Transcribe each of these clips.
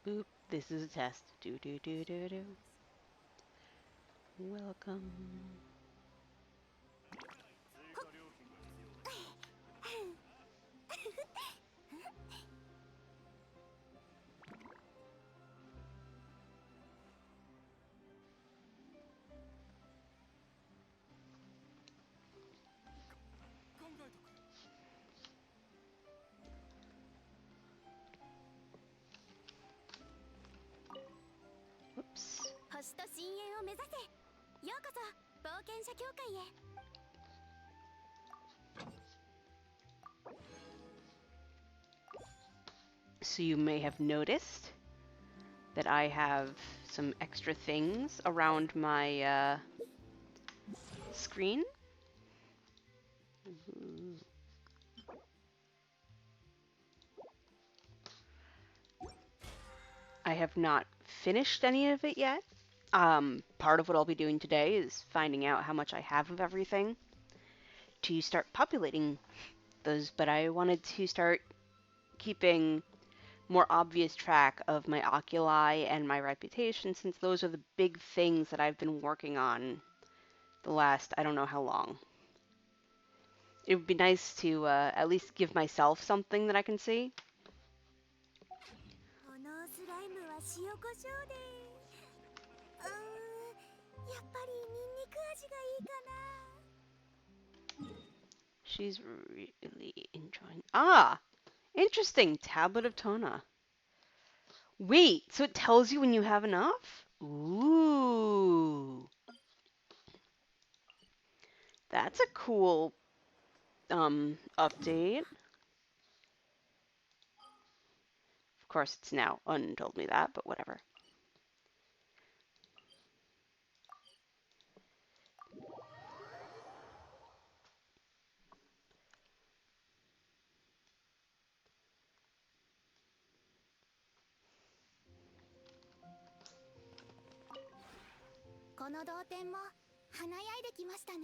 Oop, this is a test. Do do do do do. Welcome. Whoops. 星と深淵を目指せ。ようこそ冒険者協会へ。So you may have noticed that I have some extra things around my screen. I have not finished any of it yet. Part of what I'll be doing today is finding out how much I have of everything to start populating those, but I wanted to start keeping more obvious track of my oculi and my reputation, since those are the big things that I've been working on the last I don't know how long. It would be nice to at least give myself something that I can see. このスライムは塩コショウで。やっぱりニンニク味がいいかな。She's really enjoying. Ah! Interesting! Tablet of Tona. Wait, so it tells you when you have enough? Ooh. That's a cool update. Of course, it's now untold me that, but whatever. この同点も華やいできましたね。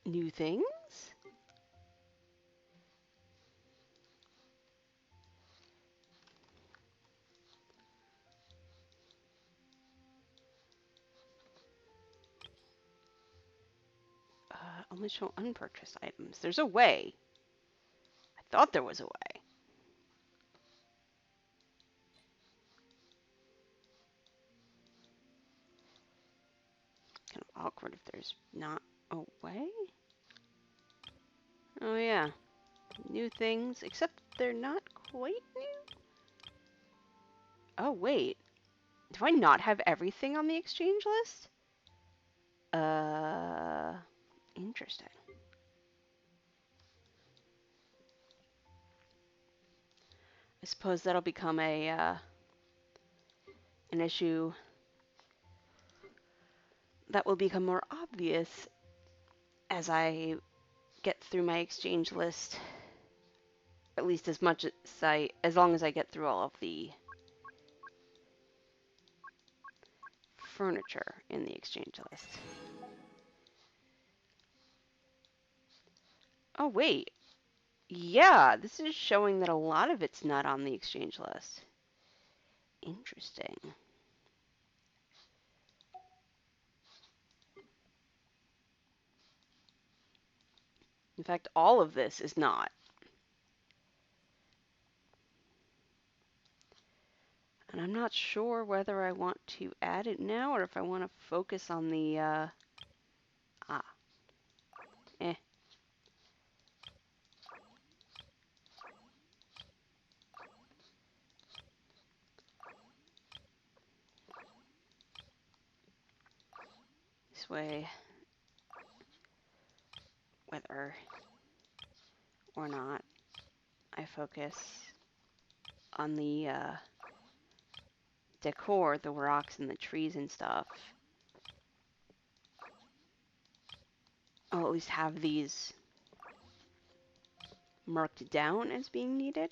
New things? Only show unpurchased items. There's a way. I thought there was a way. Kind of awkward if there's not a way. Oh yeah. New things, except they're not quite new. Oh wait. Do I not have everything on the exchange list? Interesting. I suppose that'll become a an issue that will become more obvious as I get through my exchange list. At least as long as I get through all of the furniture in the exchange list. Oh wait. Yeah, this is showing that a lot of it's not on the exchange list. Interesting. In fact, all of this is not. And I'm not sure whether I want to add it now or if I want to focus on the, eh. This way, whether or not I focus on the, decor, the rocks and the trees and stuff. I'll at least have these marked down as being needed.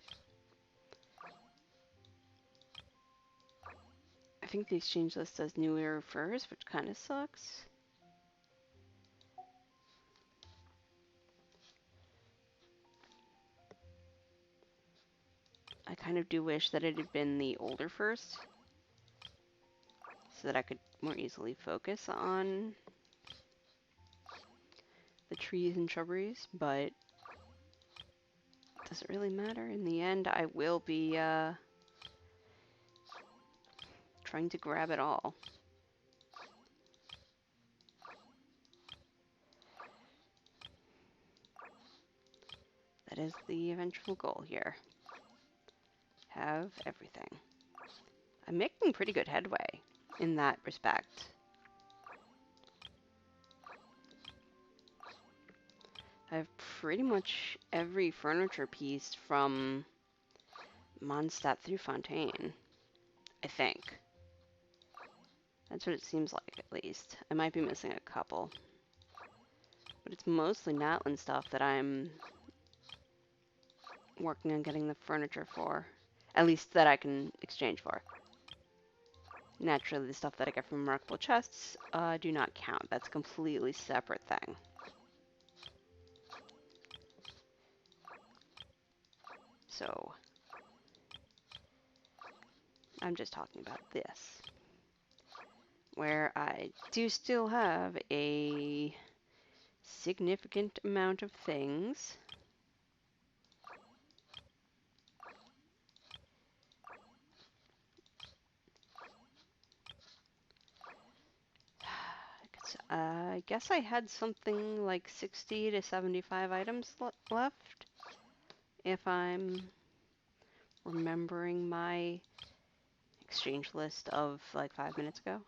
think the exchange list does new era first, which kind of sucks. I kind of do wish that it had been the older first, so that I could more easily focus on the trees and shrubberies, but does it really matter? In the end, I will be trying to grab it all. That is the eventual goal here. Have everything. I'm making pretty good headway in that respect. I have pretty much every furniture piece from Mondstadt through Fontaine, I think. That's what it seems like, at least. I might be missing a couple. But it's mostly Natlan stuff that I'm working on getting the furniture for. At least that I can exchange for. Naturally, the stuff that I get from Remarkable Chests do not count. That's a completely separate thing. So, I'm just talking about this, where I do still have a significant amount of things. I guess I had something like 60 to 75 items left, if I'm remembering my exchange list of like 5 minutes ago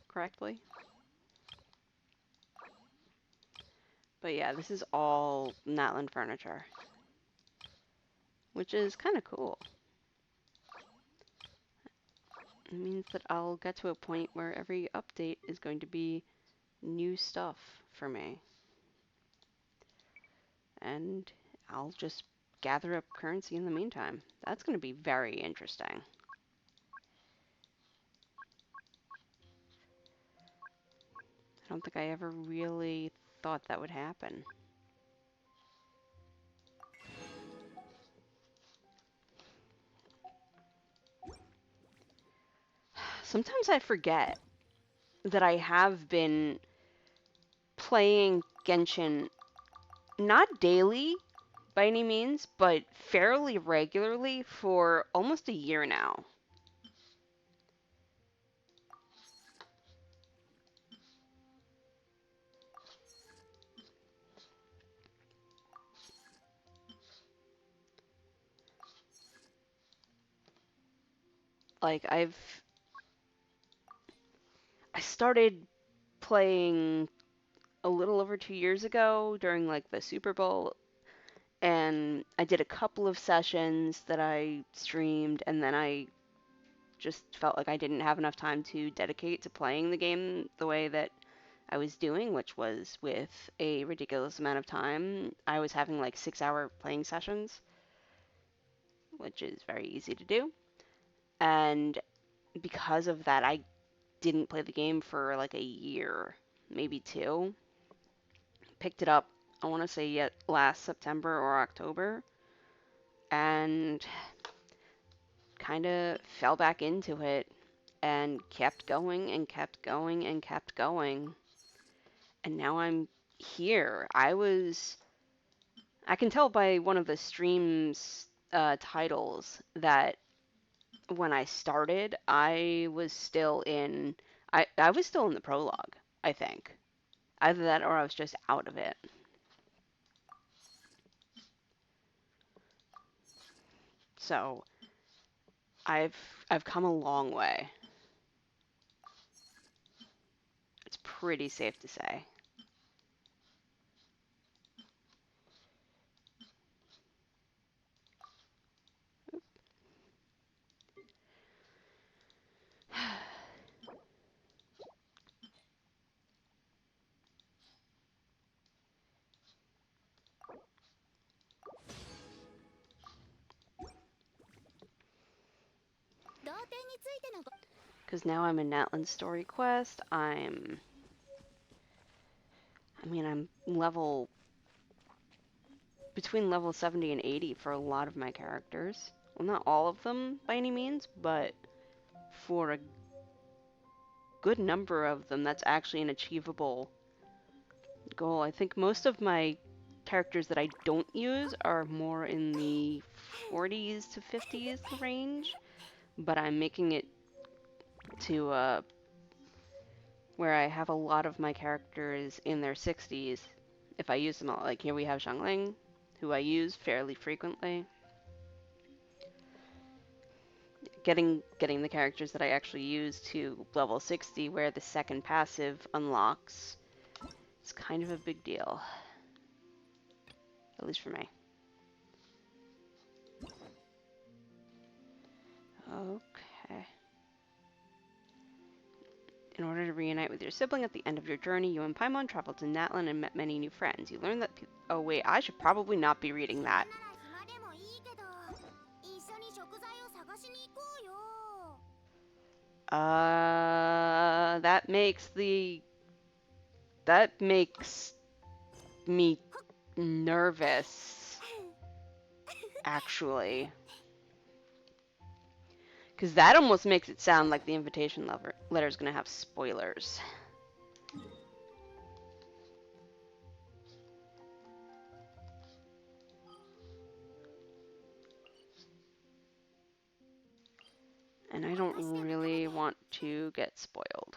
correctly. But yeah, this is all Natlan furniture, which is kind of cool. It means that I'll get to a point where every update is going to be new stuff for me. And I'll just gather up currency in the meantime. That's going to be very interesting. I don't think I ever really thought that would happen. Sometimes I forget that I have been playing Genshin not daily by any means, but fairly regularly for almost a year now. Like I started playing a little over 2 years ago during like the Super Bowl, and I did a couple of sessions that I streamed, and then I just felt like I didn't have enough time to dedicate to playing the game the way that I was doing, which was with a ridiculous amount of time. I was having like 6-hour playing sessions, which is very easy to do. And because of that, I didn't play the game for like a year, maybe two. Picked it up, I want to say yet last September or October, and kind of fell back into it and kept going and kept going and kept going. And now I'm here. I can tell by one of the stream's titles that when I started, I was still in the prologue, I think. Either that or I was just out of it. So I've I've come a long way. It's pretty safe to say. Because now I'm in Natlan's story quest. I'm level between level 70 and 80 for a lot of my characters. Well, not all of them by any means, but for a good number of them, that's actually an achievable goal. I think most of my characters that I don't use are more in the 40s to 50s range, but I'm making it to where I have a lot of my characters in their 60s if I use them all. Like here we have Xiangling, who I use fairly frequently. Getting the characters that I actually use to level 60 where the second passive unlocks is kind of a big deal. At least for me. Okay. In order to reunite with your sibling at the end of your journey, you and Paimon traveled to Natlan and met many new friends. You learned that oh wait, I should probably not be reading that. That makes me nervous, actually. Because that almost makes it sound like the invitation letter is going to have spoilers. And I don't really want to get spoiled.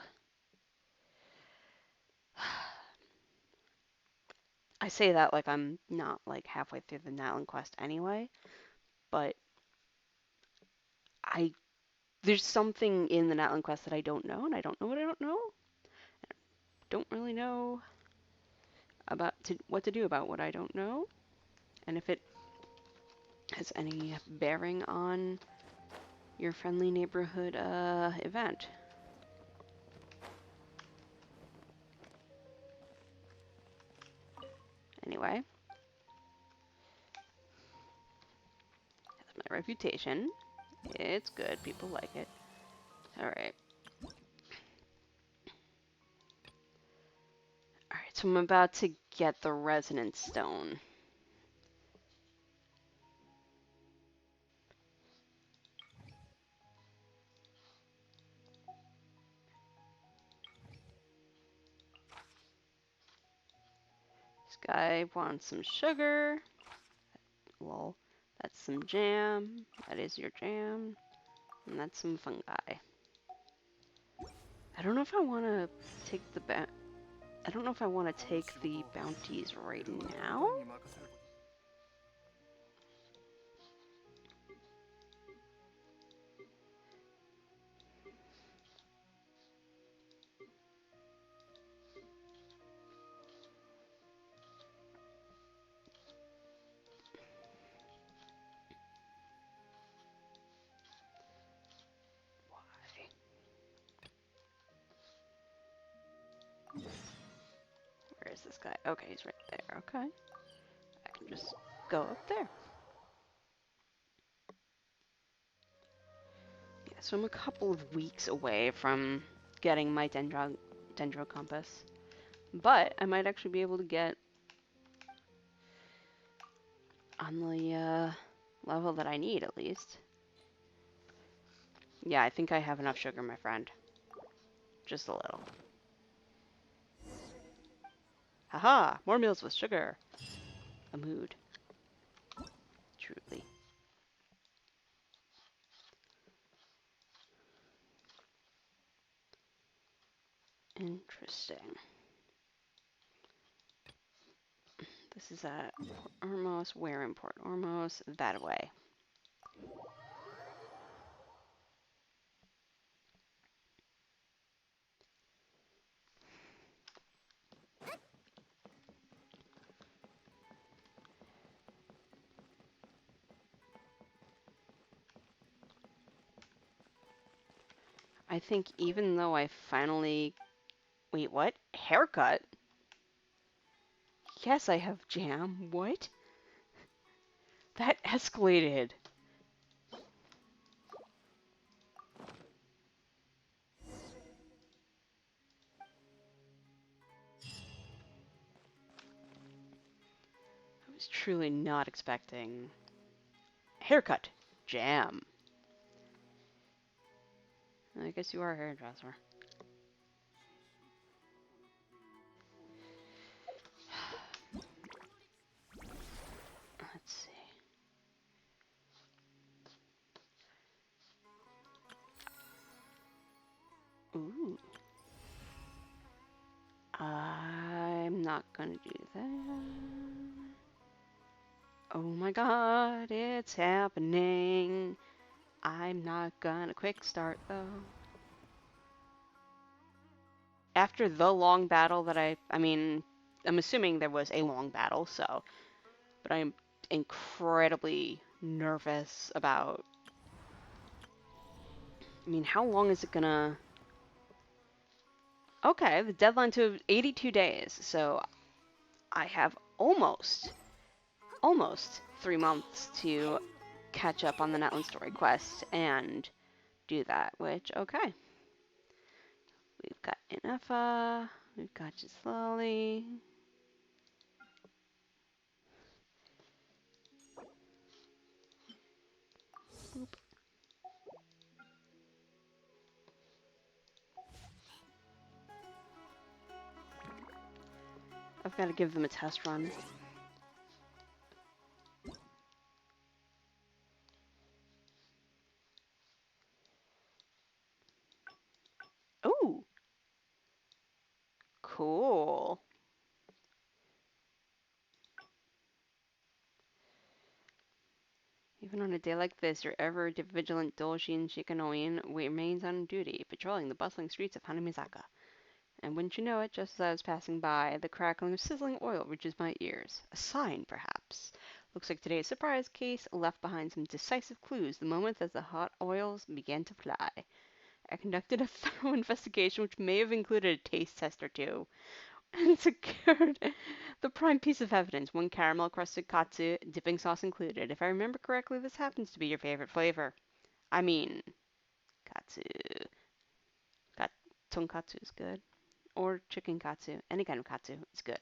I say that like I'm not like halfway through the Natlan quest anyway, but there's something in the Natlan quest that I don't know, and I don't know what I don't know. I don't really know about what to do about what I don't know, and if it has any bearing on your friendly neighborhood event. Anyway, that's my reputation. It's good. People like it. Alright. Alright, so I'm about to get the Resonance Stone. This guy wants some sugar. Lol. That's some jam. That is your jam. And that's some fungi. I don't know if I want to take the bounties right now. Where is this guy? Okay, he's right there. Okay. I can just go up there. Yeah, so I'm a couple of weeks away from getting my Dendro Compass. But I might actually be able to get on the level that I need, at least. Yeah, I think I have enough sugar, my friend. Just a little. Haha! More meals with sugar. A mood. Truly. Interesting. This is at Port Ormos. Where in Port Ormos? That way. I think even though I finally... Wait, what? Haircut? Yes, I have jam. What? That escalated. was truly not expecting. Haircut. Jam. I guess you are a hairdresser. Let's see. Ooh. I'm not gonna do that. Oh my god, it's happening. I'm not gonna quick start though. After the long battle that I mean, I'm assuming there was a long battle, so, but I'm incredibly nervous about, I mean, how long is it gonna, okay, the deadline to 82 days, so I have almost 3 months to catch up on the Netland story quest and do that, which, okay. We've got Inefa, we've got Gislali. Boop. I've got to give them a test run. Ooh, cool. Even on a day like this, your ever vigilant Dojin Shikanoin remains on duty, patrolling the bustling streets of Hanamizaka. And wouldn't you know it, just as I was passing by, the crackling of sizzling oil reaches my ears. A sign, perhaps. Looks like today's surprise case left behind some decisive clues the moment that the hot oils began to fly. I conducted a thorough investigation which may have included a taste test or two, and secured the prime piece of evidence, one caramel-crusted katsu, dipping sauce included. If I remember correctly, this happens to be your favorite flavor. I mean, katsu. Kat tonkatsu is good. Or chicken katsu. Any kind of katsu is good.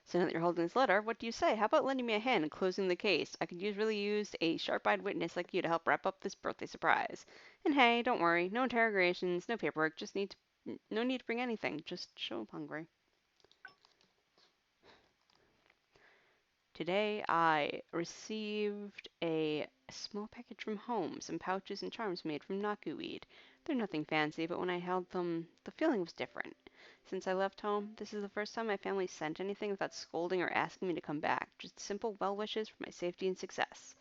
So now that you're holding this letter, what do you say? How about lending me a hand in closing the case? I could really use a sharp-eyed witness like you to help wrap up this birthday surprise. And hey, don't worry, no interrogations, no paperwork, no need to bring anything. Just show up hungry. Today I received a small package from home, some pouches and charms made from naku weed. They're nothing fancy, but when I held them, the feeling was different. Since I left home, this is the first time my family sent anything without scolding or asking me to come back, just simple well wishes for my safety and success.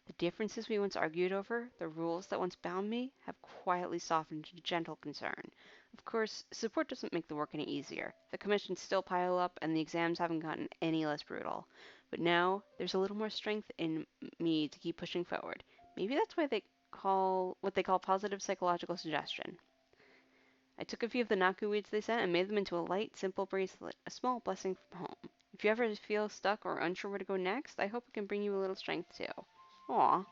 The differences we once argued over, the rules that once bound me, have quietly softened to gentle concern. Of course, support doesn't make the work any easier. The commissions still pile up, and the exams haven't gotten any less brutal. But now, there's a little more strength in me to keep pushing forward. Maybe that's why what they call positive psychological suggestion. I took a few of the naku weeds they sent and made them into a light, simple bracelet, a small blessing from home. If you ever feel stuck or unsure where to go next, I hope it can bring you a little strength too. Aw.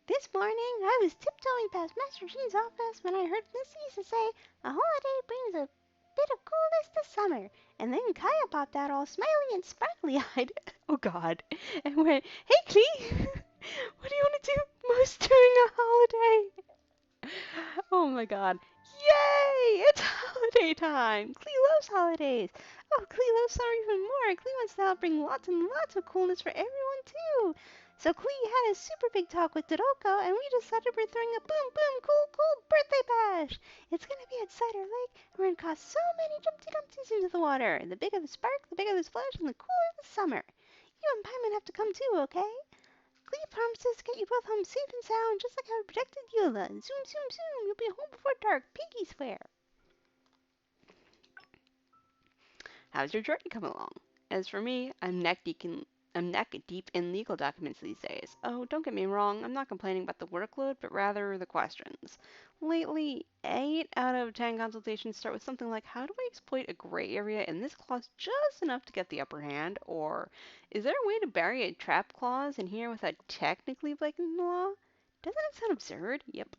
This morning, I was tiptoeing past Master Jean's office when I heard Miss Lisa say, "A holiday brings a bit of coolness to summer." And then Kaya popped out all smiley and sparkly-eyed. Oh God. And went, "Hey, Clee, what do you want to do most during a holiday?" Oh my God. Yay! It's holiday time! Clee loves holidays! Oh, Clee loves summer even more! Clee wants to help bring lots and lots of coolness for everyone too! So Clee had a super big talk with Doroko, and we decided we're throwing a boom boom cool cool birthday bash! It's gonna be at Cider Lake, and we're gonna toss so many Jumpty Dumpties into the water! The bigger the spark, the bigger the splash, and the cooler the summer! You and Paimon have to come too, okay? Clee promises to get you both home safe and sound, just like how we protected Eula. Zoom, zoom, zoom. You'll be home before dark. Pinky swear. How's your journey coming along? As for me, I'm neck deep in legal documents these days. Oh, don't get me wrong, I'm not complaining about the workload, but rather the questions. Lately, 8 out of 10 consultations start with something like, how do I exploit a gray area in this clause just enough to get the upper hand? Or, is there a way to bury a trap clause in here without technically breaking the law? Doesn't it sound absurd? Yep.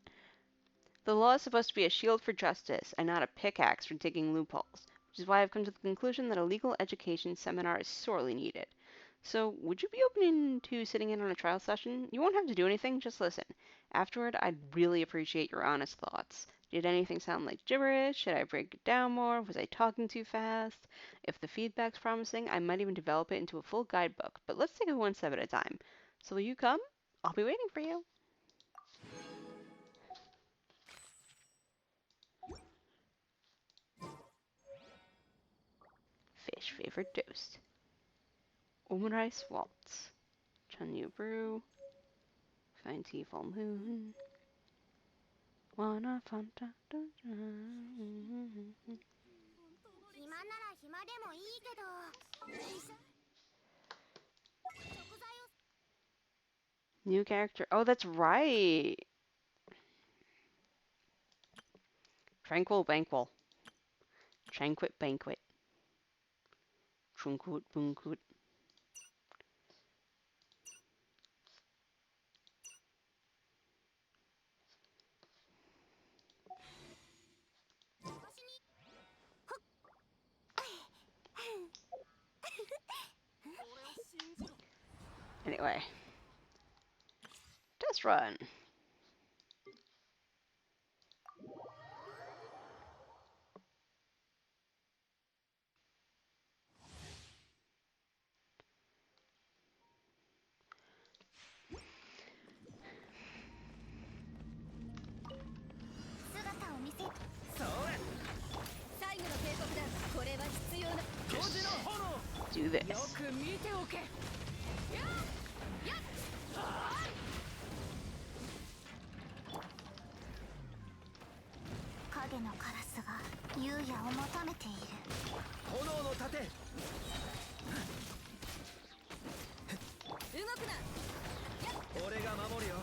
The law is supposed to be a shield for justice and not a pickaxe for digging loopholes. which is why I've come to the conclusion that a legal education seminar is sorely needed. So, would you be open to sitting in on a trial session? You won't have to do anything, just listen. Afterward, I'd really appreciate your honest thoughts. Did anything sound like gibberish? Should I break it down more? Was I talking too fast? If the feedback's promising, I might even develop it into a full guidebook, but let's take it one step at a time. So will you come? I'll be waiting for you. Fish favorite toast. Omurice waltz. Chunyu brew. Fine tea full moon. Wanna fanta. 暇なら暇でもいいけど食材を New character. Oh, that's right. Tranquil Banquil. Tranquil Banquet. Trunkut Bunkut. Anyway. Test run. Do this. 影のカラスが優也を求めている炎の盾動くな俺が守るよ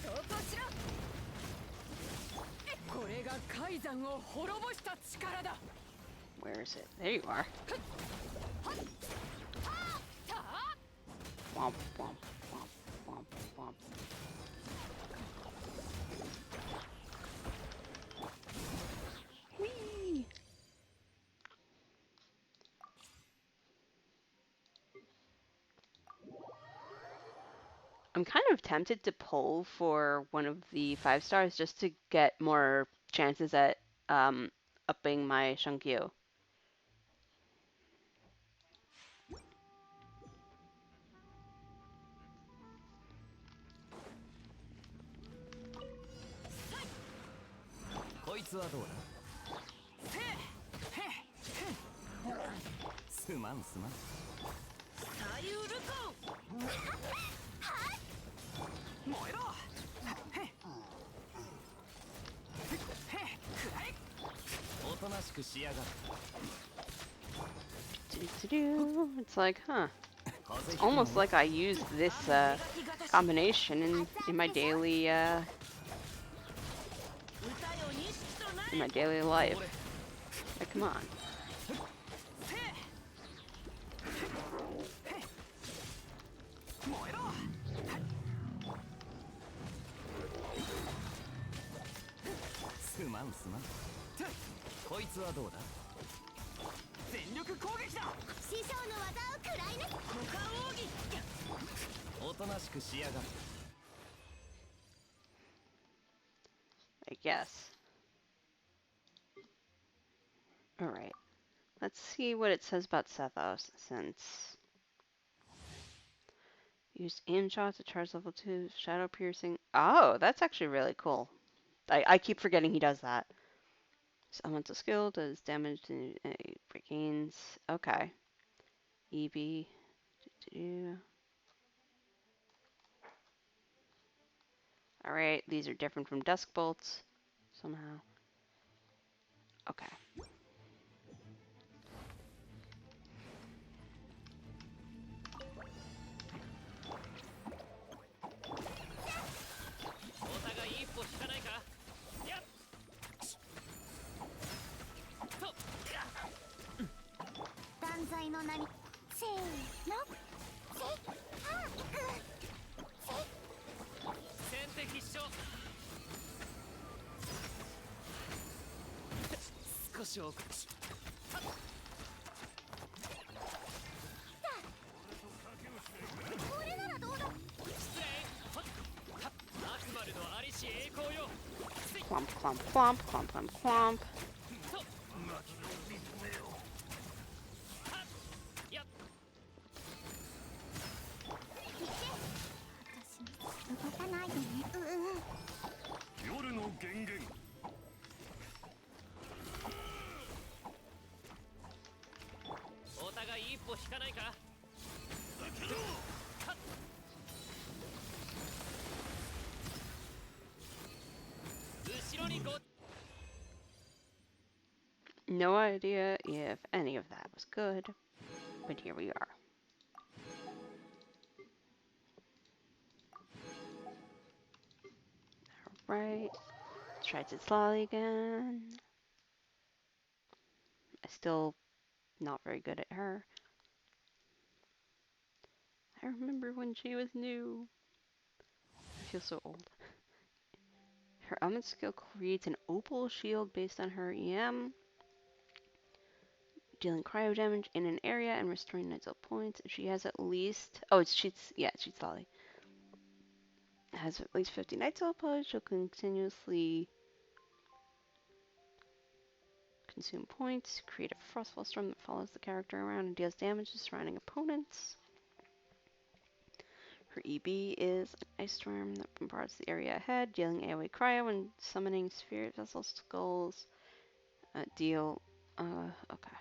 投降しろこれが海山を滅ぼした力だ Where is it? There you are. Womp, womp, womp, womp, womp. Whee! I'm kind of tempted to pull for one of the 5 stars just to get more chances at upping my Shankyu. It's like, huh. It's almost like I use this combination in my daily life. Like, come on. I guess. Alright. Let's see what it says about Sethos, since... Used aim shot to charge level 2, shadow piercing. Oh, that's actually really cool. I keep forgetting he does that. This elemental skill does damage to regains. Okay. EB. Alright, these are different from Dusk Bolts. Somehow. Okay. 証拠これならどうだ。失礼悪魔のありし栄光よ Clomp, clomp, clomp, clomp, clomp, clomp. やっ動かないでね。夜の源源お互い一歩引かないか 後ろにご No idea if any of that was good, but here we are. Alright, try Tzlali again. Still not very good at her. I remember when she was new. I feel so old. Her element skill creates an opal shield based on her EM, dealing cryo damage in an area and restoring Night's points. If she has at least it's Tzlali. Has at least 50 Night's points, she'll continuously consume points, create a frostfall storm that follows the character around and deals damage to surrounding opponents. Her EB is an ice storm that bombards the area ahead, dealing AoE cryo and summoning spirit vessel skulls. Okay. Okay.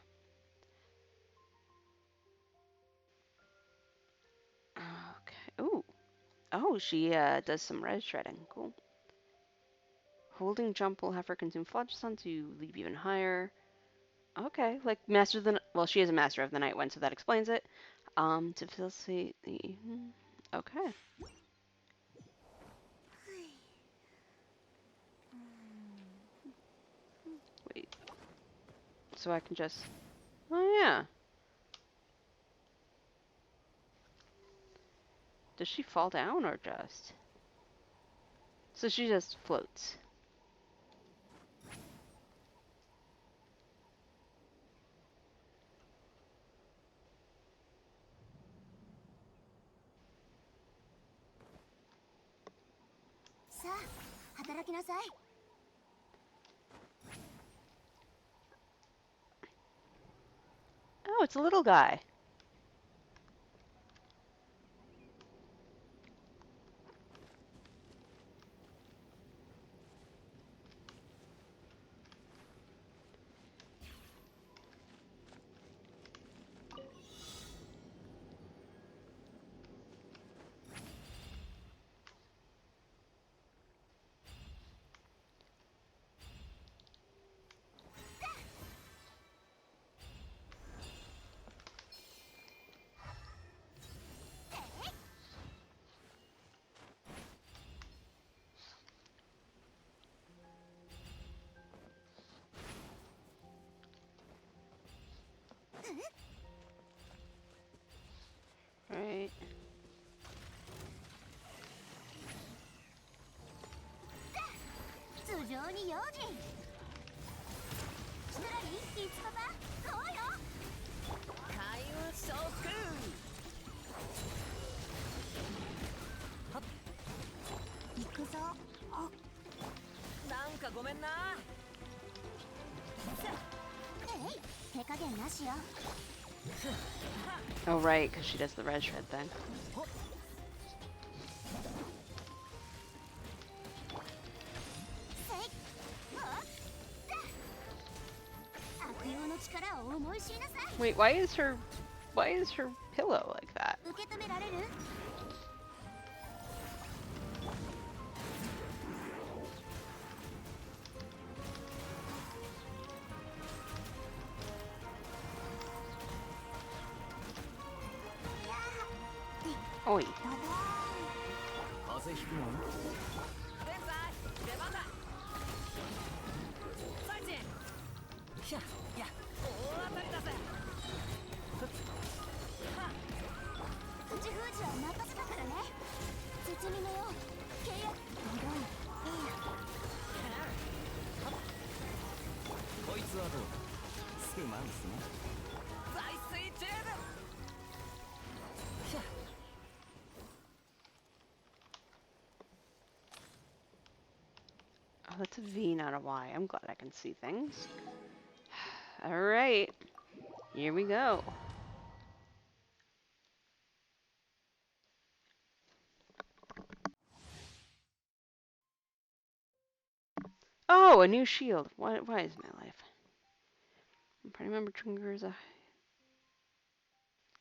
Ooh. Oh, she does some res shredding. Cool. Holding jump will have her consume Phlogiston to leap even higher. Okay, like Master of the well, she is a Master of the Night one, so that explains it. To facilitate the okay. Wait. So I can just oh yeah. Does she fall down or just? So she just floats. Oh, it's a little guy. Right. 頭上に用心。ストラリー、いつパパ、こうよ。開運召喚行くぞ。なんかごめんなえい、手加減なしよ。 Oh right, because she does the red shred thing. 悪用の力を思い知りなさい。 Wait, why is her pillow like that? 受け止められる？ Oi. 風邪ひくの天才出番だサイチンいや大当たりだぜ口封じは任せたからね。絶妙のよう契約。こいつはどうだ。すまんすまん。在水中だ。 Oh, that's a V, not a Y. I'm glad I can see things. Alright. Here we go. Oh, a new shield. Why is my life? I'm trying to remember triggers a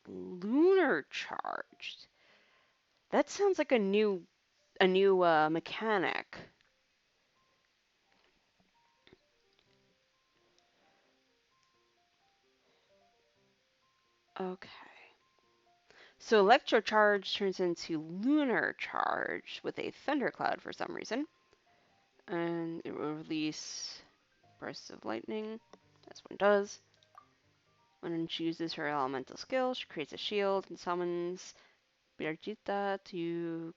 lunar charged. That sounds like a new mechanic. Okay. So electrocharge turns into lunar charge with a thundercloud for some reason. And it will release bursts of lightning, as one does. When she uses her elemental skill, she creates a shield and summons Birgitta to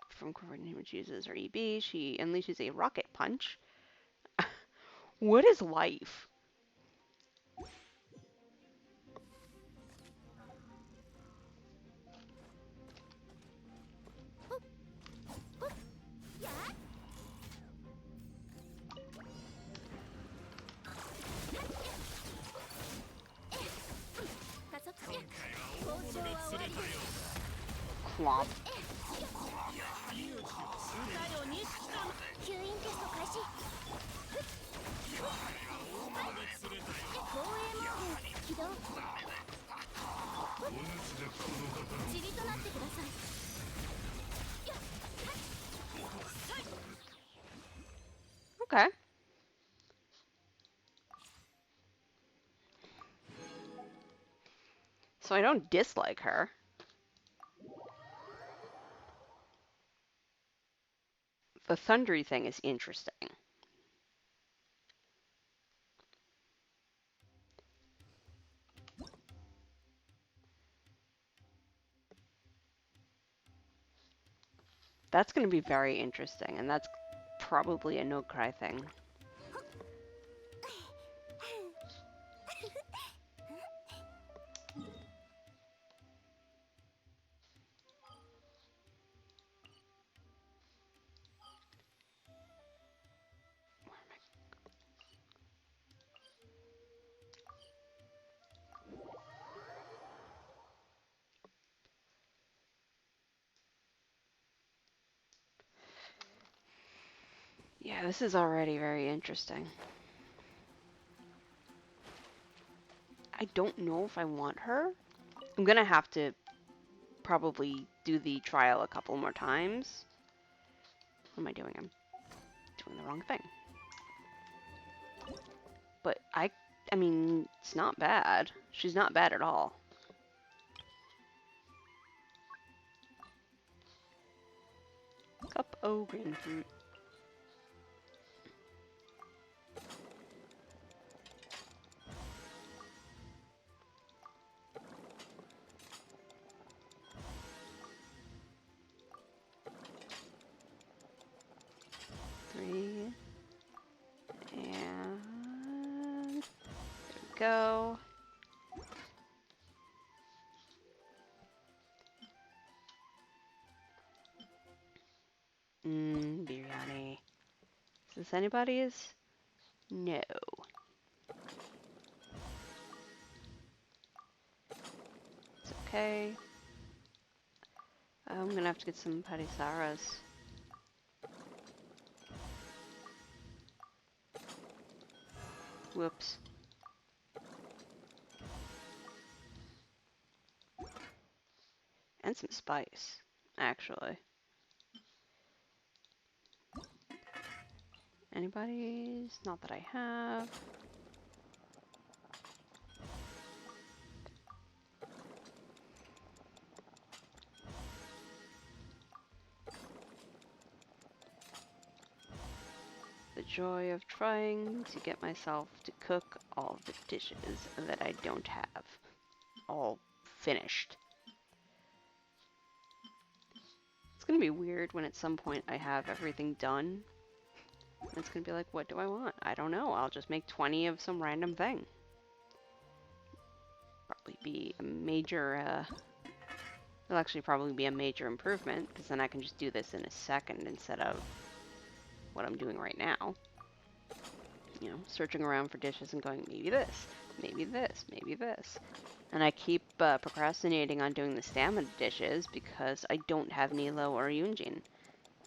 from coordinating when she uses her EB. She unleashes a rocket punch. What is life? Clomp. 吸引テスト開始。防衛モード起動。塵となってください。 Okay. So I don't dislike her. The thundery thing is interesting. That's going to be very interesting, and that's probably a no-cry thing. Yeah, this is already very interesting. I don't know if I want her. I'm gonna have to probably do the trial a couple more times. What am I doing? I'm doing the wrong thing. But I mean, it's not bad. She's not bad at all. Cup o' grapefruit. Three. And there we go. Biryani. Is this anybody's? No. It's okay. I'm gonna have to get some parisaras. Whoops. And some spice, actually. Anybody's? Not that I have. The joy of trying to get myself to cook all the dishes that I don't have all finished. It's gonna be weird when at some point I have everything done It's gonna be like, what do I want? I don't know. I'll just make 20 of some random thing. Probably be a major, it'll actually probably be a major improvement, because then I can just do this in a second instead of what I'm doing right now. You know, searching around for dishes and going, maybe this, maybe this, maybe this. And I keep procrastinating on doing the stamina dishes because I don't have Nilo or Yunjin.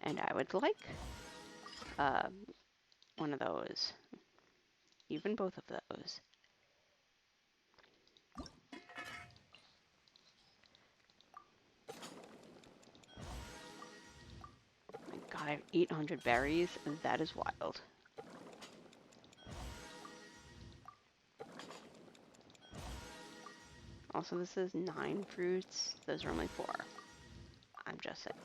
And I would like one of those. Even both of those. My God, I have 800 berries, and that is wild. Also, this is 9 fruits. Those are only 4. I'm just saying.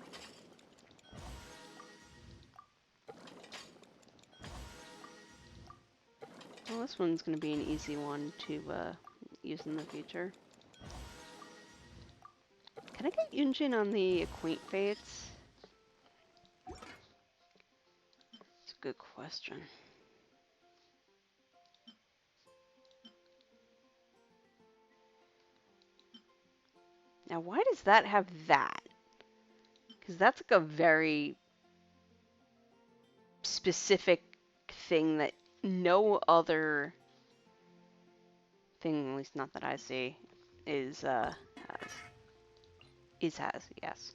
Well, this one's going to be an easy one to use in the future. Can I get Yunjin on the Acquaint Fates? It's a good question. Now, why does that have that? Because that's like a very specific thing that no other thing, at least not that I see, has. Yes.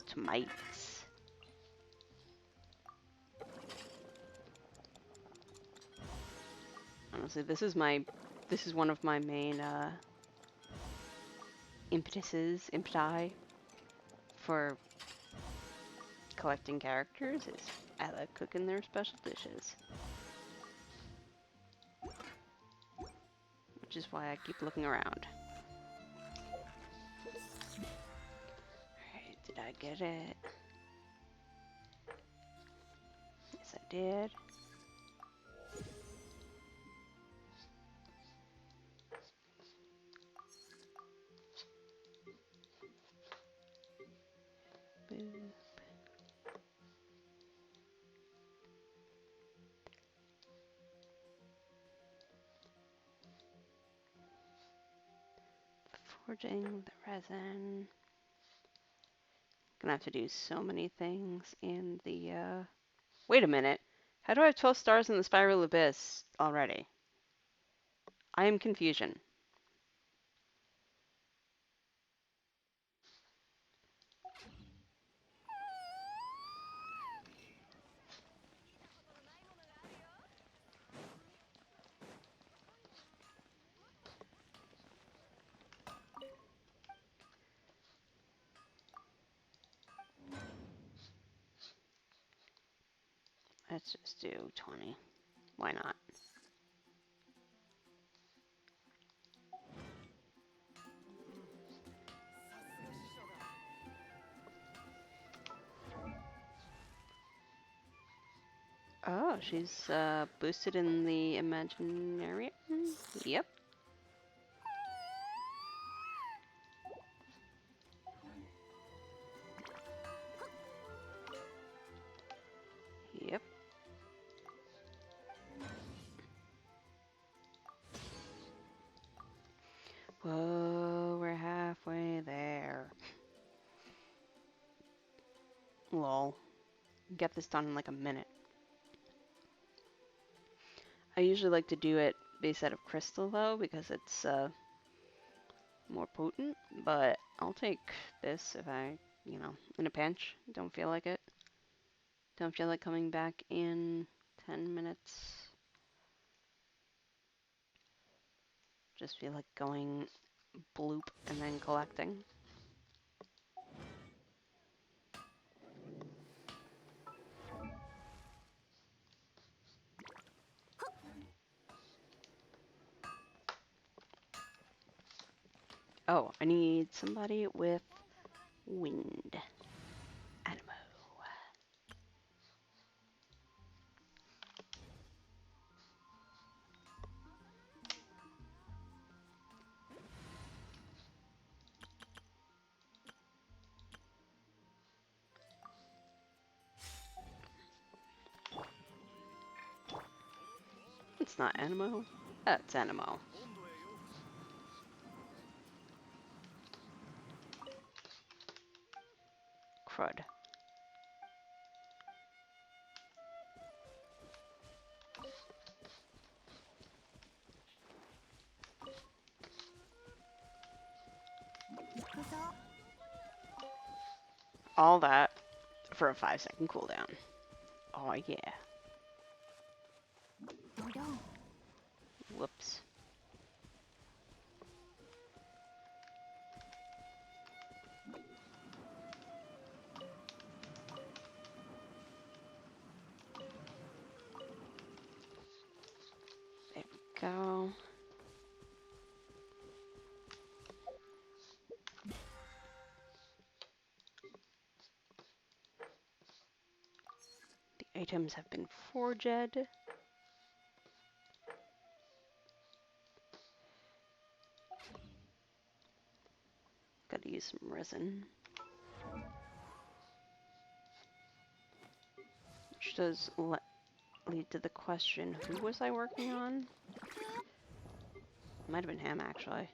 Tomates. Honestly, this is one of my main impeti for collecting characters is I like cooking their special dishes. Which is why I keep looking around. Alright, did I get it? Yes, I did. Boop. Forging the resin. Gonna have to do so many things in the, Wait a minute. How do I have 12 stars in the Spiral Abyss already? I am confusion. Let's just do 20. Why not? Oh, she's boosted in the Imaginarium? Yep. Yep. Whoa, we're halfway there. Lol. Get this done in like a minute. I usually like to do it based out of crystal though, because it's more potent, but I'll take this if I, in a pinch, don't feel like it. Don't feel like coming back in 10 minutes. Just feel like going bloop and then collecting. Oh, I need somebody with wind. Animo. not Anemo? That's Anemo. Crud. All that for a 5-second cooldown. Oh yeah. Whoops. There we go. The items have been forged. Gotta use some resin. Which does lead to the question, who was I working on? Might have been him, actually.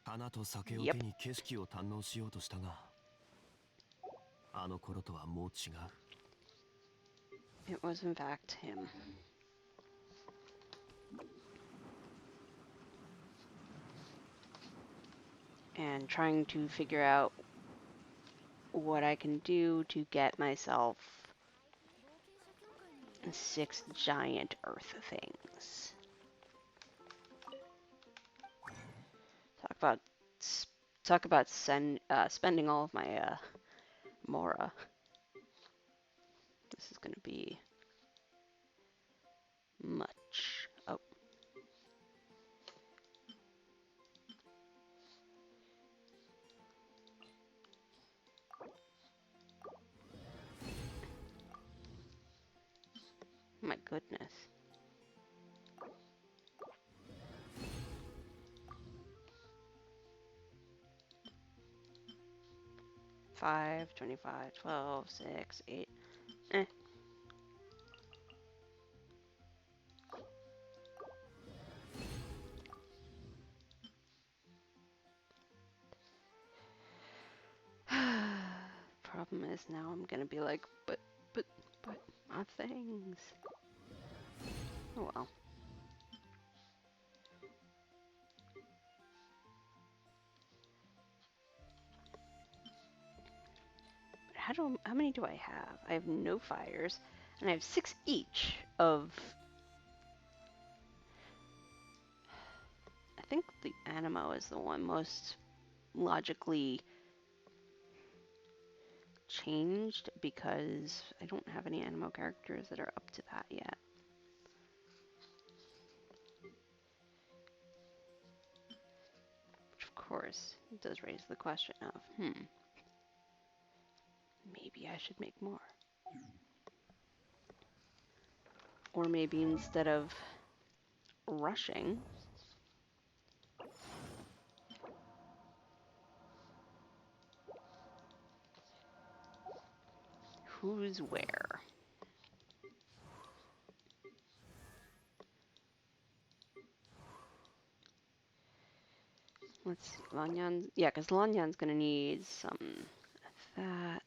花と酒を Yep. 手に景色を堪能しようとしたが、あの頃とはもう違う。It was in fact him. And trying to figure out what I can do to get myself 6 giant earth things. Talk about spending all of my Mora. This is gonna be much. Oh. My goodness. Five, 25, 12, 6, 8. Eh. Problem is now I'm gonna be like, but, my things. Oh well. How many do I have? I have no fires, and I have 6 each of. I think the Anemo is the one most logically changed because I don't have any Anemo characters that are up to that yet. Which of course does raise the question of, maybe I should make more. Or maybe instead of rushing, who's where? Let's see, Lanyan's, yeah, because Lanyan's gonna need some of that.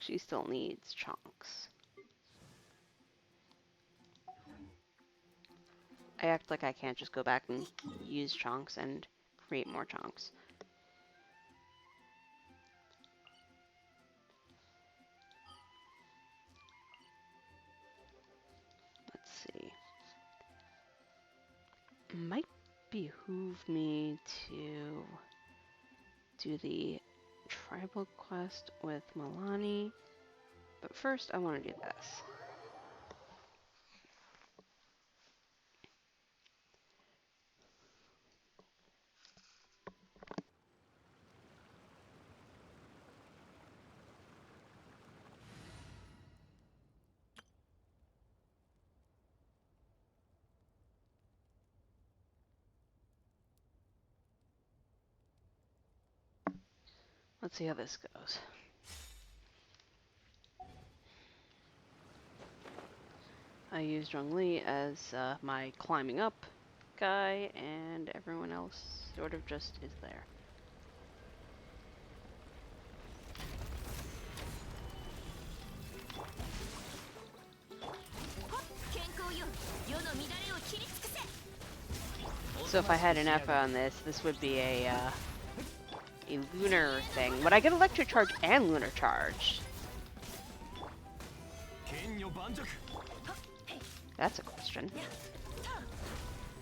She still needs chunks. I act like I can't just go back and use chunks and create more chunks. Let's see. Might behoove me to do the tribal quest with Milani, but first I want to do this. Let's see how this goes. I used Zhongli as my climbing up guy, and everyone else sort of just is there. 健康よ世の乱れを切り尽くせ So if I had an F on this, this would be a lunar thing. Would I get electric charge and lunar charge? 剣女盤石 That's a question.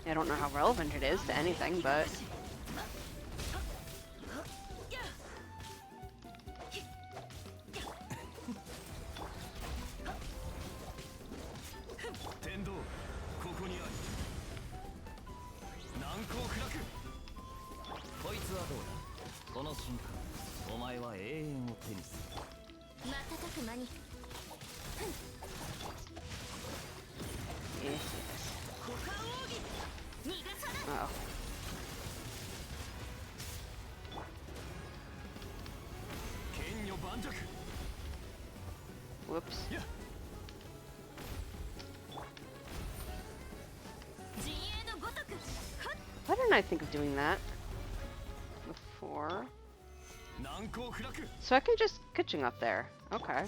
I don't know how relevant it is to anything, but 天道ここにあり難攻不落こいつはどうだこの瞬間お前は永遠を手にする瞬く間に yes, 股間奥義逃がさない yes. Oh. 剣女盤石 Whoops. や 陣営のごとくはっ Why didn't I think of doing that before? 難攻不落 So I can just kitchen up there. Okay.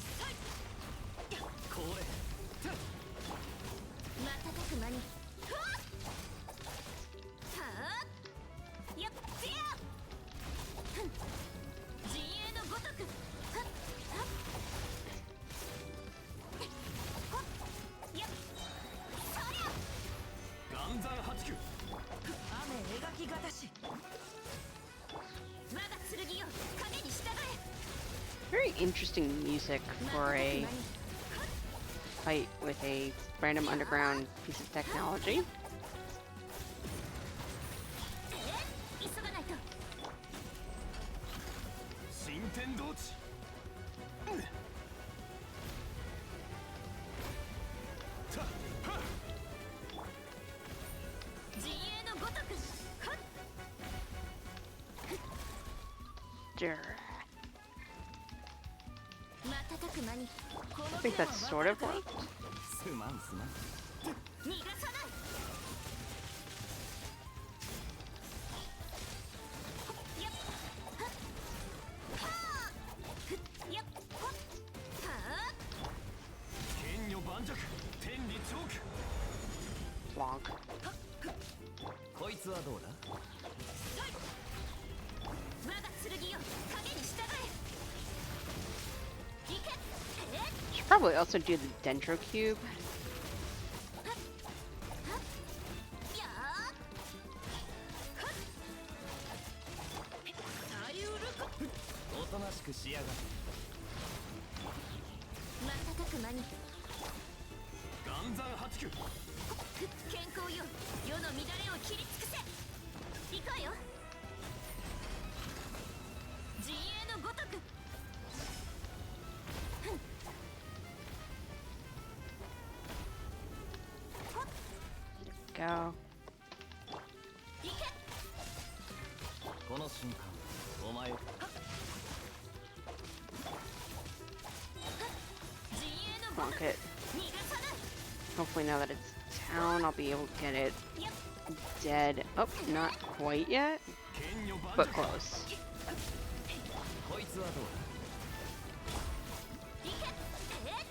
これ瞬く間にはっはっやっつやふん陣営のごとくはっはっほっやっそりゃ岩山八九雨描きがたし我が剣よ影に従え Very interesting music for a fight with a random underground piece of technology. 急がないと新天道地たはっ陣営のごとくはっ Sure. 瞬く間に I think that's sort of worked. すまんすまん逃がさないやっはっはあふっやっほっはあ剣女盤石天理チョーク Wonk. こいつはどうだ我が剣よ影に従え行けえっ Should probably also do the Dendro Cube. やーはっサリウルコおとなしくしやがって瞬く間に岩山八九健康よ世の乱れを切り尽くせ行くわよ陣営のごとく Go. 行けこの瞬間お前陣営のごと Bonk く it. 逃がさない Hopefully now that it's town, I'll be able to get it やっ dead. Oh, not quite yet, 剣女盤 but 石 close. こいつはどう行けえっ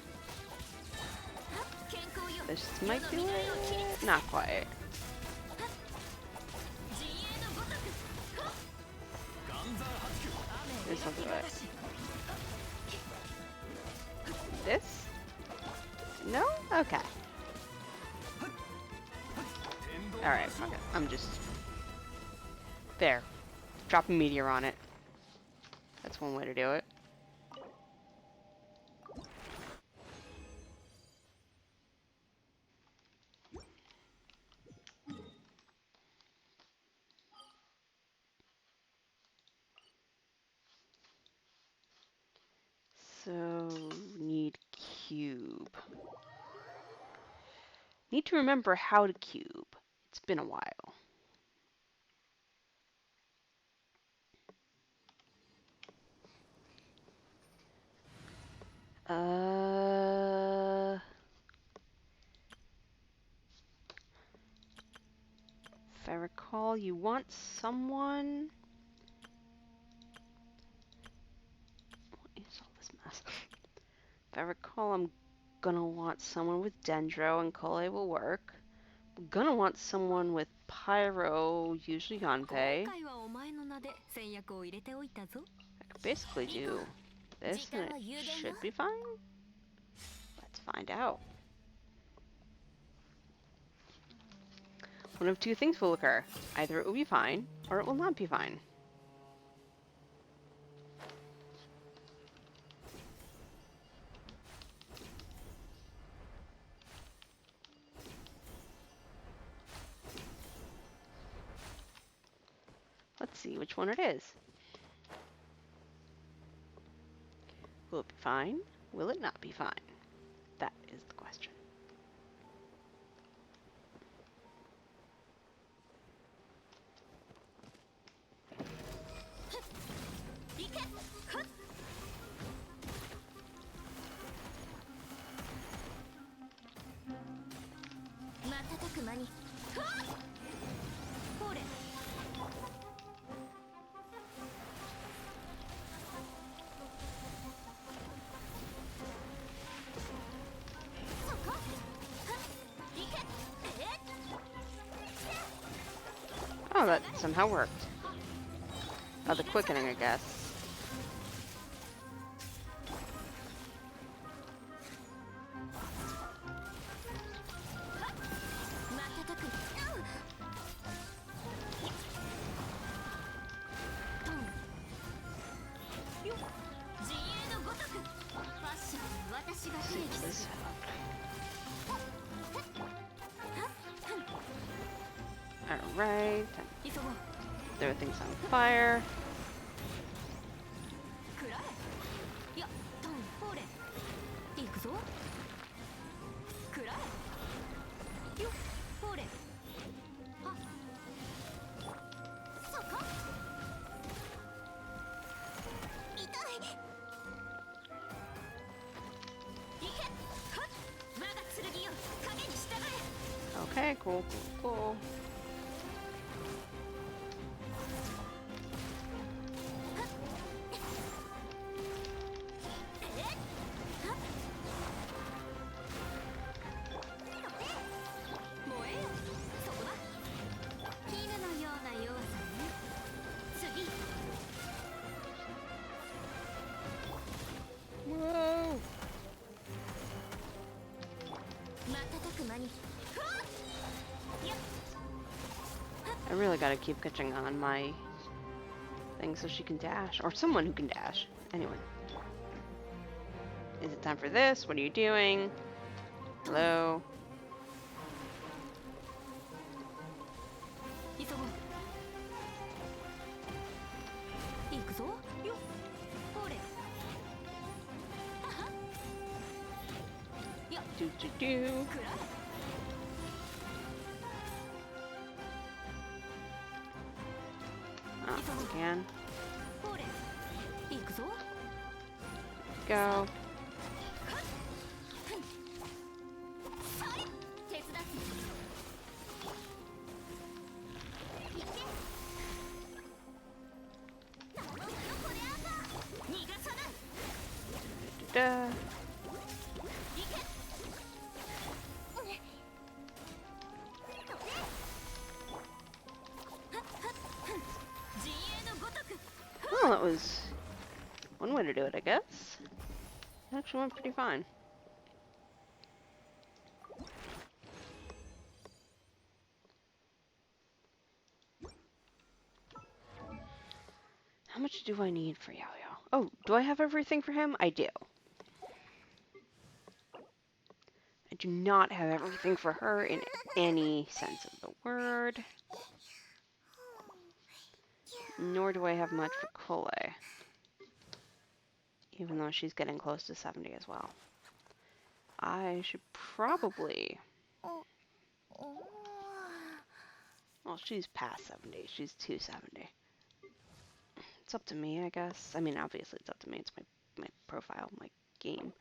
健康よ This might do it. Not quite. 陣営のごとくはっだ岩山八九 This will 雨 do 描きが it. たし This? No? Okay. 天道 Alright, fuck it. I'm just... There. Drop a meteor on it. That's one way to do it. So, need cube. Need to remember how to cube. It's been a while. I recall, you want someone... What is all this mess? If I recall, I'm gonna want someone with Dendro, and Kole will work. I'm gonna want someone with Pyro, usually 今 Yanpei. 回はお前の名で戦略を入れておいたぞ I could basically do this, and it should be fine. Let's find out. One of two things will occur. Either it will be fine, or it will not be fine. Let's see which one it is. Will it be fine? Will it not be fine? That is the question. Oh, that somehow worked. Oh, the quickening, I guess. This Alright. Throw things on fire. くらえいやトンほれ行くぞくらえよっほれはっそこ痛い行けはっ我が剣よ影に従え Okay, cool, cool, cool. 瞬く間に I really gotta keep catching on my thing so she can dash. Or someone who can dash. Anyway. Is it time for this? What are you doing? Hello? 急ごう行くぞよっほれはは Do do do. くらえ Oh, again. ほれ行くぞ Go. それ手伝って行け頼むよこれあんた逃がさない Da. 行け陣営のごとく Well, that was one way to do it, I guess. It actually went pretty fine. How much do I need for Yao Yao? Oh, do I have everything for him? I do. I do not have everything for her in any sense of the word. Nor do I have much for Kole. Even though she's getting close to 70 as well. I should probably... Well, she's past 70. She's 270. It's up to me, I guess. I mean, obviously it's up to me. It's my profile, my game.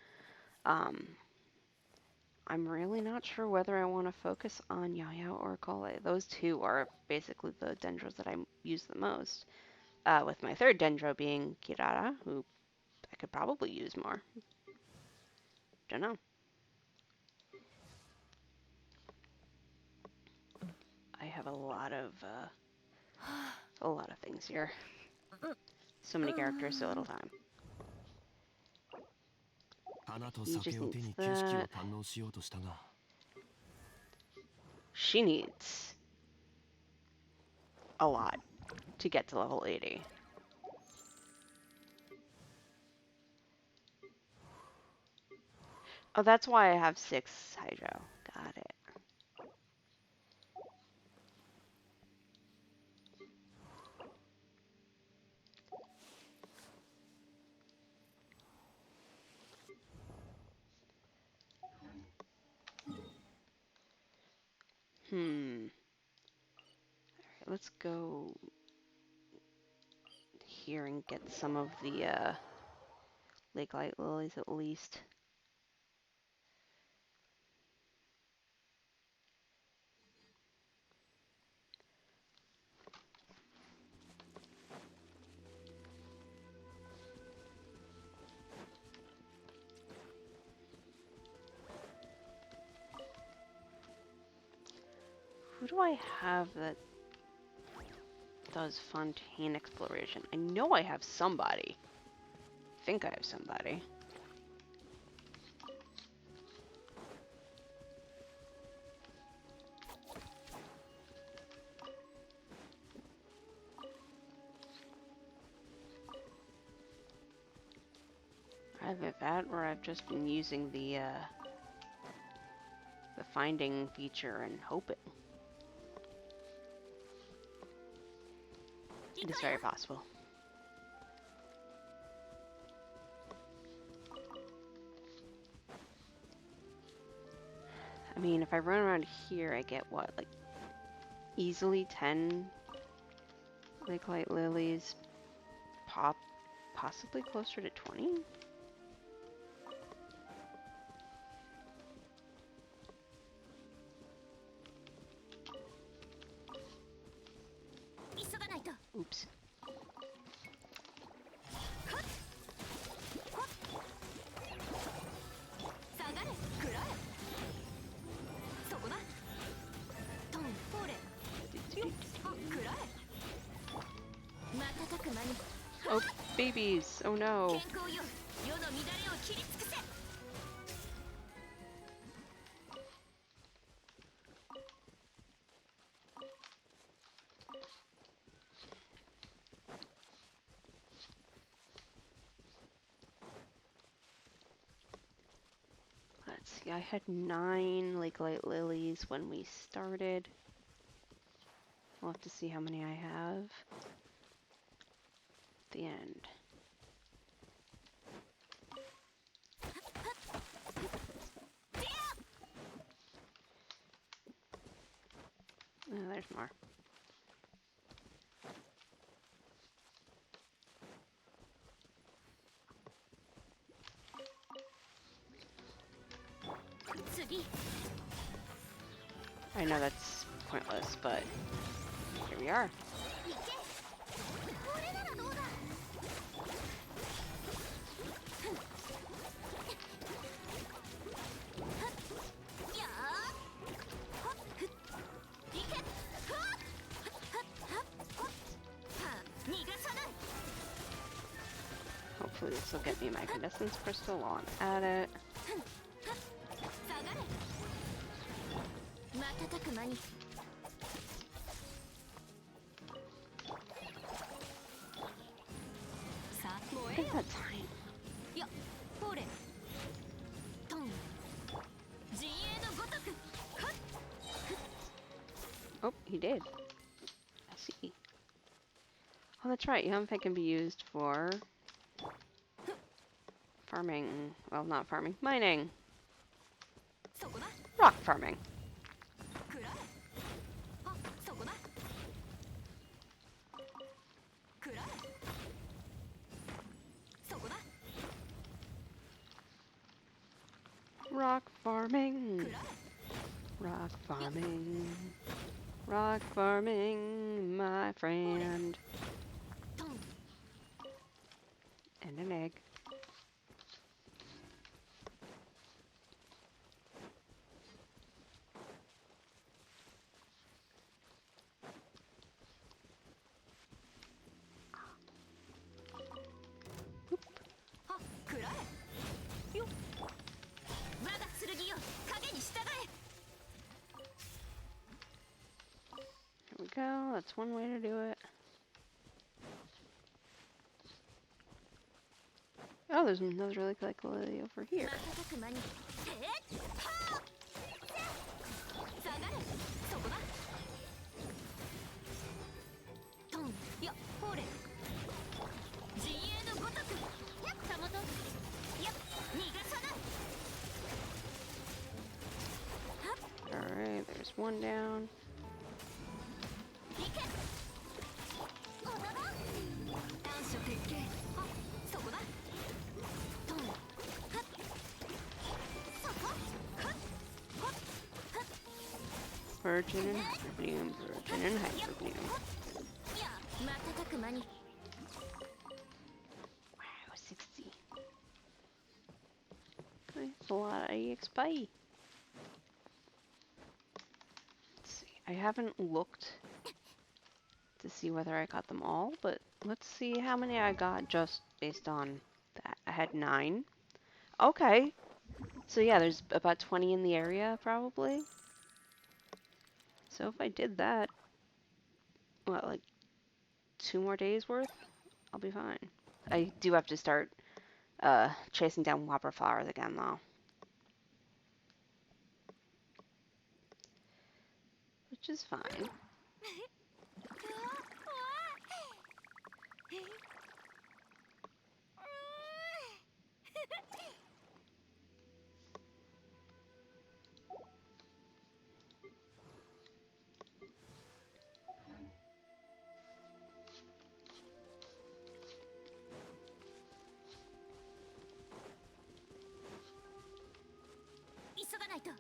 I'm really not sure whether I want to focus on Yaya or Kole. Those two are basically the Dendros that I use the most. With my third Dendro being Kirara, who I could probably use more. Don't know. I have a lot of things here. So many characters, so little time. 花と He just 酒を手 needs に景色を that. 堪能しようとしたが She needs a lot to get to level 80. Oh, that's why I have 6 Hydro. Got it. Alright, let's go here and get some of the Lake Light Lilies at least. Who do I have that does Fontaine Exploration? I know I have somebody. I think I have somebody. Either that or I've just been using the finding feature and hoping. It is very possible. I mean, if I run around here, I get what, like, easily 10 Lake Light Lilies, possibly closer to 20? Oops. Oh, babies! Oh no! Let's see, I had 9 Lake Light Lilies when we started. We'll have to see how many I have at the end. Oh, there's more. I know that's pointless, but here we are. Hopefully this will get me my Condescence Crystal while I'm at it. I think that's fine. Oh, he did. I see. Oh, that's right. Yumfei can be used for farming. Well, not farming. Mining. Rock farming. Rock farming. くらえ Rock farming. Rock farming, my friend. トン And an egg. Oop. はくらえよっ我が剣よ影に従え There we go. That's one way to do it. Oh, there's another really likely over here. 瞬く間にえっはあ下がれそこだトンやほれ陣営のごとくやったもとや逃がさない Alright, there's one down. 行けおだば短所鉄拳はそこだトンはっそこはっはっはっ Virgin and Hyperbloom, Virgin and Hyperbloom. いや瞬く間に Wow, 60. That's a lot of EXP. Let's see. I haven't looked to see whether I got them all, but let's see how many I got just based on that. I had 9. Okay. So yeah, there's about 20 in the area, probably. So if I did that, what, like 2 more days worth? I'll be fine. I do have to start chasing down whopper flowers again, though. Which is fine. 急がないと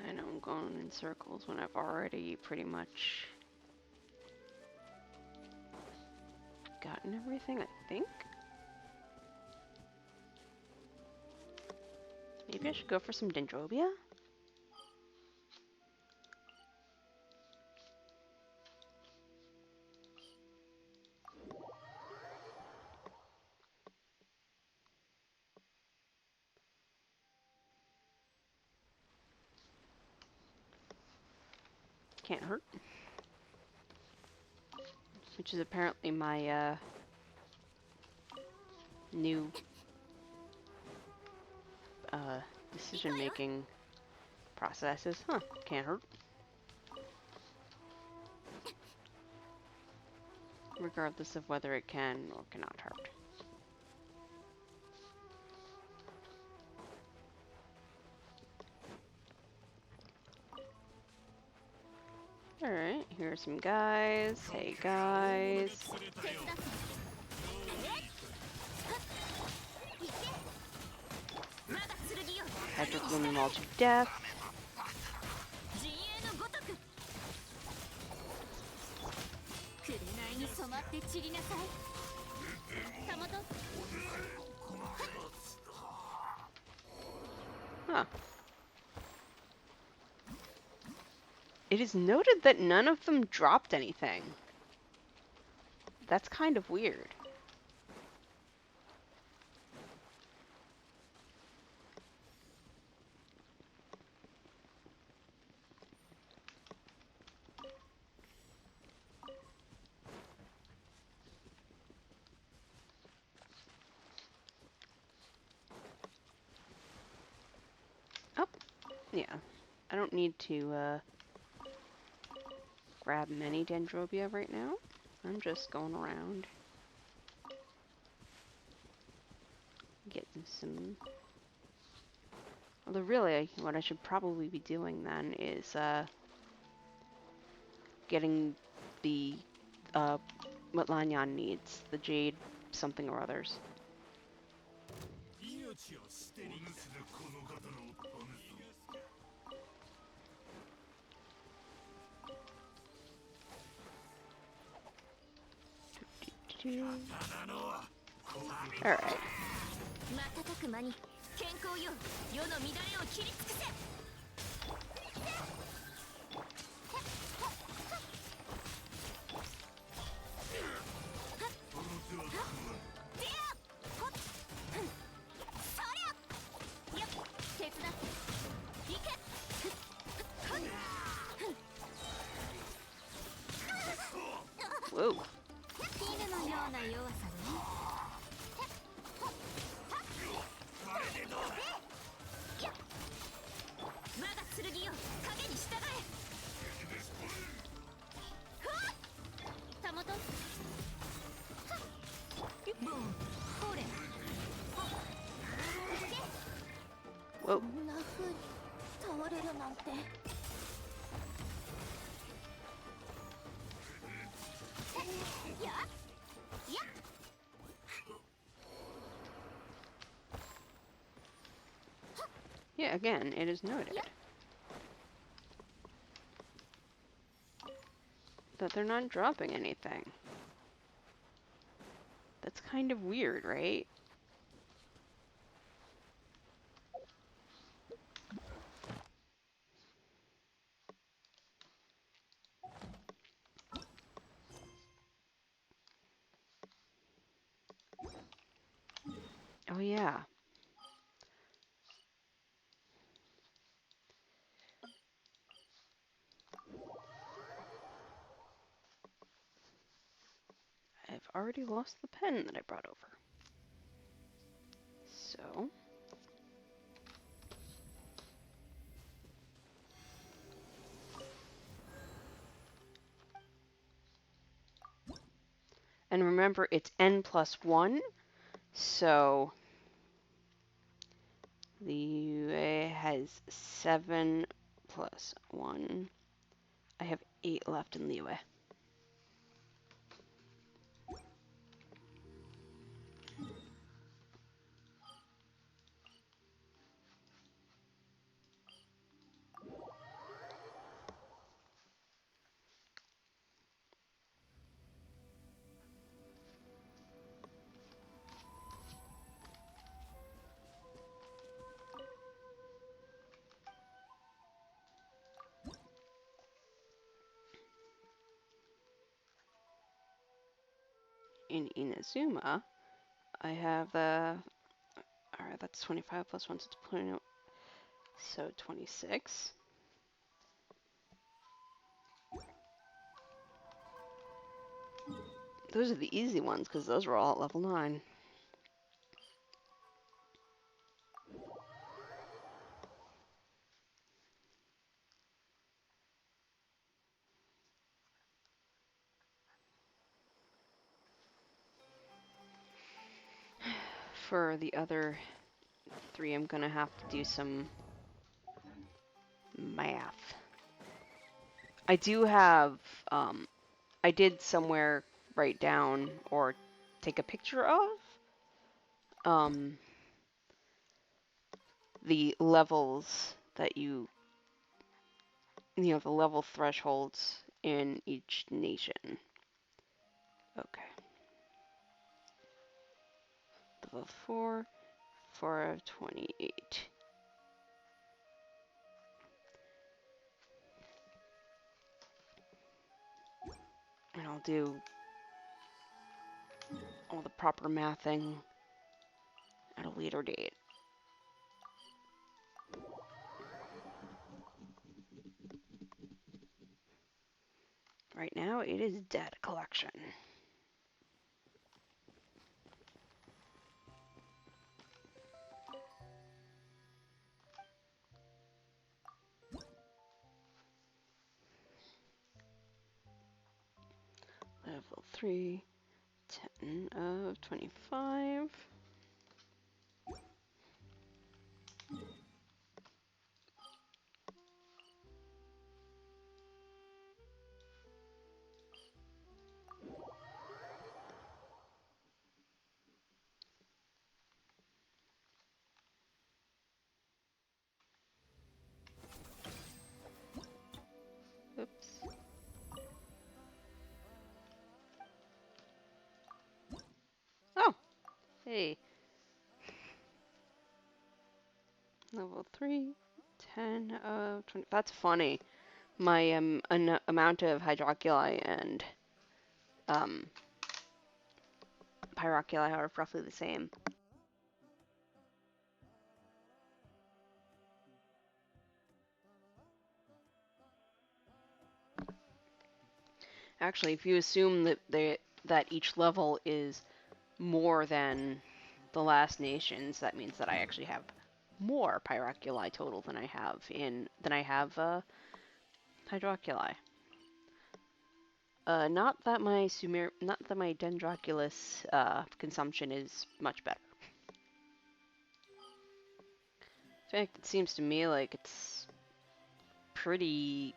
I know I'm going in circles when I've already pretty much gotten everything, I think. Maybe I should go for some Dendrobia? Can't hurt. Which is apparently my new decision-making processes. Huh, can't hurt. Regardless of whether it can or cannot hurt. Alright, here are some guys. Hey guys. 手伝ってえっはっ行け我が剣よ After blooming them all to death. 陣営のごとく紅に染まって散りなさいたまと Huh. It is noted that none of them dropped anything. That's kind of weird. Oh, yeah. I don't need to, grab many Dendrobia right now. I'm just going around getting some. Although really, what I should probably be doing then is getting the what Lanyan needs, the jade something or others. All right. 瞬く間に健康よ世の乱れを切り尽くせ。Whoa. 絹のような弱さね。我が剣よ影に従え。たもとボンほれ。 Whoa. こんな風に倒れるなんて。 Yeah, again, it is noted that they're not dropping anything. That's kind of weird, right? Oh yeah. I've already lost the pen that I brought over. So... And remember, it's n+1, so the UA has 7 plus 1. I have 8 left in the UA. In Inazuma, I have alright, that's 25 plus 1, so it's 20, so 26. Those are the easy ones, because those were all at level 9. For the other 3, I'm gonna have to do some math. I do have, I did somewhere write down or take a picture of the levels that the level thresholds in each nation. Okay. Level 4, 4 of 28. And I'll do all the proper mathing at a later date. Right now, it is data collection. Level 3, 10 of 25. Yay! Level 3, 10 of 20. That's funny. My amount of hydroculi and um, pyroculi are roughly the same. Actually, if you assume that each level is more than the last nations, that means that I actually have more pyroculi total than I have hydroculi. Not that my Dendroculus consumption is much better. In fact, it seems to me like it's pretty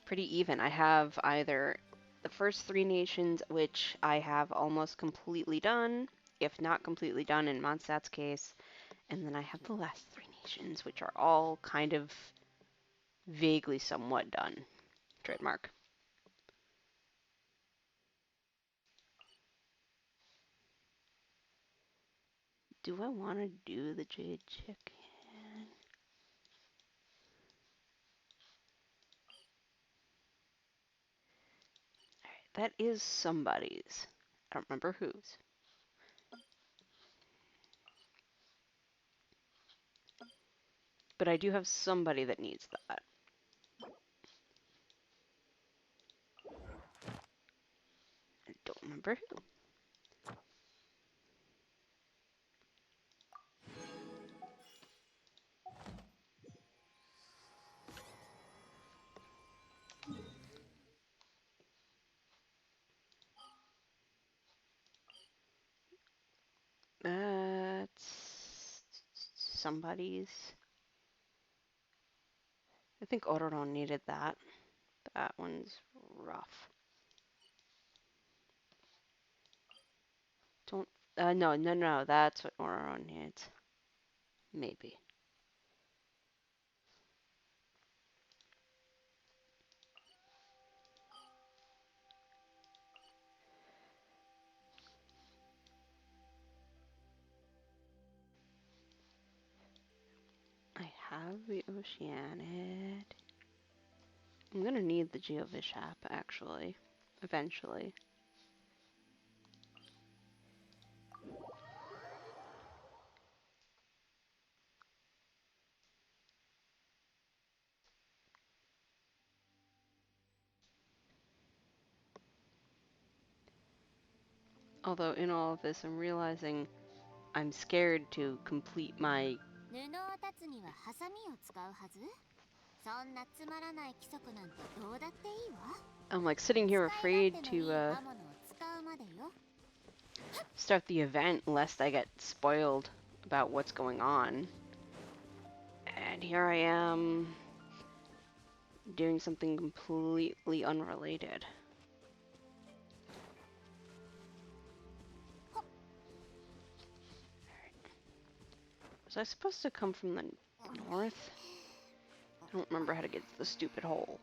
even. I have either the first 3 nations, which I have almost completely done, if not completely done in Mondstadt's case, and then I have the last 3 nations, which are all kind of vaguely somewhat done. Trademark. Do I want to do the Jade Chicken? Alright, that is somebody's. I don't remember whose. But I do have somebody that needs that. I don't remember who. That's somebody's. I think Ororon needed that. That one's rough. Don't. No. That's what Ororon needs. Maybe. I have the Oceanid. I'm gonna need the Geovishap, actually. Eventually. Although in all of this, I'm realizing I'm scared to complete my... 布を断つにはハサミを使うはず。そんなつまらない規則なんてどうだっていいわ。I'm like sitting here afraid to start the event lest I get spoiled about what's going on. And here I am doing something completely unrelated. Was I supposed to come from the north? I don't remember how to get to the stupid hole.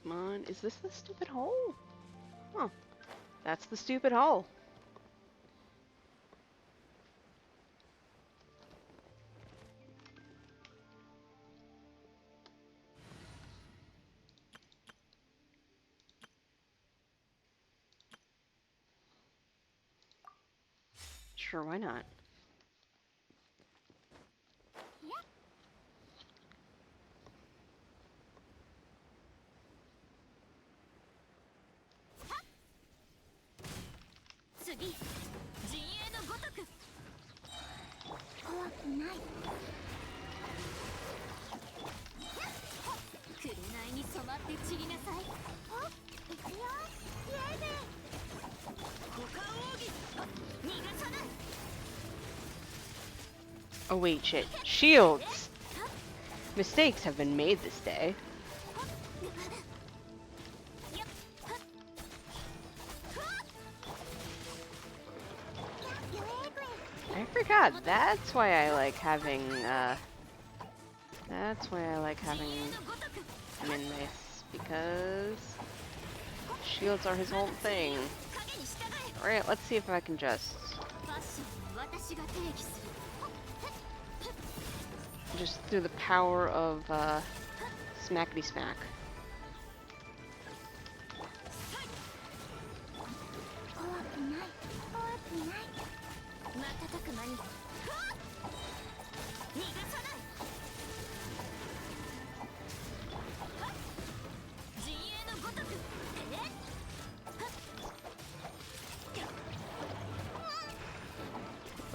Come on, is this the stupid hole? Oh, that's the stupid hole. Sure, why not? Oh wait, shit. Shields! Mistakes have been made this day. Forgot, that's why I like having, that's why I like having him in this, because shields are his whole thing. Alright, let's see if I can just through the power of, smackety smack. 怖くない怖くない瞬く間に逃がさない陣営のごとく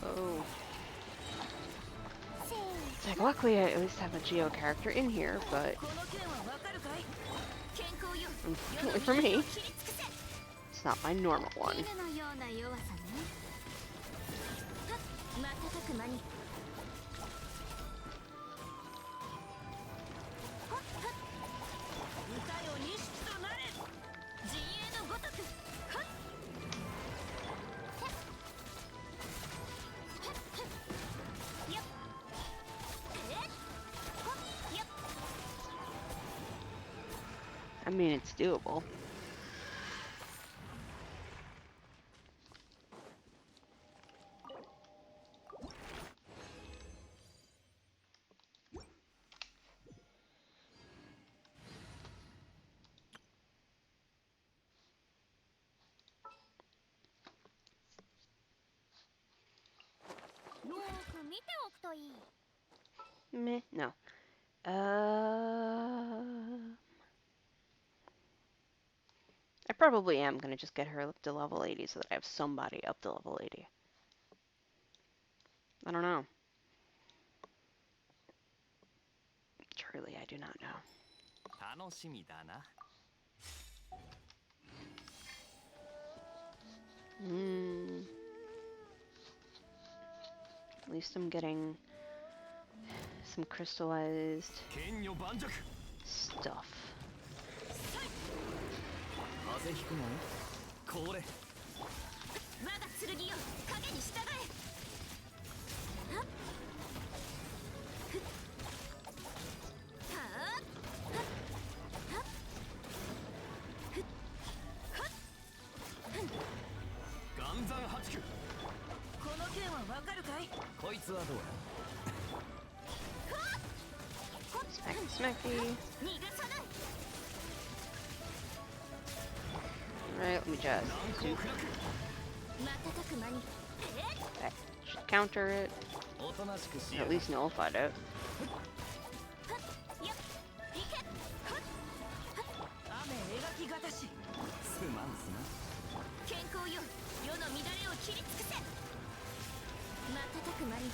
Oh. It's like, luckily I always have a Geo character in here, but この件はわかるかい健康よ unfortunately for me, it's not my normal one. 犬のような弱さね瞬く間に歌よ錦となれ陣営のごとくやっやっ I mean, it's doable. Meh, no. I probably am gonna just get her up to level 80 so that I have somebody up to level 80. I don't know. Truly, I do not know. 楽しみだな。At least I'm getting some crystallized 剣女盤石。 stuff. 風邪ひくの？これ。我が剣よ影に従えはっふっはっはっはっふっはっふん岩山八九。この件はわかるかいこいつはどうだ？ Smacky, smacky. 逃がさない Right, let me just do 瞬く間に that. Should counter it. おとなしくし Or や at least nullify it. やっいけはっ雨描きがたしすまんすな。健康よ世の乱れを切り尽くせ瞬く間に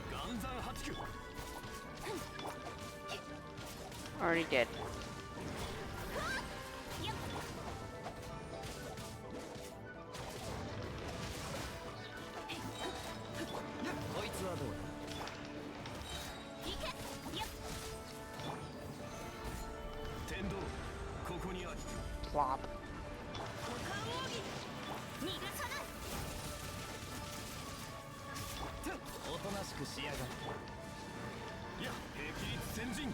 岩山八九。 Already did. こいつはどうだ？いけやっ天道、ここにあり。 Plop. 逃がさないおとなしくしやがれ。いや、霹靂先陣。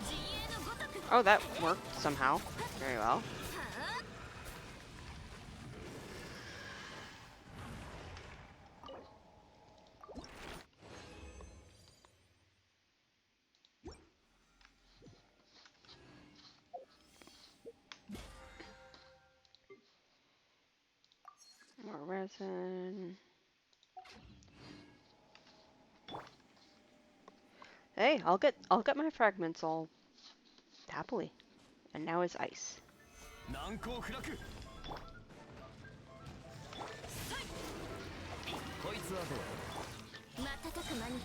陣営のごとく Oh, that worked somehow. Very well. はあ More resin. Hey, I'll get my fragments all happily. And now it's ice. 難攻不落。こいつはどうだ？瞬く間に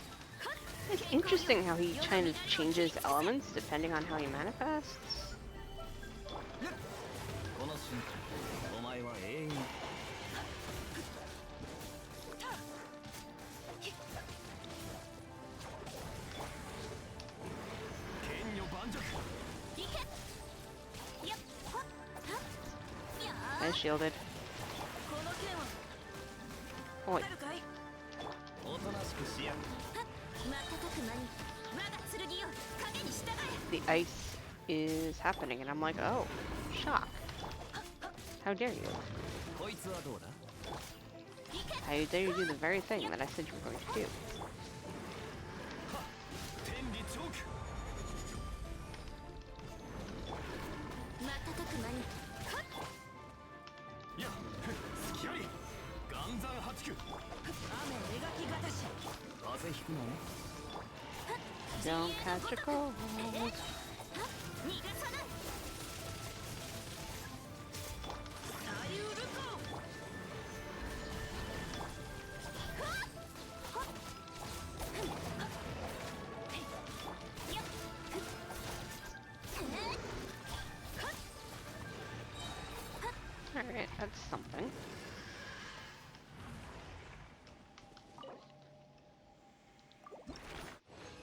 It's interesting how he kind of changes elements depending on how he manifests. この瞬間、お前は永遠に。剣女盤石。いけやっはっはっや I shielded. こ Oh, wait. おとなしくしやがれ。瞬く間に我が剣よ影に従え。 The ice is happening, and I'm like, oh, shock. How dare you? こいつはどうだ？ How dare you do the very thing that I said you were going to do? 天理チョーク。瞬く間にいや、隙あり。岩山八九。雨描きがたし風邪ひくなよ。 Don't catch a cold. 逃がさない。サリウルコAlright, that's something.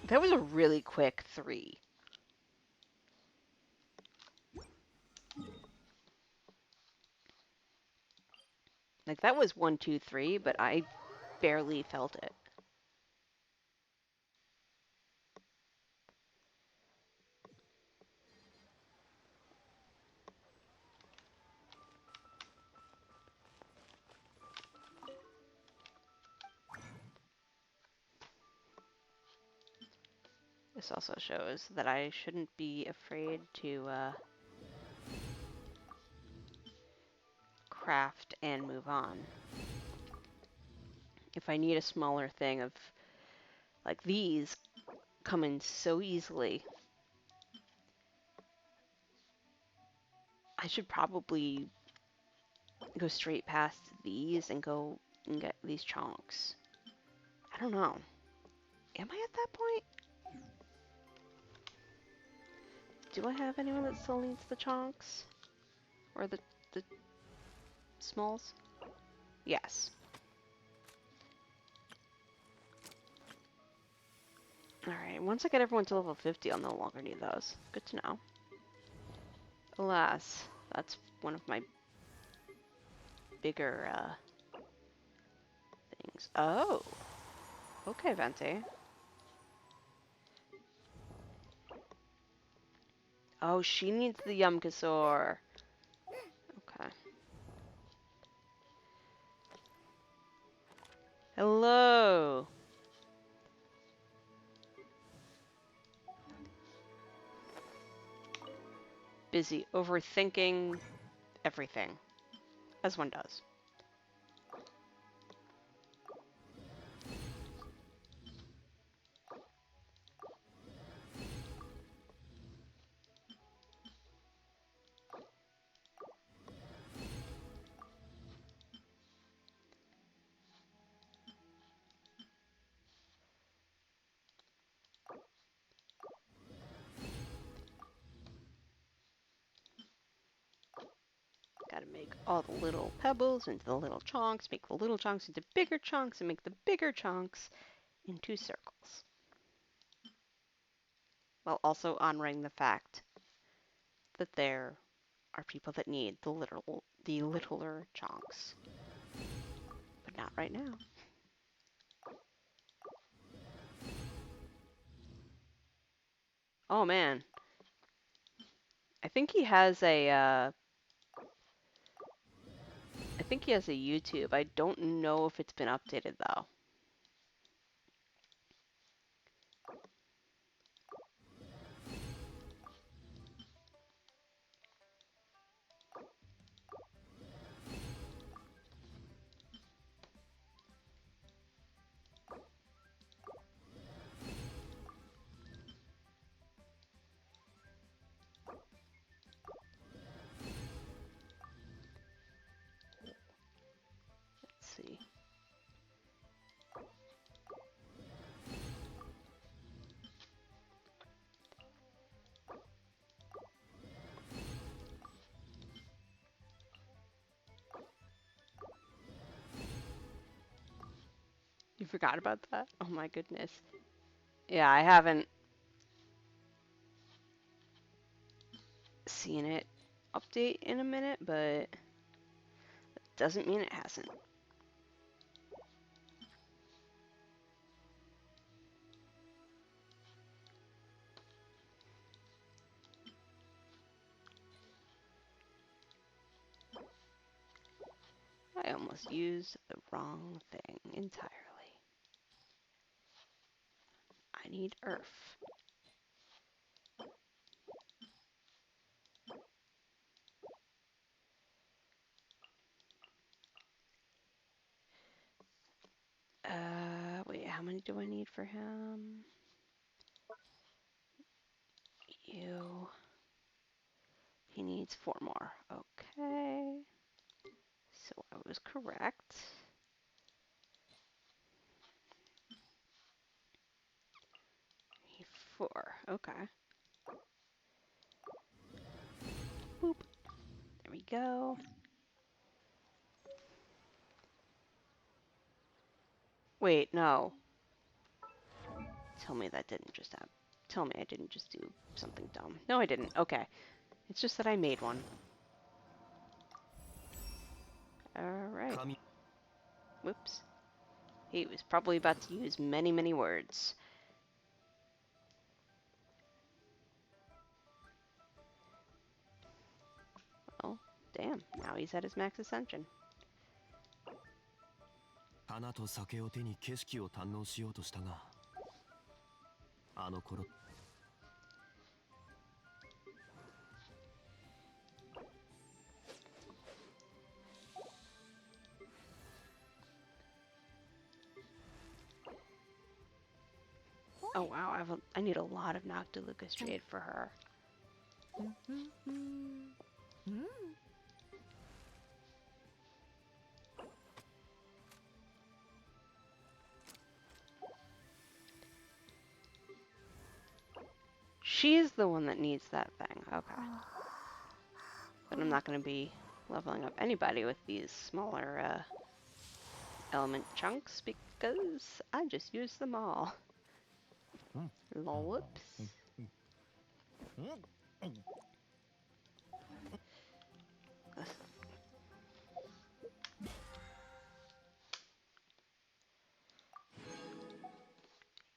That was a really quick 3. Like, that was 1, 2, 3, but I barely felt it. This also shows that I shouldn't be afraid to craft and move on. If I need a smaller thing of, like, these come in so easily, I should probably go straight past these and go and get these chunks. I don't know. Am I at that point? Do I have anyone that still needs the chunks? Or the smalls? Yes. Alright, once I get everyone to level 50, I'll no longer need those. Good to know. Alas, that's one of my bigger, things. Oh! Okay, Venti. Oh, she needs the Yumkasaur. Okay. Hello! Busy overthinking everything, as one does. Gotta make all the little pebbles into the little chunks, make the little chunks into bigger chunks, and make the bigger chunks into circles. While also honoring the fact that there are people that need the littler chunks. But not right now. Oh man. I think he has a YouTube. I don't know if it's been updated though. Let's see. You forgot about that? Oh my goodness. Yeah, I haven't seen it update in a minute, but it doesn't mean it hasn't. I almost used the wrong thing entirely. I need earth. Wait, how many do I need for him? You. He needs 4 more. Okay. So I was correct. 4. Okay. Boop. There we go. Wait, no. Tell me that didn't just happen. Tell me I didn't just do something dumb. No, I didn't. Okay. It's just that I made one. Alright. Whoops. He was probably about to use many, many words. Well, damn. Now he's at his max ascension. 花と酒を手に景色を堪能しようとしたが、あの頃。Oh wow, I need a lot of Noctilucous Jade for her. She's the one that needs that thing. Okay. But I'm not going to be leveling up anybody with these smaller element chunks because I just used them all. Lol, whoops.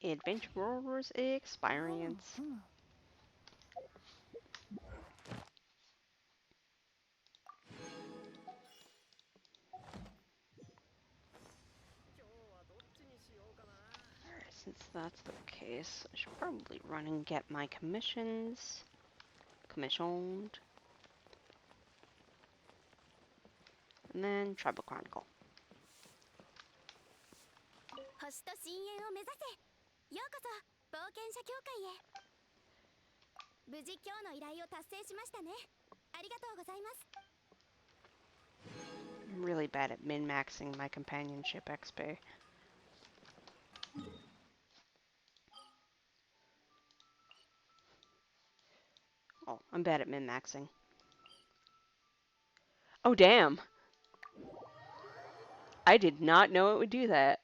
Adventurer's experience. Alright, since that's the case, I should probably run and get my commissioned. And then Tribal Chronicle. 星と深淵を目指せ。ようこそ冒険者協会へ。無事今日の依頼を達成しましたね。ありがとうございます。 I'm really bad at min-maxing my companionship XP. Oh, I'm bad at min-maxing. Oh, damn! I did not know it would do that.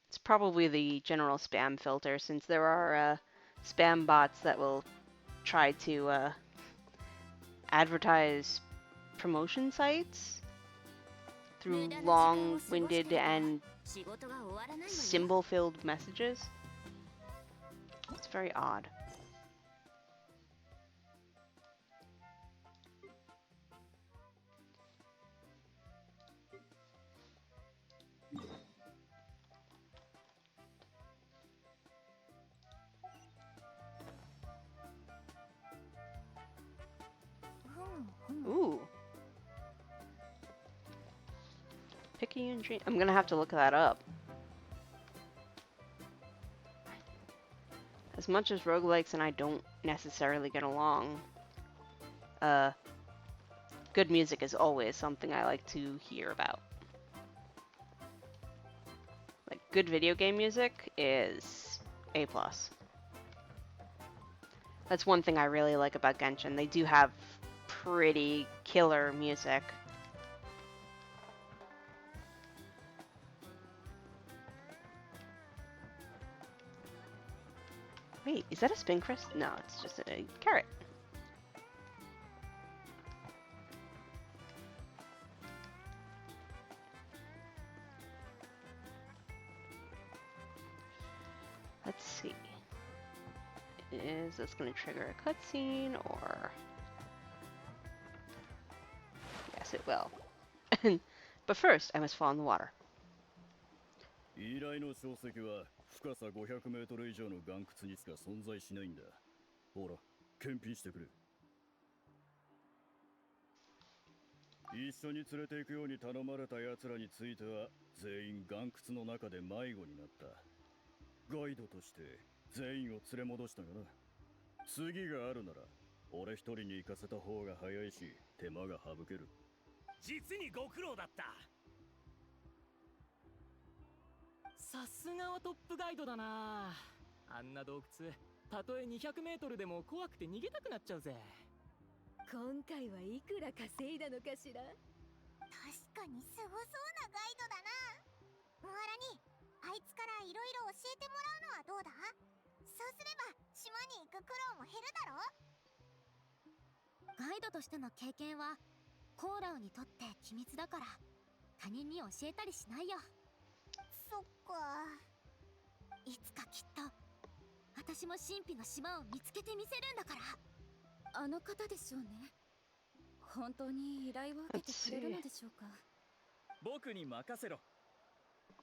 It's probably the general spam filter, since there are spam bots that will try to advertise promotion sites through long-winded and symbol-filled messages. It's very odd. Ooh. Picayune Dream. I'm gonna have to look that up. As much as roguelikes and I don't necessarily get along, good music is always something I like to hear about. Like, good video game music is A+. That's one thing I really like about Genshin. They do have pretty killer music. Wait, is that a spin crest? No, it's just a carrot. Let's see. Is this going to trigger a cutscene or? Yes, it will. But first, I must fall in the water. 依頼の小石は深さ500メートル以上の岩窟にしか存在しないんだ。ほら、検品してくれ。一緒に連れて行くように頼まれた奴らについては全員岩窟の中で迷子になった。ガイドとして全員を連れ戻したがな。次があるなら俺一人に行かせた方が早いし手間が省ける。実にご苦労だった。さすがはトップガイドだな。あんな洞窟たとえ200メートルでも怖くて逃げたくなっちゃうぜ。今回はいくら稼いだのかしら。確かにすごそうなガイドだな。ムアラにあいつからいろいろ教えてもらうのはどうだ。そうすれば島に行く苦労も減るだろ。ガイドとしての経験はコーラウにとって機密だから他人に教えたりしないよ。そっか。いつかきっと私も神秘の島を見つけてみせるんだから。あの方でしょうね。本当に依頼を受けてくれるのでしょうか。僕に任せろ。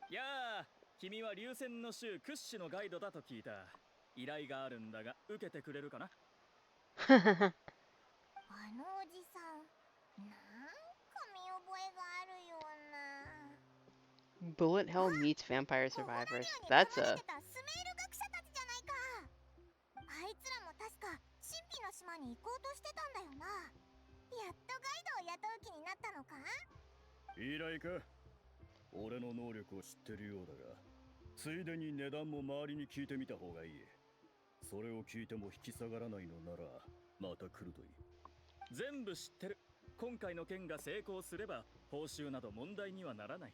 やあ、君は流線の州屈指のガイドだと聞いた。依頼があるんだが受けてくれるかな。あのおじさん、なんか見覚えがあるような。 Bullet Hell meets Vampire Survivors. That's a スメール学者たちじゃないか。あいつらも確か神秘の島に行こうとしてたんだよな。やっとガイドを雇う気になったのか。依頼か。俺の能力を知ってるようだが、ついでに値段も周りに聞いてみた方がいい。それを聞いても引き下がらないのならまた来るといい。全部知ってる。今回の件が成功すれば報酬など問題にはならない。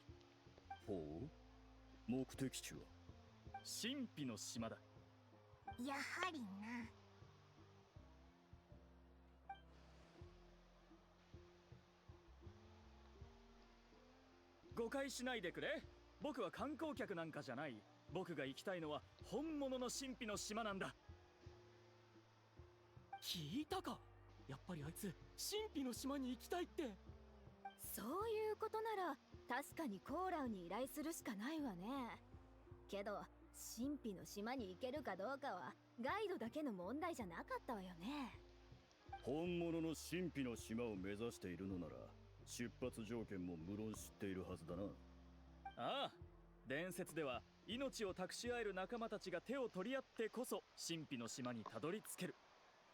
ほう、目的地は神秘の島だ。やはりな。誤解しないでくれ。僕は観光客なんかじゃない。僕が行きたいのは本物の神秘の島なんだ。聞いたか。やっぱりあいつ神秘の島に行きたいって。そういうことなら確かにコーラウに依頼するしかないわね。けど神秘の島に行けるかどうかはガイドだけの問題じゃなかったわよね。本物の神秘の島を目指しているのなら出発条件も無論知っているはずだな。ああ、伝説では命を託し合える仲間たちが手を取り合ってこそ神秘の島にたどり着ける。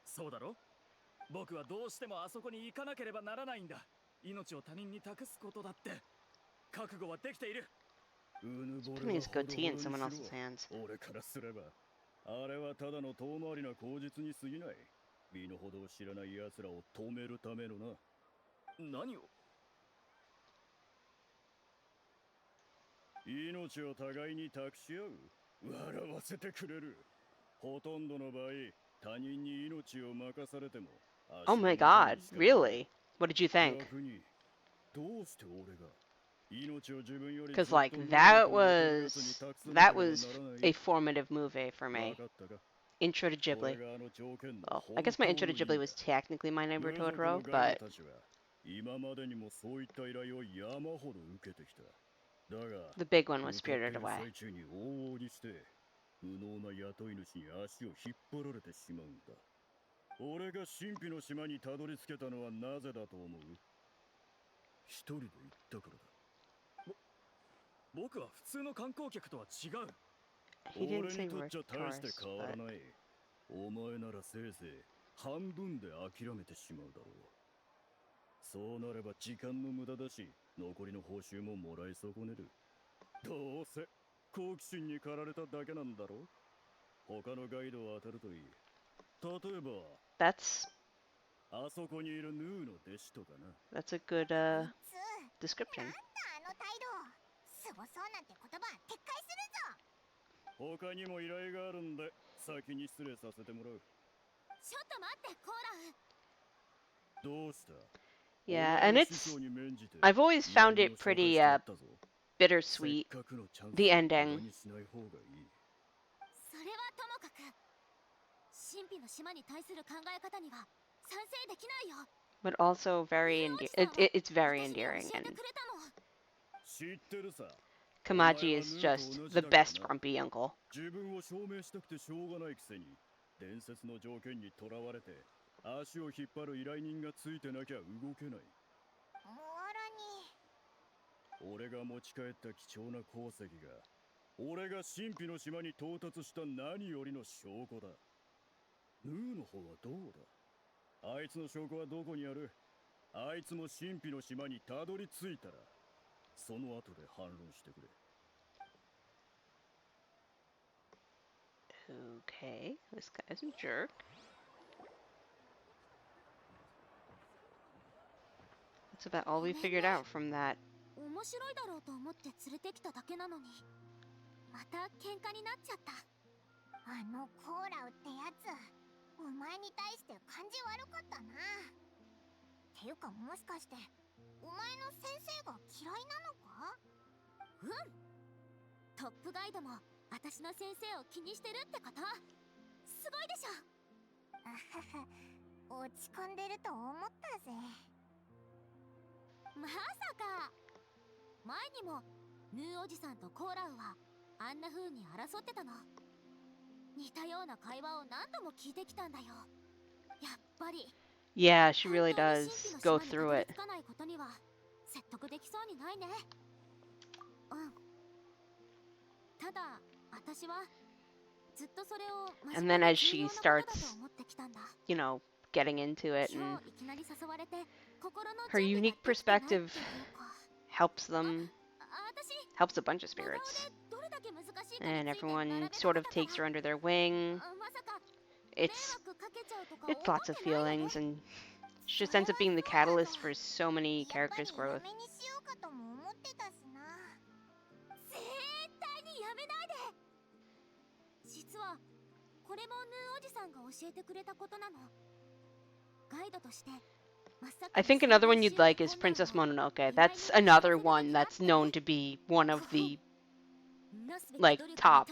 そうだろ。僕はどうしてもあそこに行かなければならないんだ。命を他人に託すことだって覚悟はできている。うぬぼれ putting his は good tea in ほど someone ほどに else's しろ。 hands. 俺からすればあれはただの遠回りな口実に過ぎない。身の程を知らない奴らを止めるためのな。何を。命を互いに託し合う。笑わせてくれる。ほとんどの場合他人に命を任されても Oh my god, really? What did you think? 逆にどうして俺が命を自分より Because ずっと like 能力を持ってる奴に that 託さな that ければ was ならない。 a formative movie for わ me. かったか。 Intro to Ghibli. 俺があの条件の Well, I guess my intro to Ghibli was technically My 本当 Neighbor にいい。 Totoro, 部族のガイ but ドたちは今までにもそういった依頼を山ほど受けてきた。だが the big one 向 was かってい Spirited る Away. 最中に往々にして無能な雇い主に足を引っ張られてしまうんだ。俺が神秘の島にたどり着けたのはなぜだと思う？一人で行ったからだ。僕は普通の観光客とは違う。 He didn't 俺 say にとっ we're ちゃ大して tourists, 変わら but ない。お前ならせいぜい半分で諦めてしまうだろう。そうなれば時間の無駄だし、残りの報酬ももらい損ねる。どうせ好奇心に駆られただけなんだろう。他のガイドを当たるといい。例えば that's あそこにいるヌーの弟子とかな。 that's a good あいつ description. なんだあの態度。すごそうなんて言葉撤回するぞ。他にも依頼があるんで先に失礼させてもらう。ちょっと待ってコーラウ。どうした？ Yeah, お前 and の師 it's 匠に免じて I've always found 依頼 it の紹介 pretty してやったぞ。 bittersweet. せっかくのチャンス The を ending. 無駄にしない方がいい。それはともかく神秘の島に対する考え方には賛成できないよ。 but also very it's very 私に教 endearing, えて and くれたもん。知ってるさ。 Kamaji is just the best grumpy uncle. 自分を証明したくてしょうがないくせに、伝説の条件にとらわれて、足を引っ張る依頼人がついてなきゃ動けない。モアラに。俺が持ち帰った貴重な鉱石が、俺が神秘の島に到達した何よりの証拠だ。ヌーの方はどうだ？あいつの証拠はどこにある？あいつも神秘の島にたどり着いたら、その後で反論してくれ。 Okay, this guy's a jerk. That's about all we figured out from that. 面白いだろうと思って連れてきただけなのに、また喧嘩になっちゃった。あのコーラウってやつ、お前に対して感じ悪かったな。っていうか、もしかしてお前の先生が嫌いなのか？うん。トップガイドも私の先生を気にしてるってこと？すごいでしょ。あはは、落ち込んでると思ったぜ。まさか。前にもヌーおじさんとコーラウはあんな風に争ってたの。似たような会話を何度も聞いてきたんだよ。やっぱり Yeah, she really does go through it. つかないことには説得できそうにないね。うん。ただ私はずっとそれを And then as she starts, you know, getting into it, and 今日いきなり誘われて心の her 準備が unique できてないっていう perspective か。 helps them, 私 helps a bunch of spirits, どれだけ難しいかに and ついて everyone 並べた sort か of ったか takes her under their wing. まさか It's 迷惑かけちゃうとか it's lots of 思ってないよね。 feelings, and she just ends up being the catalyst for so many characters' やっぱり growth. やめにしようかとも思ってたしな。絶対にやめないで。実はこれもヌーおじさんが教えてくれたことなの。ガイドとして I think another one you'd like is Princess Mononoke. That's another one that's known to be one of the like top.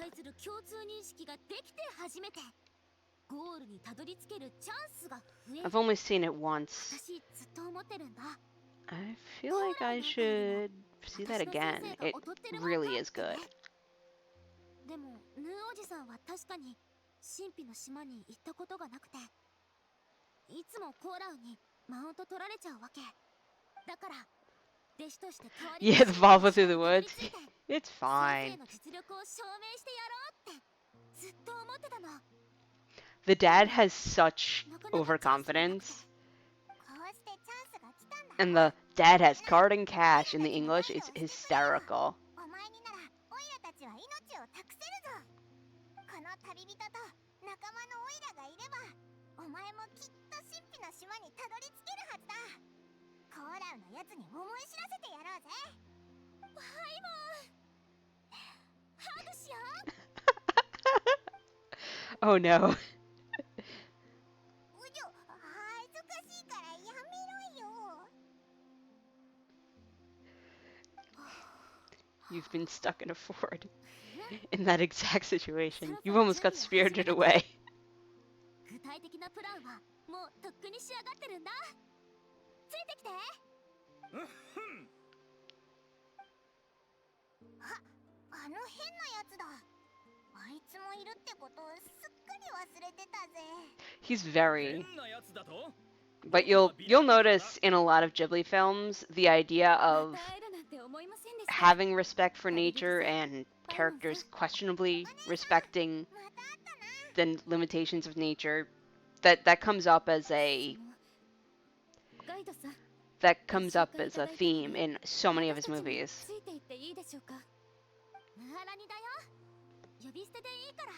I've only seen it once. I feel like I should see that again. It really is good. でもヌーおじさんは確かに神秘の島に行ったことがなくて、いつもコーラウにマウント取られちゃうわけ。だから弟子として代わりに Yeah, the Volvo through the たど woods. り着いて It's 先 fine. 生の実力を証明してやろうってずっと思ってたの。 The dad has such overconfidence, こうしてチャンスが来たんだ。 and the dad has card and cash in the English is hysterical. お前にならオイラたちは命を託せるぞ。この旅人と仲間のオイラがいれば、お前もきっと神秘の島にたどり着けるはずだ。コーラウのやつに思い知らせてやろうぜ。はいもう。ハグしよう。 Oh no. うじょ、恥ずかしいからやめろよ。 You've been stuck in a fort in that exact situation. You've almost got spirited away. 具体的なプランはもうとっくに仕上がってるんだ。ついてきて。あの変なやつだ。あいつもいるってことをすっかり忘れてたぜ。 He's very 変なやつだと？ But you'll notice in a lot of Ghibli films the idea ま of た会えるなんて思いませんでした。 having respect for nature and characters questionably respecting また会ったな。 the limitations of nature that comes up as a ガイドさん、 theme in so many of his movies. ついていっていいでしょうか。ムハラニだよ。呼び捨てでいいから。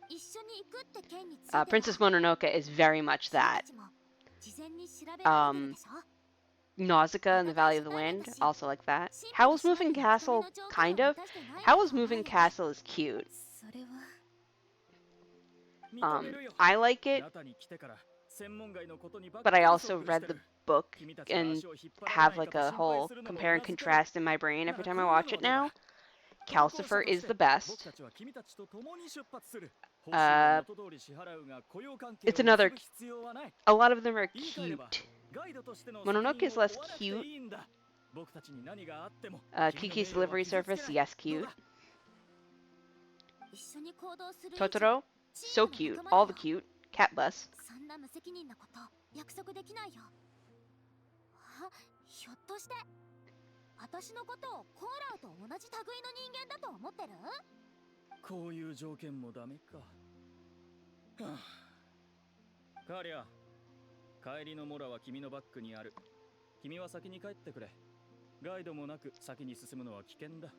一緒に行くって件については Princess Mononoke is very much that. 私たちも事前に調べられてるでしょ。 Nausicaa in the Valley of the Wind, also like that. Howl's Moving Castle, kind of. Howl's Moving Castle is cute. それは I like it, あなたに来てから専門外のことにばっ but か I り also 遭遇し read て the る。 book 君たちが and 足を引っ張ら have ない like か a と心 whole 配するのも compare and 同じくらい。 contrast in my brain every time I なら watch it now. 投稿者 Calcifer とし is て the 僕 best. たちは君たちと共に出発する。Uh, it's another. A lot of them are cute. Mononoke is less cute. Kiki's delivery service, yes, cute. Totoro, so cute. All the cute. Cat bus. そんな無責任なこと約束できないよ。あ、ひょっとして私のことをコーラウと同じ類の人間だと思ってる？こういう条件もダメか。はあ、カーリア、帰りのモラは君のバッグにある。君は先に帰ってくれ。ガイドもなく先に進むのは危険だ。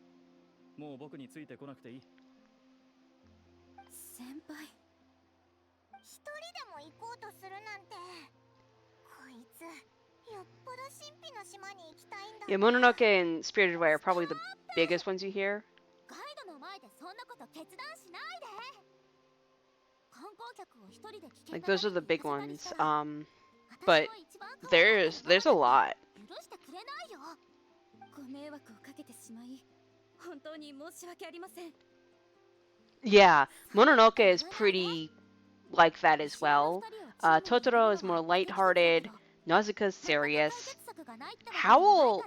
もう僕についてこなくていい。先輩、一人でも行こうとするなんて。こいつよっぽど神秘の島に行きたいんだ。 Yeah, Mononoke and Spirited Away are probably the biggest ones you hear. ガイドの前でそんなこと決断しないで。観光客を一人で危険 Like those are the big ones. But there's a lot. 許してくれないよ。ご迷惑をかけてしまい本当に申し訳ありません。 Yeah, Mononoke is pretty like that as well. Totoro is more lighthearted. Nausicaa's serious. Howl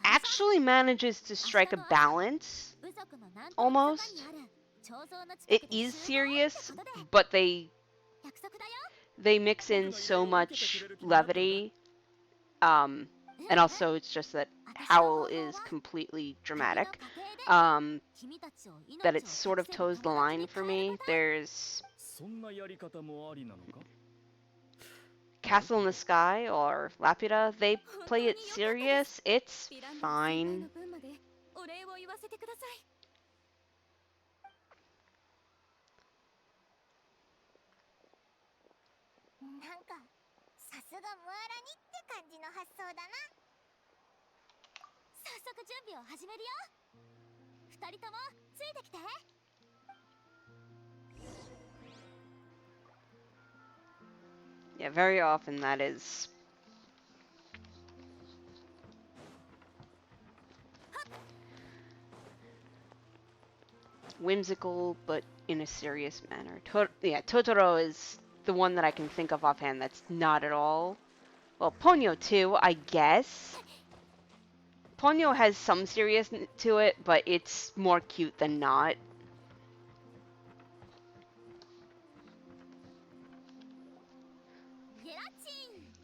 actually manages to strike a balance, almost. It is serious, but they mix in so much levity. And also it's just that Howl is completely dramatic. That it sort of toes the line for me. There's そんなやり方もありなのか？ Castle in the Sky or Lapida, they play it serious. It's fine. お礼を言わせてください。なんかさすがムアラニって感じの発想だな。早速準備を始めるよ。二人ともついてきて。 Yeah, very often that is whimsical, but in a serious manner. Totoro is the one that I can think of offhand that's not at all. Well, Ponyo too, I guess. Ponyo has some seriousness to it, but it's more cute than not.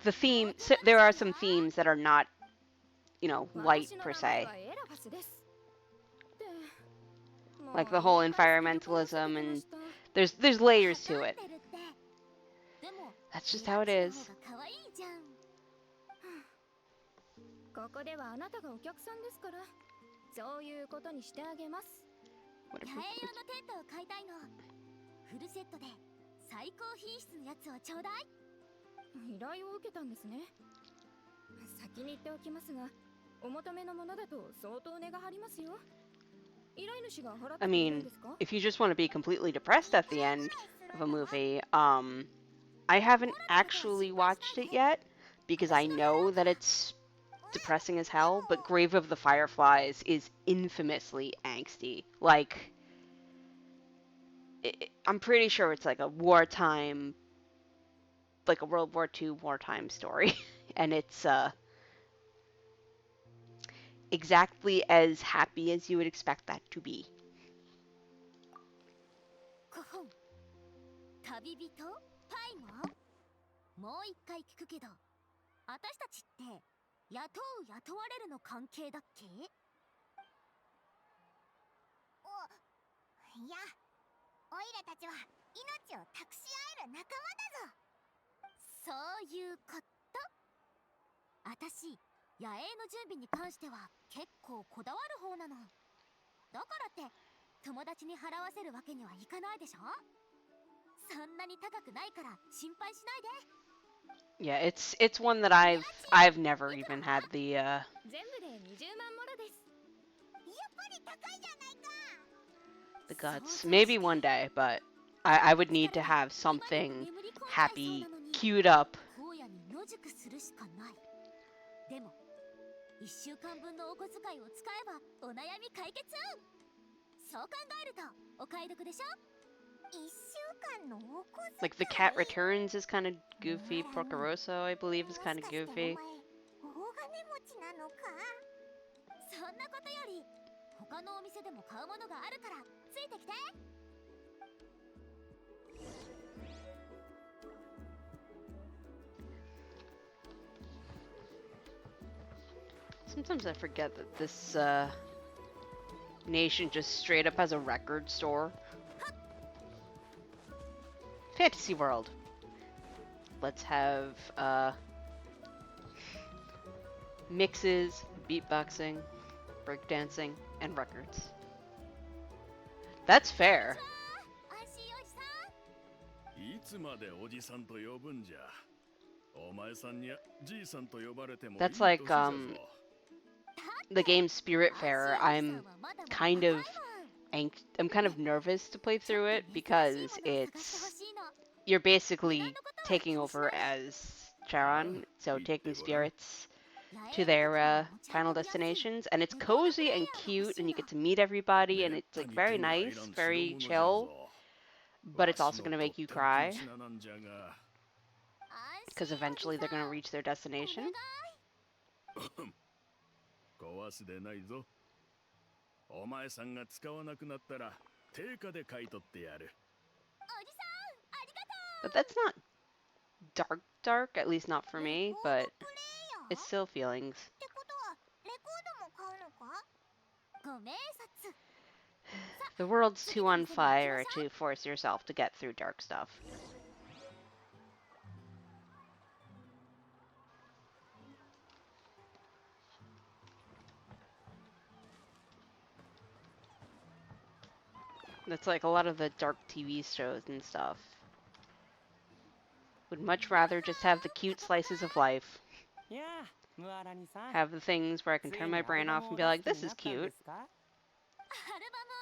The theme, so there are some themes that are not, you know, light per se. Like the whole environmentalism, and there's layers to it. That's just how it is. ここではあなたがお客さんですから、そういうことにしてあげます。野営用のテントを買いたいの。フルセットで最高品質のやつをちょうだい。依頼を受けたんですね。先に言っておきますが、お求めのものだと相当値が張りますよ。依頼主が払ってくれるんですか？ I mean, if you just want to be completely depressed at the end of a movie, I haven't actually watched it yet because I know that it's depressing as hell, but Grave of the Fireflies is infamously angsty. Like, I'm pretty sure it's like a wartime, like a World War II wartime story, and it's exactly as happy as you would expect that to be. 旅人パイモン、もう一回聞くけど、私たちって雇う雇われるの関係だっけ？いや、オイラたちは命を託し合える仲間だぞ。そういうこと？私、野営の準備に関しては結構こだわる方なの。だからって友達に払わせるわけにはいかないでしょ？そんなに高くないから心配しないで。Yeah, it's one that I've never even had the 全部で20万モラです。やっぱり高いじゃないか。 the guts. Maybe one day, but I would need to have something happy queued up. 荒野に野宿するしかない。でも1週間分のお小遣いを使えばお悩み解決。そう考えるとお買い得でしょ？ 1週間のお小遣い。 Like the cat returns is kind of goofy. Porcoroso, I believe, is kind of goofy. もしかしてお前大金持ちなのか？そんなことより他のお店でも買うものがあるからついてきて。 Sometimes I forget that this nation just straight up has a record store. Fantasy World. Let's have mixes, beatboxing, breakdancing, and records. That's fair. 安心おじさん。いつまでおじさんと呼ぶんじゃ。お前さんにはじいさんと呼ばれてもいい That's 年 like だぞ。 the game Spiritfarer. I'm kind of I'm kind of nervous to play through it because you're basically taking over as Charon, so taking spirits to their final destinations, and it's cozy and cute, and you get to meet everybody, and it's like very nice, very chill, but it's also gonna make you cry because eventually they're gonna reach their destination. 壊すでないぞ。お前さんが使わなくなったら定価で買い取ってやる。 But that's not dark, at least not for me, but it's still feelings. ってことはレコードも買うのか？ご明察。 The world's too on fire to force yourself to get through dark stuff. That's like a lot of the dark TV shows and stuff. Would much rather just have the cute slices of life. やあ、ムアラニさん。 Have the things where I can turn my brain off and be like, this is cute. アルバムを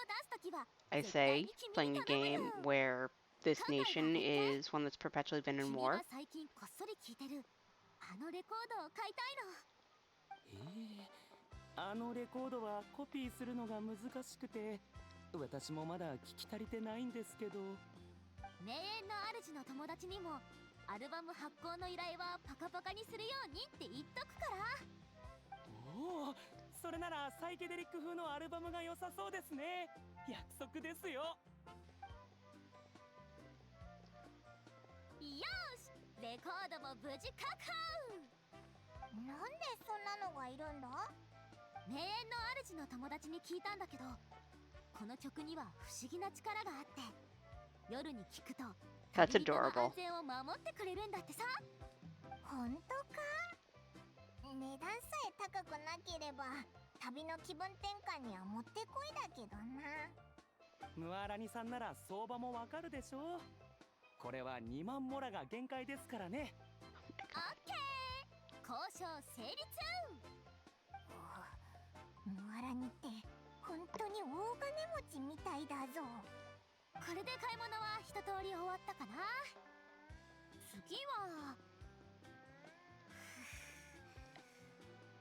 出すときは I say, playing a game where this nation is one that's perpetually been in 君 war. が最近こっそり聴いてるあのレコードを買いたいの。あのレコードはコピーするのが難しくて、私もまだ聞き足りてないんですけど。名園の主の友達にもアルバム発行の依頼はパカパカにするようにって言っとくから。おお、それならサイケデリック風のアルバムが良さそうですね。約束ですよ。よし、レコードも無事確保。なんでそんなのがいるんだ？名園の主の友達に聞いたんだけど、この曲には不思議な力があって、夜に聴くと That's 旅人の adorable. 安全を守ってくれるんだってさ。本当か？値段さえ高くなければ旅の気分転換にはもってこいだけどな。ムアラニさんなら相場もわかるでしょう。これは2万モラが限界ですからね。オッケー、交渉成立。ムアラニって本当に大金持ちみたいだぞ。これで買い物は一通り終わったかな。次は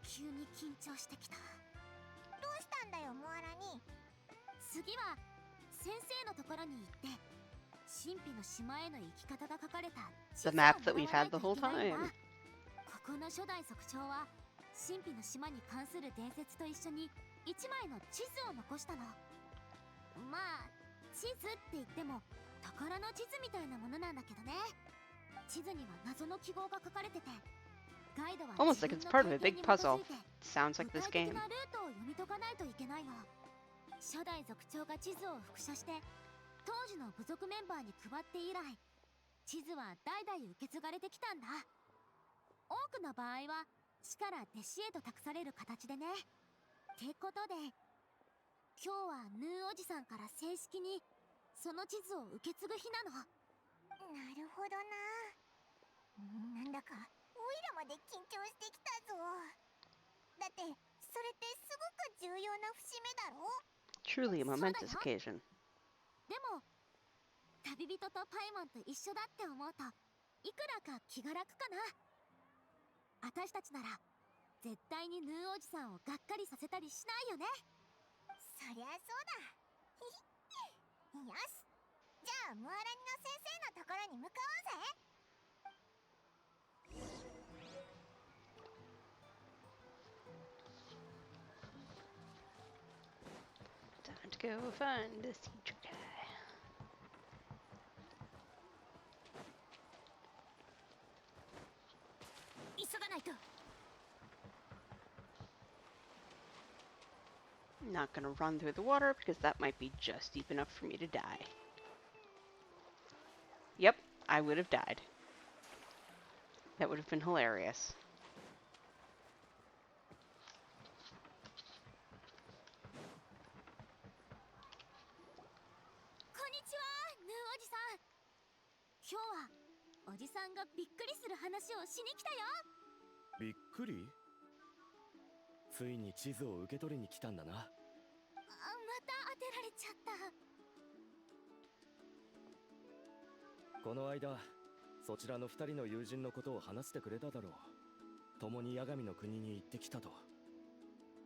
急に緊張してきた。どうしたんだよムアラニ。次は先生のところに行って神秘の島への行き方が書かれた地 The 図を map that も we've らわない had the と whole いけないんだ。 time. ここの初代族長は神秘の島に関する伝説と一緒に一枚の地図を残したの。まあ地図って言っても宝の地図みたいなものなんだけどね。地図には謎の記号が書かれてて、ガイドは Almost like it's part of a big puzzle. 自分の経験に基づいて Sounds like this 具体 game. 的なルートを読み解かないといけないの。初代族長が地図を複写して当時の部族メンバーに配って以来、地図は代々受け継がれてきたんだ。多くの場合は師から弟子へと託される形でね。ってことで今日はヌーおじさんから正式にその地図を受け継ぐ日なの。なるほどな。なんだかオイラまで緊張してきたぞ。だってそれってすごく重要な節目だろ。 Truly a momentous occasion. でも旅人とパイモンと一緒だって思うといくらか気が楽かな。私たちなら絶対にヌーおじさんをがっかりさせたりしないよね。そりゃそうだ。よし、じゃあムアラニの先生のところに向かおうぜ。 Time to go find this teacher guy. 急がないと。 I'm not gonna run through the water because that might be just deep enough for me to die. Yep, I would have died. That would have been hilarious. こんにちは、ヌーおじさん。今日はおじさんがびっくりする話をしに来たよ。びっくり？ついに地図を受け取りに来たんだな。また当てられちゃった。この間そちらの二人の友人のことを話してくれただろう。共に八神の国に行ってきたと。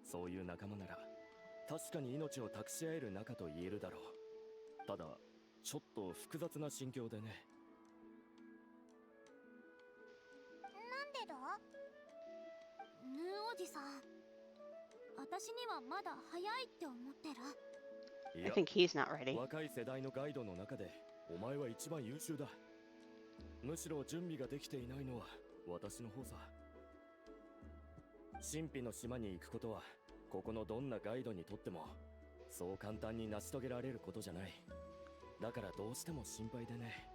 そういう仲間なら確かに命を託し合える仲と言えるだろう。ただちょっと複雑な心境でね。なんでだ？ヌーおじさん、私にはまだ早いって思ってる。い I や think he's not ready. 若い世代のガイドの中でお前は一番優秀だ。むしろ準備ができていないのは私の方さ。神秘の島に行くことはここのどんなガイドにとってもそう簡単に成し遂げられることじゃない。だからどうしても心配でね。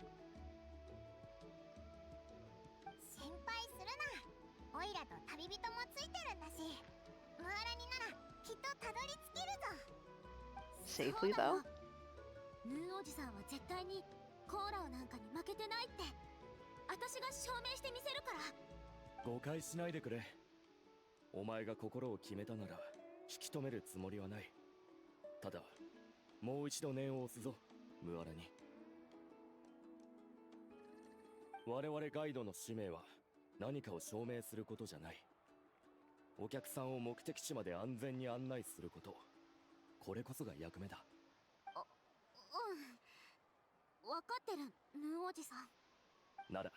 心配するな。オイラと旅人もついてるんだし、ムアラニならきっとたどり着けるぞ。 Safely そうだよ。 though? ヌーおじさんは絶対にコーラオなんかに負けてないって私が証明してみせるから。誤解しないでくれ。お前が心を決めたなら引き止めるつもりはない。ただもう一度念を押すぞ、ムアラに。我々ガイドの使命は何かを証明することじゃない。お客さんを目的地まで安全に案内すること。これこそが役目だ。うん、分かってる、ヌーおじさん。なら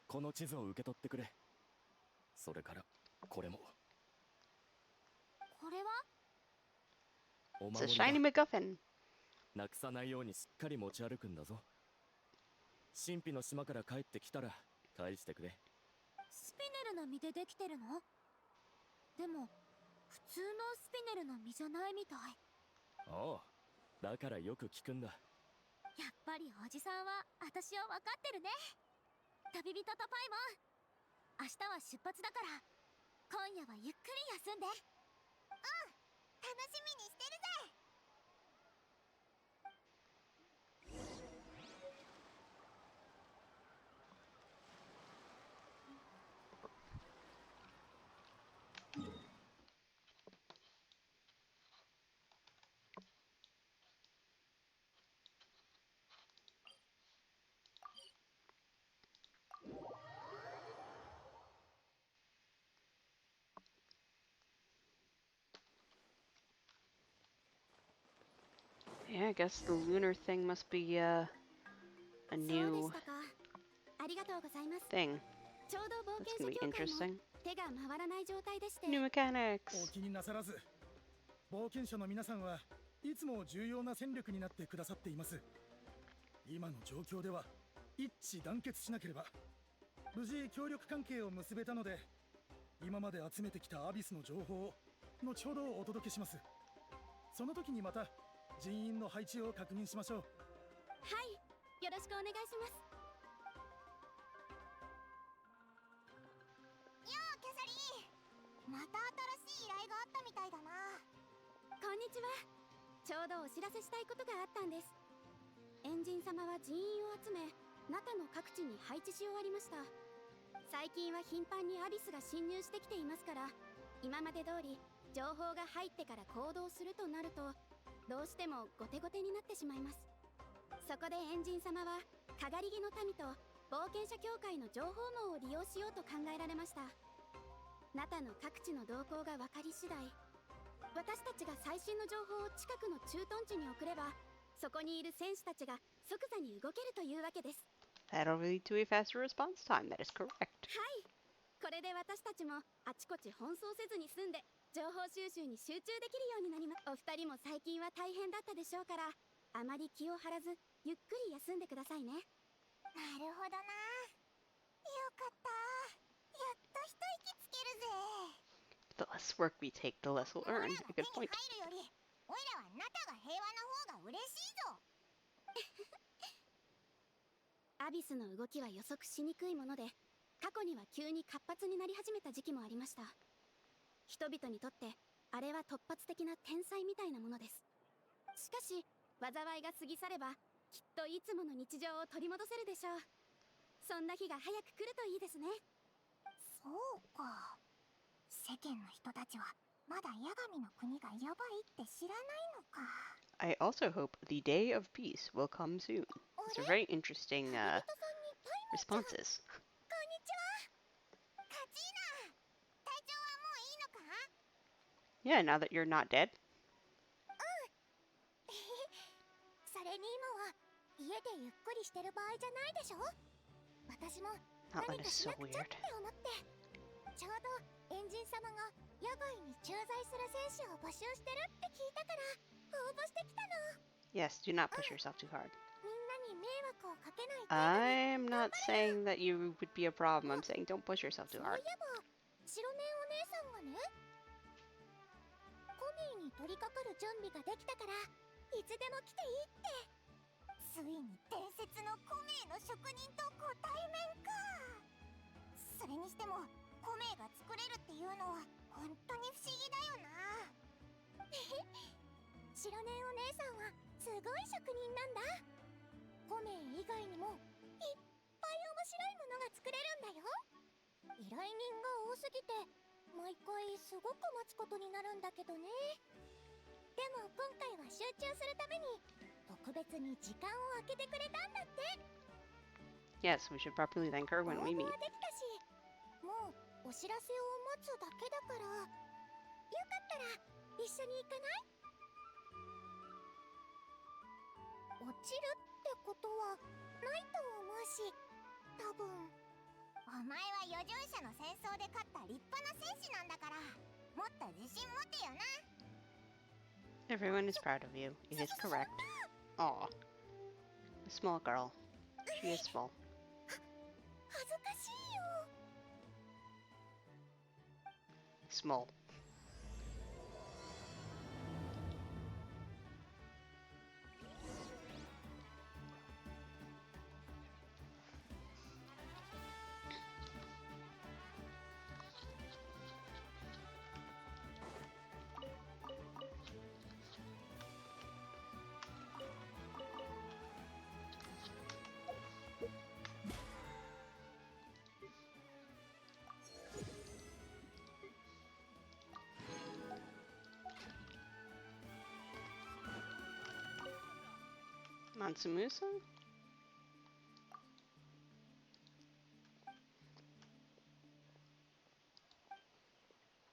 この地図を受け取ってくれ。それからこれも。これは？お It's a 守りだ。 shiny MacGuffin. なくさないようにしっかり持ち歩くんだぞ。神秘の島から帰ってきたら返してくれ。スピネルの実でできてるの？でも普通のスピネルの実じゃないみたい。ああ、だからよく聞くんだ。やっぱりおじさんは私を分かってるね。旅人とパイモン、明日は出発だから今夜はゆっくり休んで。うん、楽しみにしてるぜ。Yeah, I guess the lunar thing must be a そうで new したか。ありがとうございます。 thing. ちょうど冒 That's 険 gonna 者 be 協会 interesting. も手が回らない状態でして。 New お mechanics. 気になさらず、冒険者の皆さんはいつも重要な戦力になってくださっています。今の状況では一致団結しなければ。無事協力関係を結べたので、今まで集めてきたアビスの情報を後ほどお届けします。その時にまた人員の配置を確認しましょう。はい、よろしくお願いします。ようキャサリー、また新しい依頼があったみたいだな。こんにちは。ちょうどお知らせしたいことがあったんです。エンジン様は人員を集めナタの各地に配置し終わりました。最近は頻繁にアビスが侵入してきていますから、今まで通り情報が入ってから行動するとなるとどうしても後手後手になってしまいます。そこでエンジン様はかがり木の民と冒険者協会の情報網を利用しようと考えられました。ナタの各地の動向が分かり次第、私たちが最新の情報を近くの駐屯地に送ればそこにいる戦士たちが即座に動けるというわけです。 That'll lead to a faster response time. That is correct. はい、これで私たちもあちこち奔走せずに済んで情報収集に集中できるようになります。お二人も最近は大変だったでしょうから、あまり気を張らずゆっくり休んでくださいね。なるほどな。よかった。やっと一息つけるぜ。 The less work we take, the less we'll 俺ら earn. が A 手 good に point. 入るより、おいらはナタが平和な方が嬉しいぞ。アビスの動きは予測しにくいもので、過去には急に活発になり始めた時期もありました。人々にとってあれは突発的な天才みたいなものです。しかし災いが過ぎ去ればきっといつもの日常を取り戻せるでしょう。そんな日が早く来るといいですね。そうか。世間の人たちはまだ八神の国がやばいって知らないのか。 I also hope the day of peace will come soon. These are very interesting 旅人さんにタイムちゃん、 responses. こんにちは。カチーナ、体調はもういいのか？ Yeah, now that you're not dead. それに今は家でゆっくりしてる場合じゃないでしょ。私も Oh, 何 that か is し so なくちゃっ weird. て思って、ちょうどエンジン様が野外に駐在する戦士を募集してるって聞いたから応募してきたの。 Yes, do not push yourself too hard. みんなに迷惑をかけない程度に。 I'm not saying that you would be a problem. I'm saying don't push yourself そう too い hard. えば白根お姉さんがね、コミーに取り掛かる準備ができたからいつでも来ていいって。ついに伝説のコメイの職人とご対面か。それにしてもコメイが作れるっていうのは本当に不思議だよな。白根お姉さんはすごい職人なんだ。コメイ以外にもいっぱい面白いものが作れるんだよ。依頼人が多すぎて毎回すごく待つことになるんだけどね。でも今回は集中するために特別に時間を空けてくれたんだって。 Yes, we should properly thank her when we 応募 meet. はできたし、もうお知らせを待つだけだから、よかったら一緒に行かない？落ちるってことはないと思うし、多分。お前は余剰者の戦争で勝った立派な戦士なんだから、もっと自信持てよな。 Everyone is proud of you. It is correct. Aw. A small girl. She is small. 恥ずかしいよ。 Small. Mansumusa?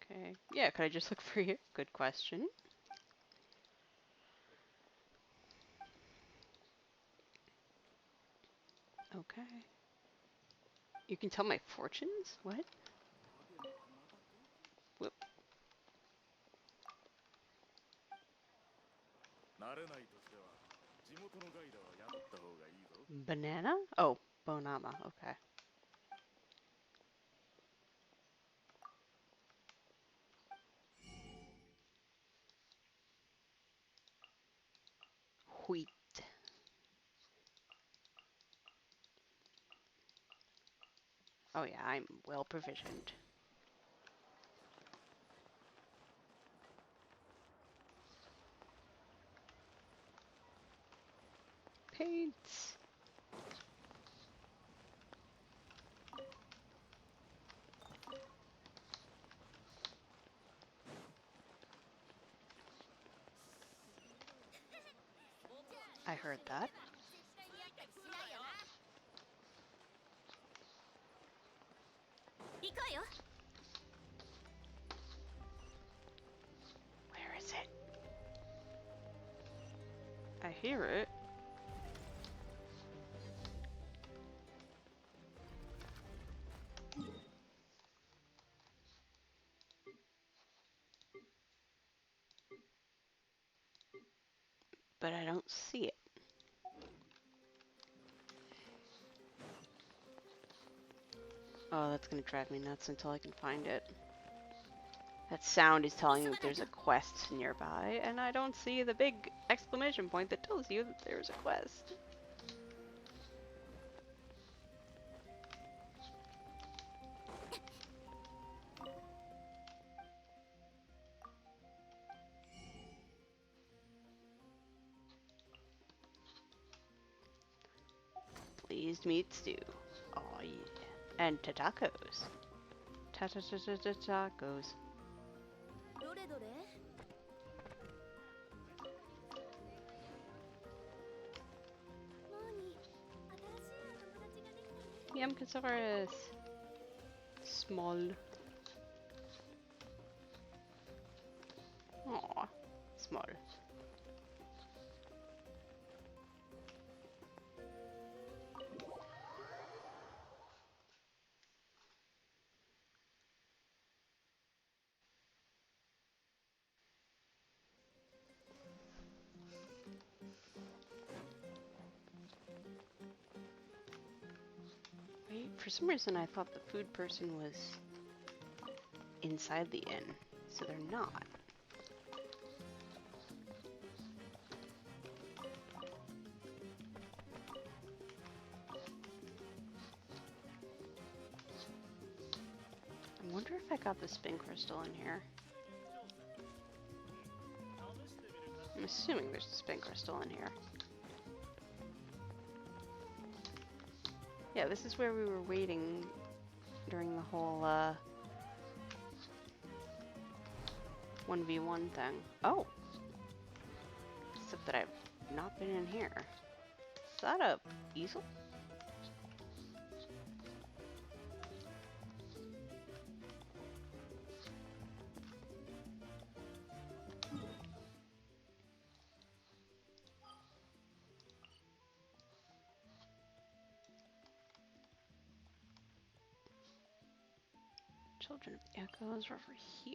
Okay. Yeah, could I just look for you? Good question. Okay. You can tell my fortunes? What? Whoop. 慣れないとしては地元のガイドは雇った方がいいぞ。 Banana? Oh, Bonama. Okay. Wheat. Oh yeah, I'm well provisioned. Paints. I heard that. 行くわよ。 Where is it? I hear it. But I don't see it. Oh, that's gonna drive me nuts until I can find it. That sound is telling me that there's a quest nearby, and I don't see the big exclamation point that tells you that there's a quest. Pleased meat stew. Oh yeah. And tacos. Tacos. どれどれ Yamkasaurus. Small. Aw, small. Wait, for some reason I thought the food person was inside the inn, so they're not. I wonder if I got the spin crystal in here. I'm assuming there's a spin crystal in here. Yeah, this is where we were waiting during the whole 1v1 thing. Oh! Except that I've not been in here. Is that a easel? Children of Echoes are over here.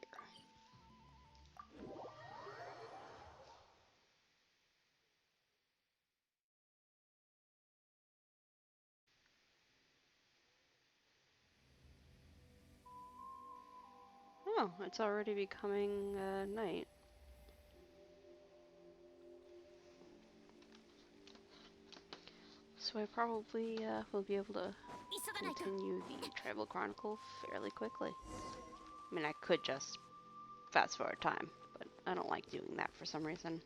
Oh, it's already becoming night. So I probably will be able to continue the Tribal Chronicle fairly quickly. I mean, I could just fast forward time, but I don't like doing that for some reason.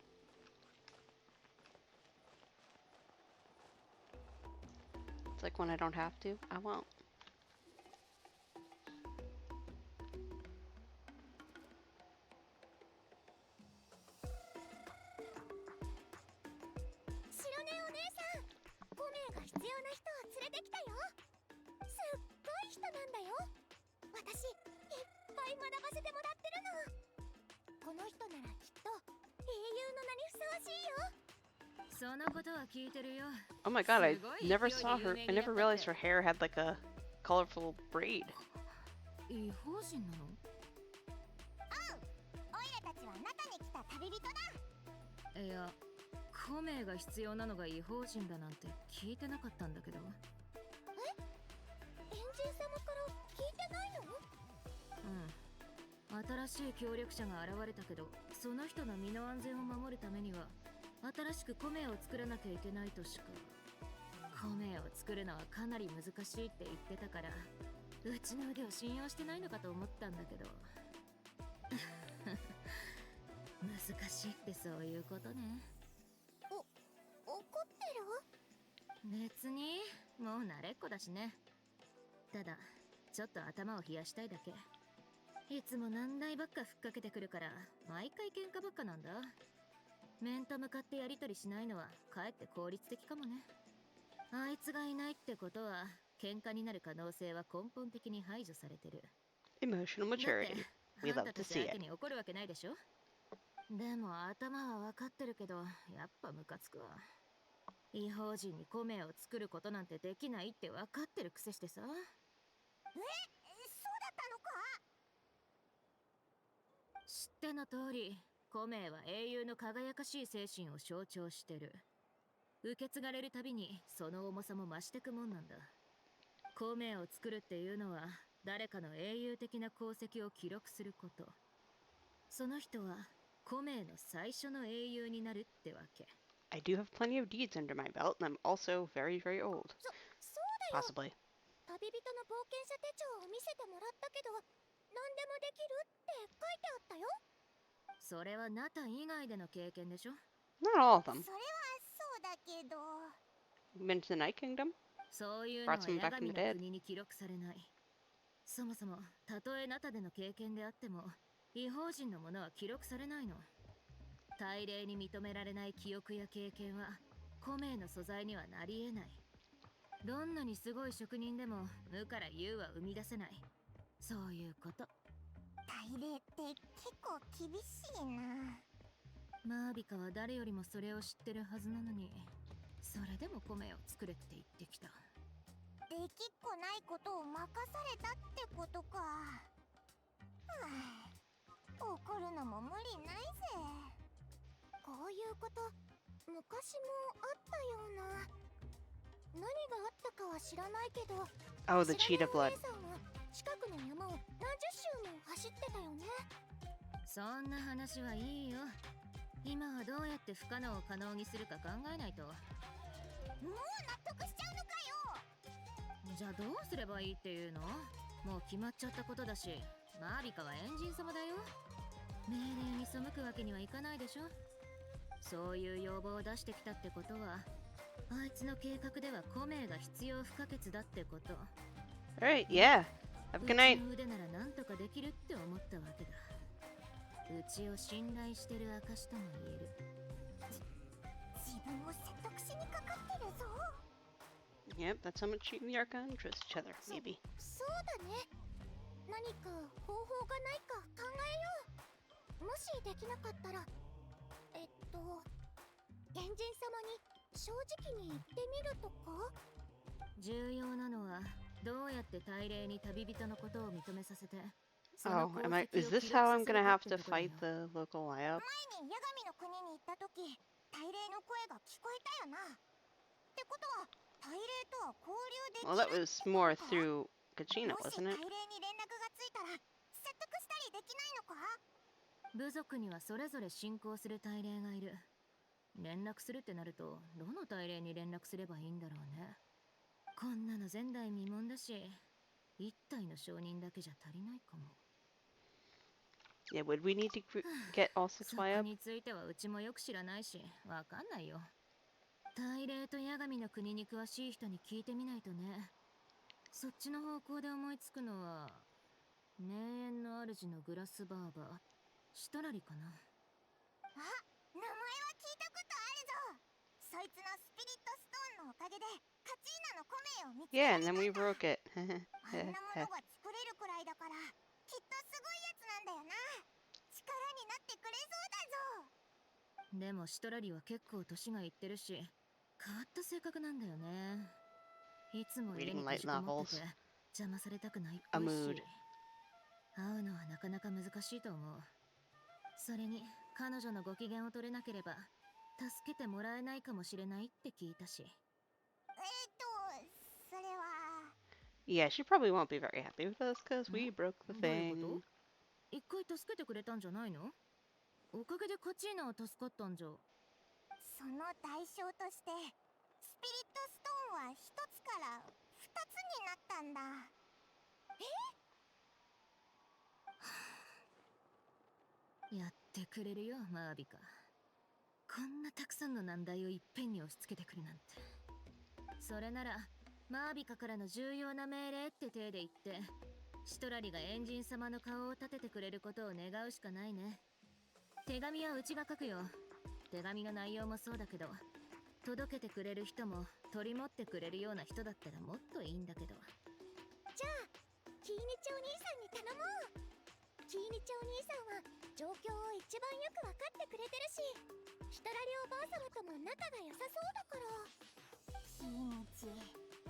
It's like when I don't have to, I won't. Oh my god, I never saw her. I never realized her hair had like a colorful braid. 異邦人なの？おいらたちは中に来た旅人だ。いや、コメが必要なのが異邦人だなんて聞いてなかったんだけど。え？エンジン様から聞いてないの？うん。新しい協力者が現れたけど、その人の身の安全を守るためには新しくコメを作らなきゃいけないとしか。コメを作るのはかなり難しいって言ってたから、うちの腕を信用してないのかと思ったんだけど。難しいってそういうことね。怒ってる？別に、もう慣れっこだしね。ただ、ちょっと頭を冷やしたいだけ。いつも難題ばっかふっかけてくるから、毎回喧嘩ばっかなんだ。面と向かってやりとりしないのはかえって効率的かもね。あいつがいないってことは喧嘩になる可能性は根本的に排除されてる。 Emotional maturity. We love to see it. 怒るわけないでしょ。でも頭は分かってるけど、やっぱムカつくわ。異邦人にコメを作ることなんてできないって分かってるくせしてさ。そうだったのか。知っての通り、コメは英雄の輝かしい精神を象徴してる。受け継がれるたびにその重さも増してくもんなんだ。コメを作るっていうのは誰かの英雄的な功績を記録すること。その人はコメの最初の英雄になるってわけ。I do have plenty of deeds under my belt, and I'm also very, very old. そうだよ。 Possibly. 旅人の冒険者手帳を見せてもらったけど、何でもできるって書いてあったよ。それはナタン以外での経験でしょ。 Not all of them. それはそうだけど。 Been to the Night Kingdom? そういうのは Brought some 八 back from 神 the の dead. 国に記録されない。そもそもたとえナタでの経験であっても異邦人のものは記録されないの。大礼に認められない記憶や経験はコメの素材にはなり得ない。どんなにすごい職人でも無から有は生み出せない。そういうこと。大礼って結構厳しいな。マービカは誰よりもそれを知ってるはずなのに、それでもコメを作れって言ってきた。できっこないことを任されたってことか。はあ、怒るのも無理ないぜ。こういうこと昔もあったような。何があったかは知らないけど、 Oh, the 知ら cheetah ない blood. お姉さんは近くの山を何十周も走ってたよね。そんな話はいいよ。今はどうやって不可能を可能にするか考えないと。もう納得しちゃうのかよ。じゃあどうすればいいっていうの？もう決まっちゃったことだし、マービカはエンジン様だよ。命令に背くわけにはいかないでしょ。そういう要望を出してきたってことは、あいつの計画ではコメが必要不可欠だってこと。Alright, yeah. Have a good う night. ちの腕なら何とかできるって思ったわけだ。うちを信頼してる証とも言える。自分を説得しにかかってるぞ。 Yep, that's how much you and the Archon trust each other, maybe. そうだね。何か方法がないか考えよう。もしできなかったら、原人様に正直に言ってみるとか。重要なのはどうやって大礼に旅人のことを認めさせて、 Oh, is this how I'm gonna have to fight the local Lyop? 前に八神の国に行った時、大霊の声が聞こえたよな。ってことは大霊とは交流できる Well, that was more through Kachina, もし wasn't 大 it? 霊に連絡がついたら説得したりできないのか。部族にはそれぞれ信仰する大霊がいる。連絡するってなるとどの大霊に連絡すればいいんだろうね。こんなの前代未聞だし、一体の証人だけじゃ足りないかも。 Yeah, would we need to get all 6そこ Lyop? についてはうちもよく知らないし、わかんないよ。大霊と八神の国に詳しい人に聞いてみないとね。そっちの方向で思いつくのは、名園の主のグラスバーバー、シトラリかな。あ、名前は聞いたことあるぞ。そいつのスピリットストーンのおかげでカチーナのコメを見つけ Yeah, ら and れ then we たんだ。 broke it. あんなものが作れるくらいだから、きっとすごいやつなんだよな。力になってくれそうだぞ。でもシトラリは結構年がいってるし、変わった性格なんだよね。いつも家に Reading 閉 light じこもってて novels. 邪魔されたくないっ A ぽい mood. し、会うのはなかなか難しいと思う。それに彼女のご機嫌を取れなければ助けてもらえないかもしれないって聞いたし。それは Yeah, she probably won't be very happy with us because we broke the どういうこ thing. と？一回助けてくれたんじゃないの？おかげでカチーナは助かったんじゃ。その代償としてスピリットストーンは一つから二つになったんだ。やってくれるよ、マービカ。こんなたくさんの難題をいっぺんに押し付けてくるなんて。それならマービカからの重要な命令って体で言って、シトラリがエンジン様の顔を立ててくれることを願うしかないね。手紙はうちが書くよ。手紙の内容もそうだけど、届けてくれる人も取り持ってくれるような人だったらもっといいんだけど。じゃあキーニチお兄さんに頼もう。キーニチお兄さんは状況を一番よく分かってくれてるし、ヒトラリおばあ様とも仲が良さそうだから。キミチ、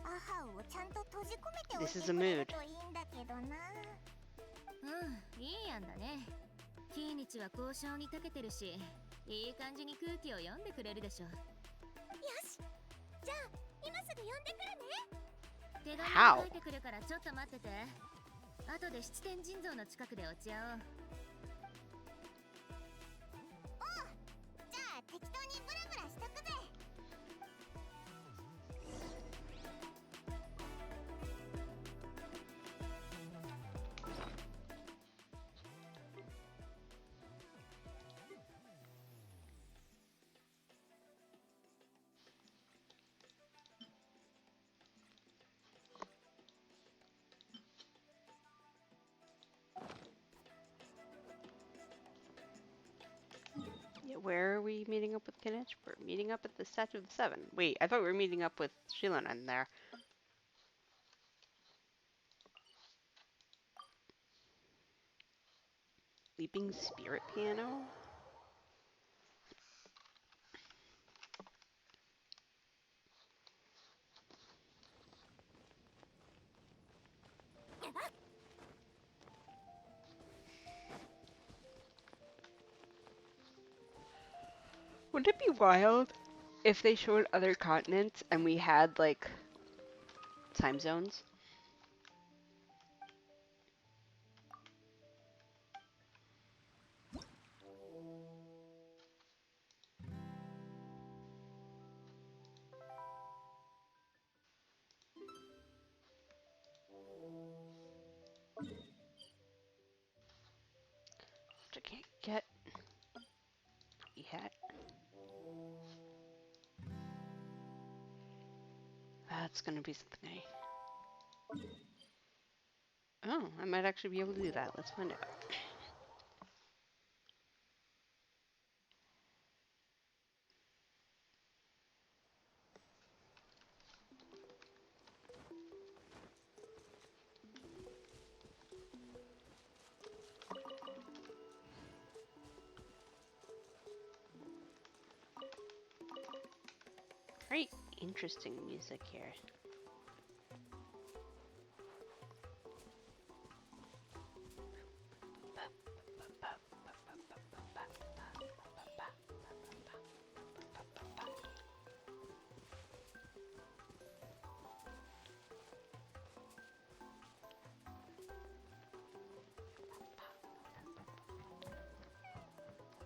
アハウをちゃんと閉じ込めておい This て is a くれる mood. といいんだけどな。いい案だね。キーニチは交渉に長けてるし、いい感じに空気を読んでくれるでしょ。よし、じゃあ今すぐ呼んでくるね。手紙 How? を書いてくるからちょっと待ってて。後で七天神像の近くで落ち合おう。じゃあ適当にブラブラしとくぜ。Yeah, where are we meeting up with Kinich? We're meeting up at the Statue of the Seven. Wait, I thought we were meeting up with Shilin in there. Weeping Spirit Piano? Wouldn't it be wild if they showed other continents and we had, like, time zones? Which I can't get yet. That's gonna be something. Oh, I might actually be able to do that. Let's find out. Very interesting music here.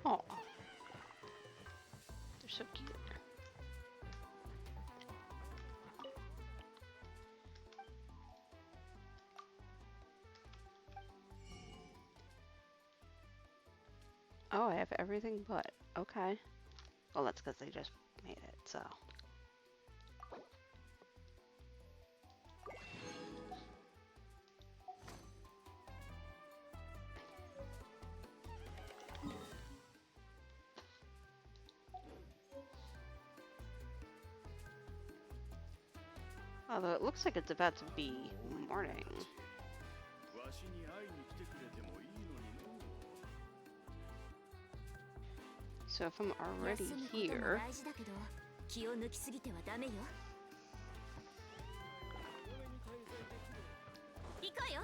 Oh, they're so cute. Oh, I have everything but. Okay. Well, that's because they just made it, so. Although it looks like it's about to be morning. わしに会いに来てくれてもいいのにの。 So if I'm 休 already むことも here, 大事だけど、気を抜きすぎてはダメよ。行こうよ。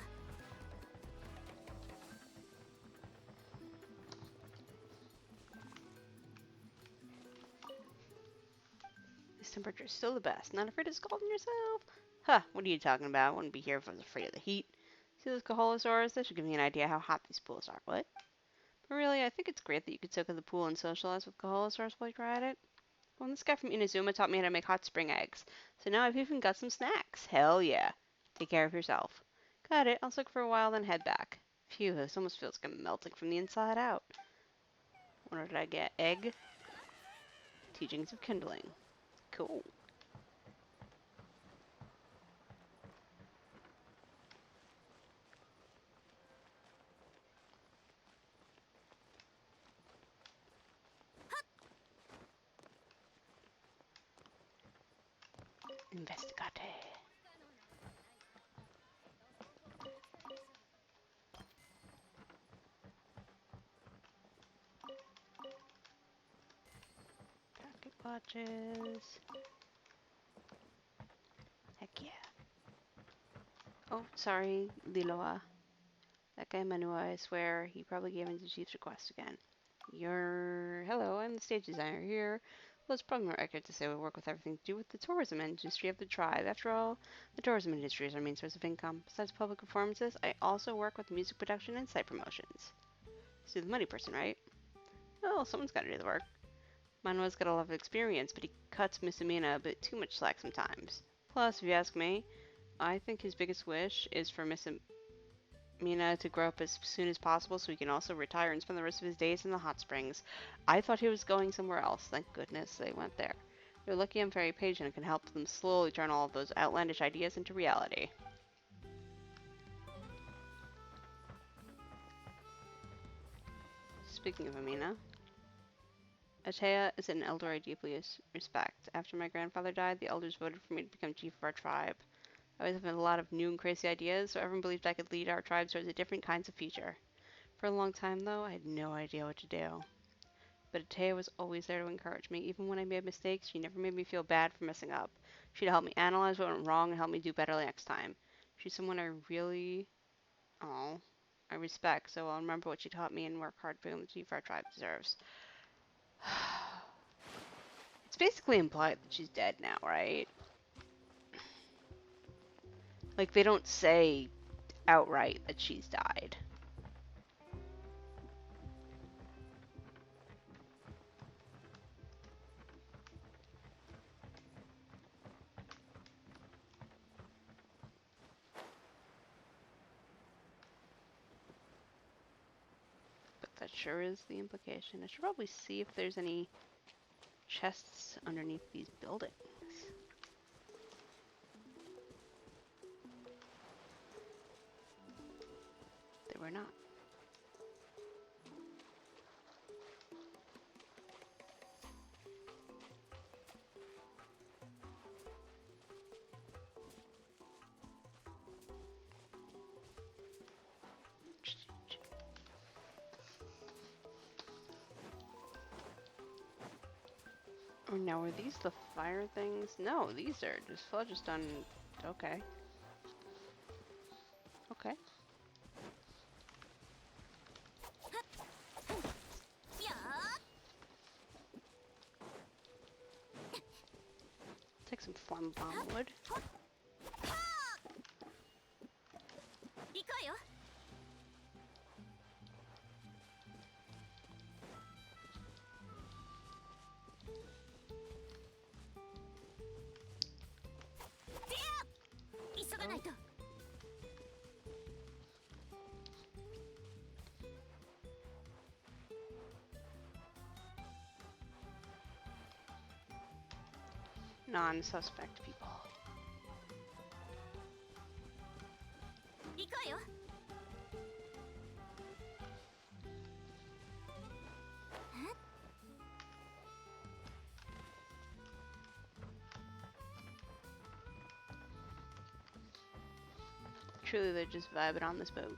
this temperature is still the best. Not afraid of scalding yourself? Huh, what are you talking about? I wouldn't be here if I was afraid of the heat. See those Kaholosaurs? That should give me an idea how hot these pools are. What? But really, I think it's great that you could soak in the pool and socialize with Kaholosaurs while you're at it. Well, this guy from Inazuma taught me how to make hot spring eggs. So now I've even got some snacks. Hell yeah. Take care of yourself. Got it. I'll soak for a while, then head back. Phew, this almost feels like I'm melting from the inside out. What did I get? Egg? Teachings of kindling. Cool. Investigate. watches. Heck yeah. Oh, sorry, Liloa. That guy Manua, I swear, he probably gave in to Chief's request again. Hello, I'm the stage designer here. Well, it's probably more accurate to say we work with everything to do with the tourism industry of the tribe. After all, the tourism industry is our main source of income. Besides public performances, I also work with music production and site promotions. So the money person, right? Well, someone's got to do the work. Manuel's got a lot of experience, but he cuts Miss Amina a bit too much slack sometimes. Plus, if you ask me, I think his biggest wish is for Miss Mina to grow up as soon as possible so he can also retire and spend the rest of his days in the hot springs. I thought he was going somewhere else. Thank goodness they went there. They're lucky I'm very patient and can help them slowly turn all of those outlandish ideas into reality. Speaking of Amina, Atea is an elder I deeply respect. After my grandfather died, the elders voted for me to become chief of our tribe. I always had a lot of new and crazy ideas, so everyone believed I could lead our tribe towards a different kinds of future. For a long time, though, I had no idea what to do. But Atea was always there to encourage me. Even when I made mistakes, she never made me feel bad for messing up. She'd help me analyze what went wrong and help me do better next time. She's someone I respect, so I'll remember what she taught me and work hard to become the chief our tribe deserves. It's basically implied that she's dead now, right? Like, they don't say outright that she's died. But that sure is the implication. I should probably see if there's any chests underneath these buildings. They were not. Oh, now, are these the fire things? No, these are just done. Okay. Okay. Take some flammable wood. 行こうよ。急がないと。Non-suspect people. 行こうよ。Truly, they're just vibing on this boat.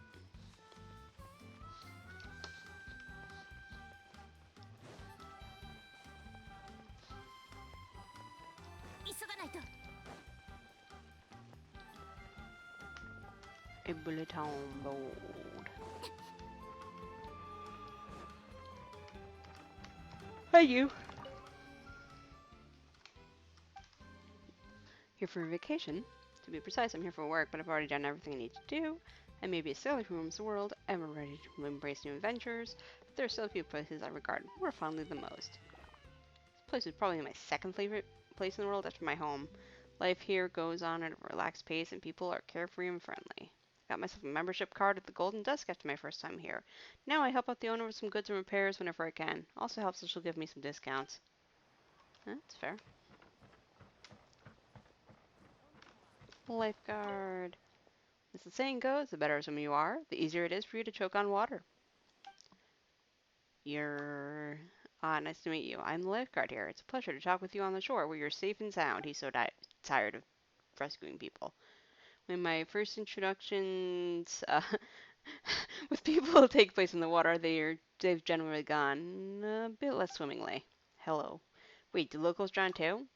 A bullet on board. Hey, you. Here for a vacation? To be precise, I'm here for work, but I've already done everything I need to do. I may be a sailor who roams the world, ever ready to embrace new adventures, but there are still a few places I regard more fondly than most. This place is probably my second favorite place in the world after my home. Life here goes on at a relaxed pace, and people are carefree and friendly. Got myself a membership card at the Golden Dusk after my first time here. Now I help out the owner with some goods and repairs whenever I can. Also helps that she'll give me some discounts. That's fair. Lifeguard. As the saying goes, the better swimmer you are, the easier it is for you to choke on water. Nice to meet you. I'm the lifeguard here. It's a pleasure to talk with you on the shore where you're safe and sound. He's so tired of rescuing people. When my first introductions with people take place in the water, they've generally gone a bit less swimmingly. Hello. Wait, do locals drown too?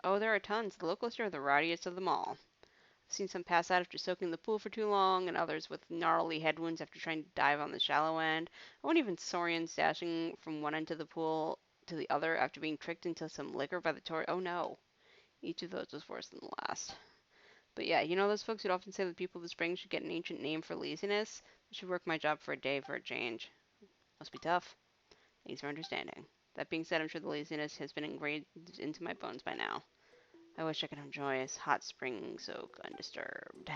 Oh, there are tons. The locals here are the rowdiest of them all. I've seen some pass out after soaking in the pool for too long, and others with gnarly head wounds after trying to dive on the shallow end. I want even Saurians dashing from one end of the pool to the other after being tricked into some liquor by the tour. Oh no. Each of those was worse than the last. But yeah, you know those folks who'd often say that people of the spring should get an ancient name for laziness? I should work my job for a day for a change. Must be tough. Thanks for understanding. That being said, I'm sure the laziness has been ingrained into my bones by now. I wish I could enjoy a hot spring soak undisturbed.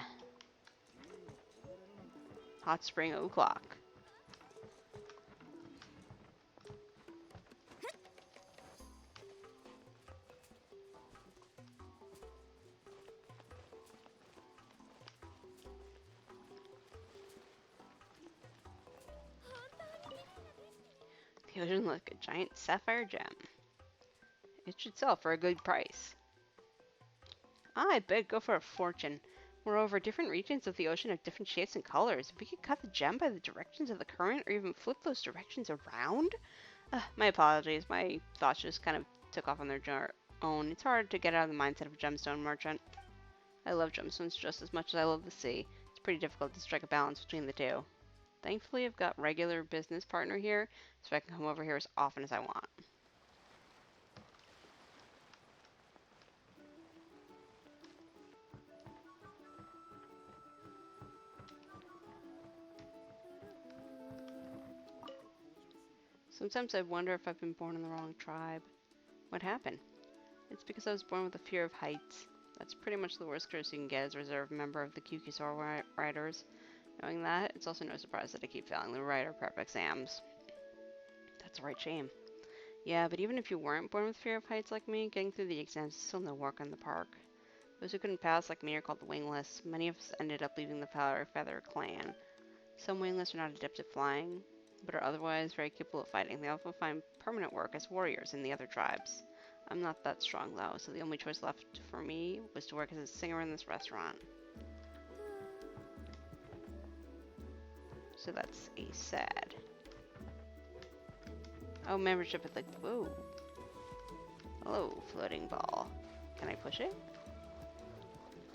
Hot spring o'clock. The ocean like a giant sapphire gem. It should sell for a good price. I bet go for a fortune. Moreover, different regions of the ocean have different shapes and colors. If we could cut the gem by the directions of the current or even flip those directions around? My apologies. My thoughts just kind of took off on their own. It's hard to get out of the mindset of a gemstone merchant. I love gemstones just as much as I love the sea. It's pretty difficult to strike a balance between the two. Thankfully, I've got regular business partner here, so I can come over here as often as I want. Sometimes I wonder if I've been born in the wrong tribe. What happened? It's because I was born with a fear of heights. That's pretty much the worst curse you can get as a reserve member of the Kukisaur Riders. Knowing that, it's also no surprise that I keep failing the rider prep exams. That's a right shame. Yeah, but even if you weren't born with fear of heights like me, getting through the exams is still no work in the park. Those who couldn't pass like me are called the wingless. Many of us ended up leaving the Powder Feather clan. Some wingless are not adept at flying, but are otherwise very capable of fighting. They often find permanent work as warriors in the other tribes. I'm not that strong though, so the only choice left for me was to work as a singer in this restaurant. So that's a sad. Oh, membership at the... Whoa. Hello, floating ball. Can I push it?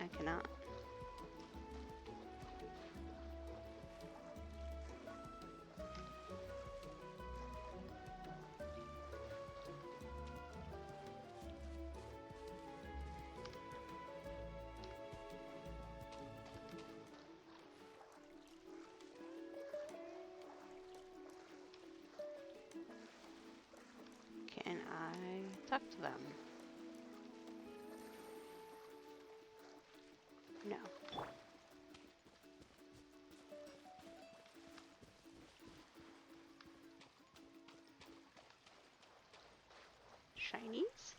I cannot. Can I talk to them? No. Shinies?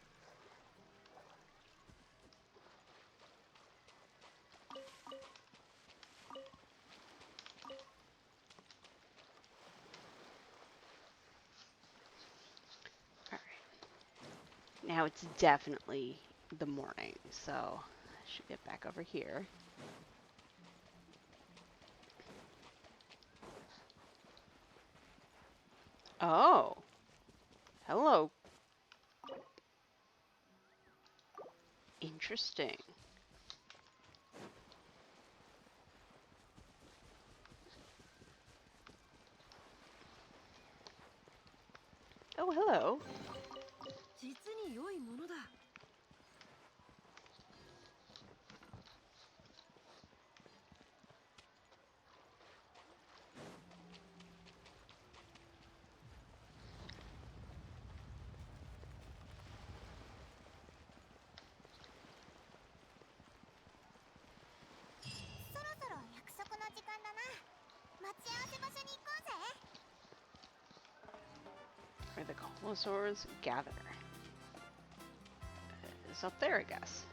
Now it's definitely the morning, so I should get back over here. Oh. Hello. Interesting. Oh, hello. 実に良いものだ。そろそろ約束の時間だな。待ち合わせ場所に行こうぜ。 Where the Colosaurs gather. It's up there, I guess.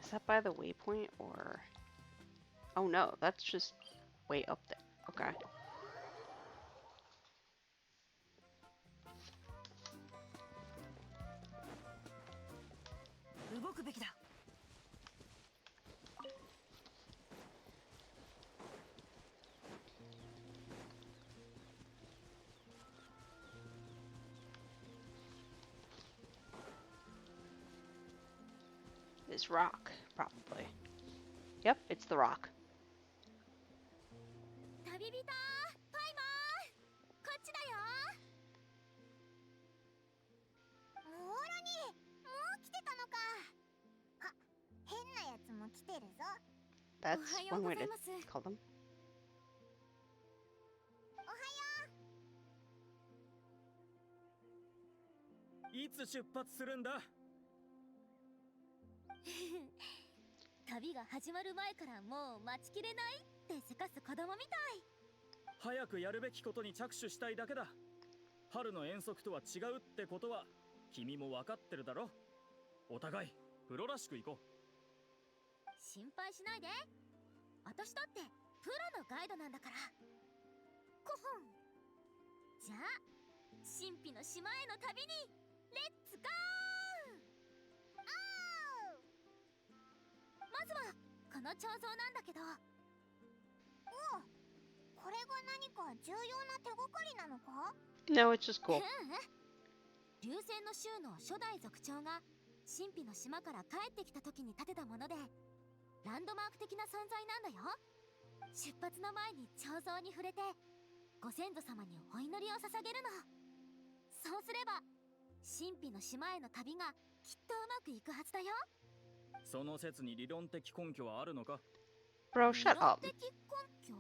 Is that by the waypoint or... Oh no, that's just way up there. Okay. is rock, probably. Yep, it's the rock. 旅人パイマーこっちだよ。オーラにもう来てたのか。あ、変なやつも来てるぞ。 That's おはよう one ご way ざい to ます。 call them. いつ出発するんだ？旅が始まる前からもう待ちきれないってせかす子供みたい。早くやるべきことに着手したいだけだ。春の遠足とは違うってことは君も分かってるだろ。お互いプロらしく行こう。心配しないで。私だってプロのガイドなんだから。コホン。じゃあ神秘の島への旅にレッツゴー。まずはこの彫像なんだけど。おう、これが何か重要な手がかりなのか？ No, it's just cool. 流星の州の初代族長が神秘の島から帰ってきた時に建てたもので、ランドマーク的な存在なんだよ。出発の前に彫像に触れてご先祖様にお祈りを捧げるの。そうすれば神秘の島への旅がきっとうまくいくはずだよ。その説に理論的根拠はあるのか？ Bro, shut 理論 up. 的根拠？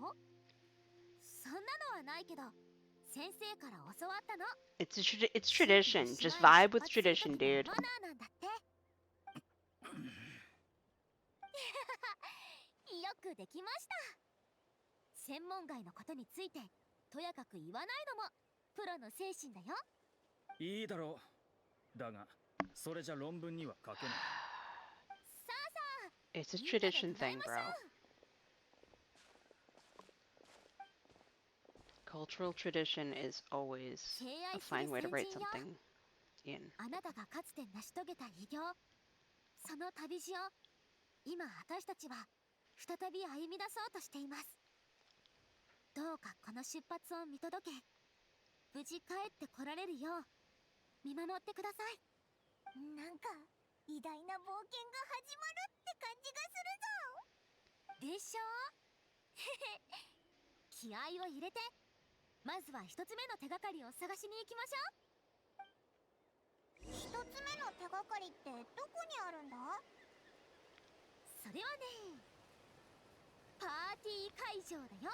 そんなのはないけど、先生から教わったの。 It's tradition. Just vibe with tradition, dude. マナーなんだって。よくできました。専門外のことについてとやかく言わないのもプロの精神だよ。いいだろう。だがそれじゃ論文には書けない。さあさあ、 It's a みんなで tradition 唱え thing, ましょ bro. う。 Cultural tradition is always 敬 a 愛す fine る way to 先 write 人よ。 something in. あなたがかつて成し遂げた偉業、その旅路を今私たちは再び歩み出そうとしています。どうかこの出発を見届け、無事帰ってこられるよう見守ってください。なんか偉大な冒険が始まるって感じがするぞ。でしょ気合を入れて、まずは一つ目の手がかりを探しに行きましょう。一つ目の手がかりってどこにあるんだ？それはね、パーティー会場だよ。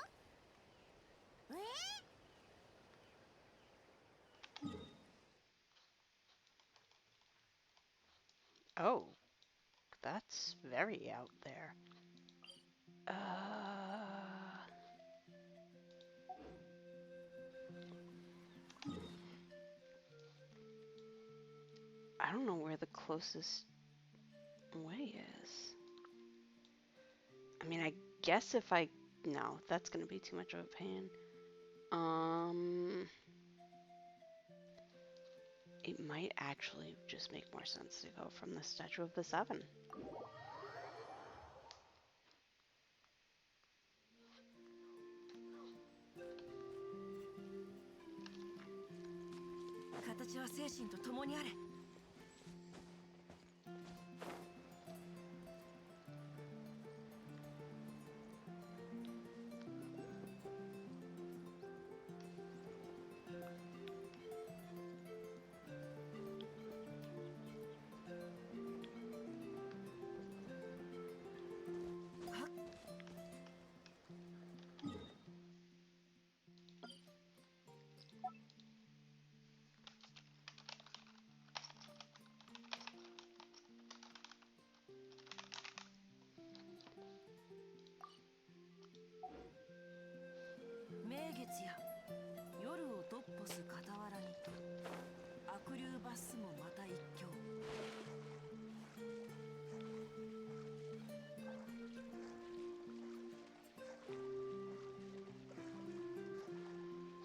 Oh, that's very out there. I don't know where the closest way is. I mean, I guess if I... No, that's gonna be too much of a pain. It might actually just make more sense to go from the Statue of the Seven. 形は精神と共にあれ。名月や夜をドッポす傍らに悪竜罰すもまた一興。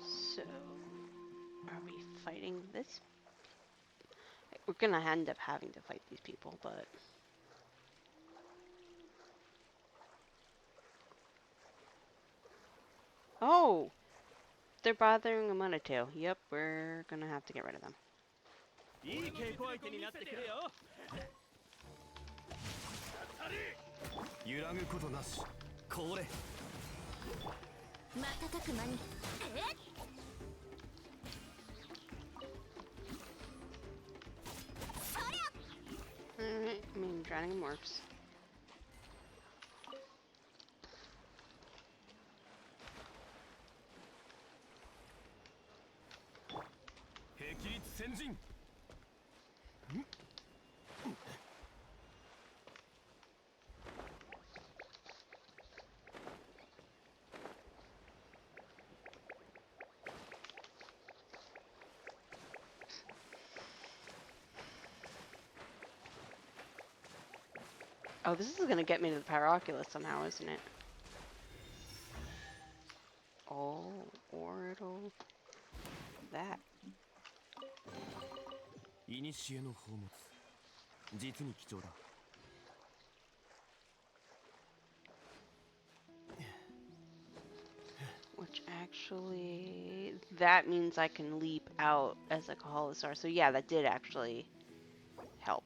So, are we fighting this? We're gonna end up having to fight these people, but... Oh! They're bothering Amuna too. Yep, we're gonna have to get rid of them. いい稽古相手になってくれよ。揺らぐことなし。これ瞬く間にAlright, I mean, drowning him works. 霹靂先陣。Oh, this is gonna get me to the Pyroculus somehow, isn't it? Oh, or it'll... that. 古の宝物、実に貴重だ。Which actually... that means I can leap out as a Kahalasaur. So yeah, that did actually help.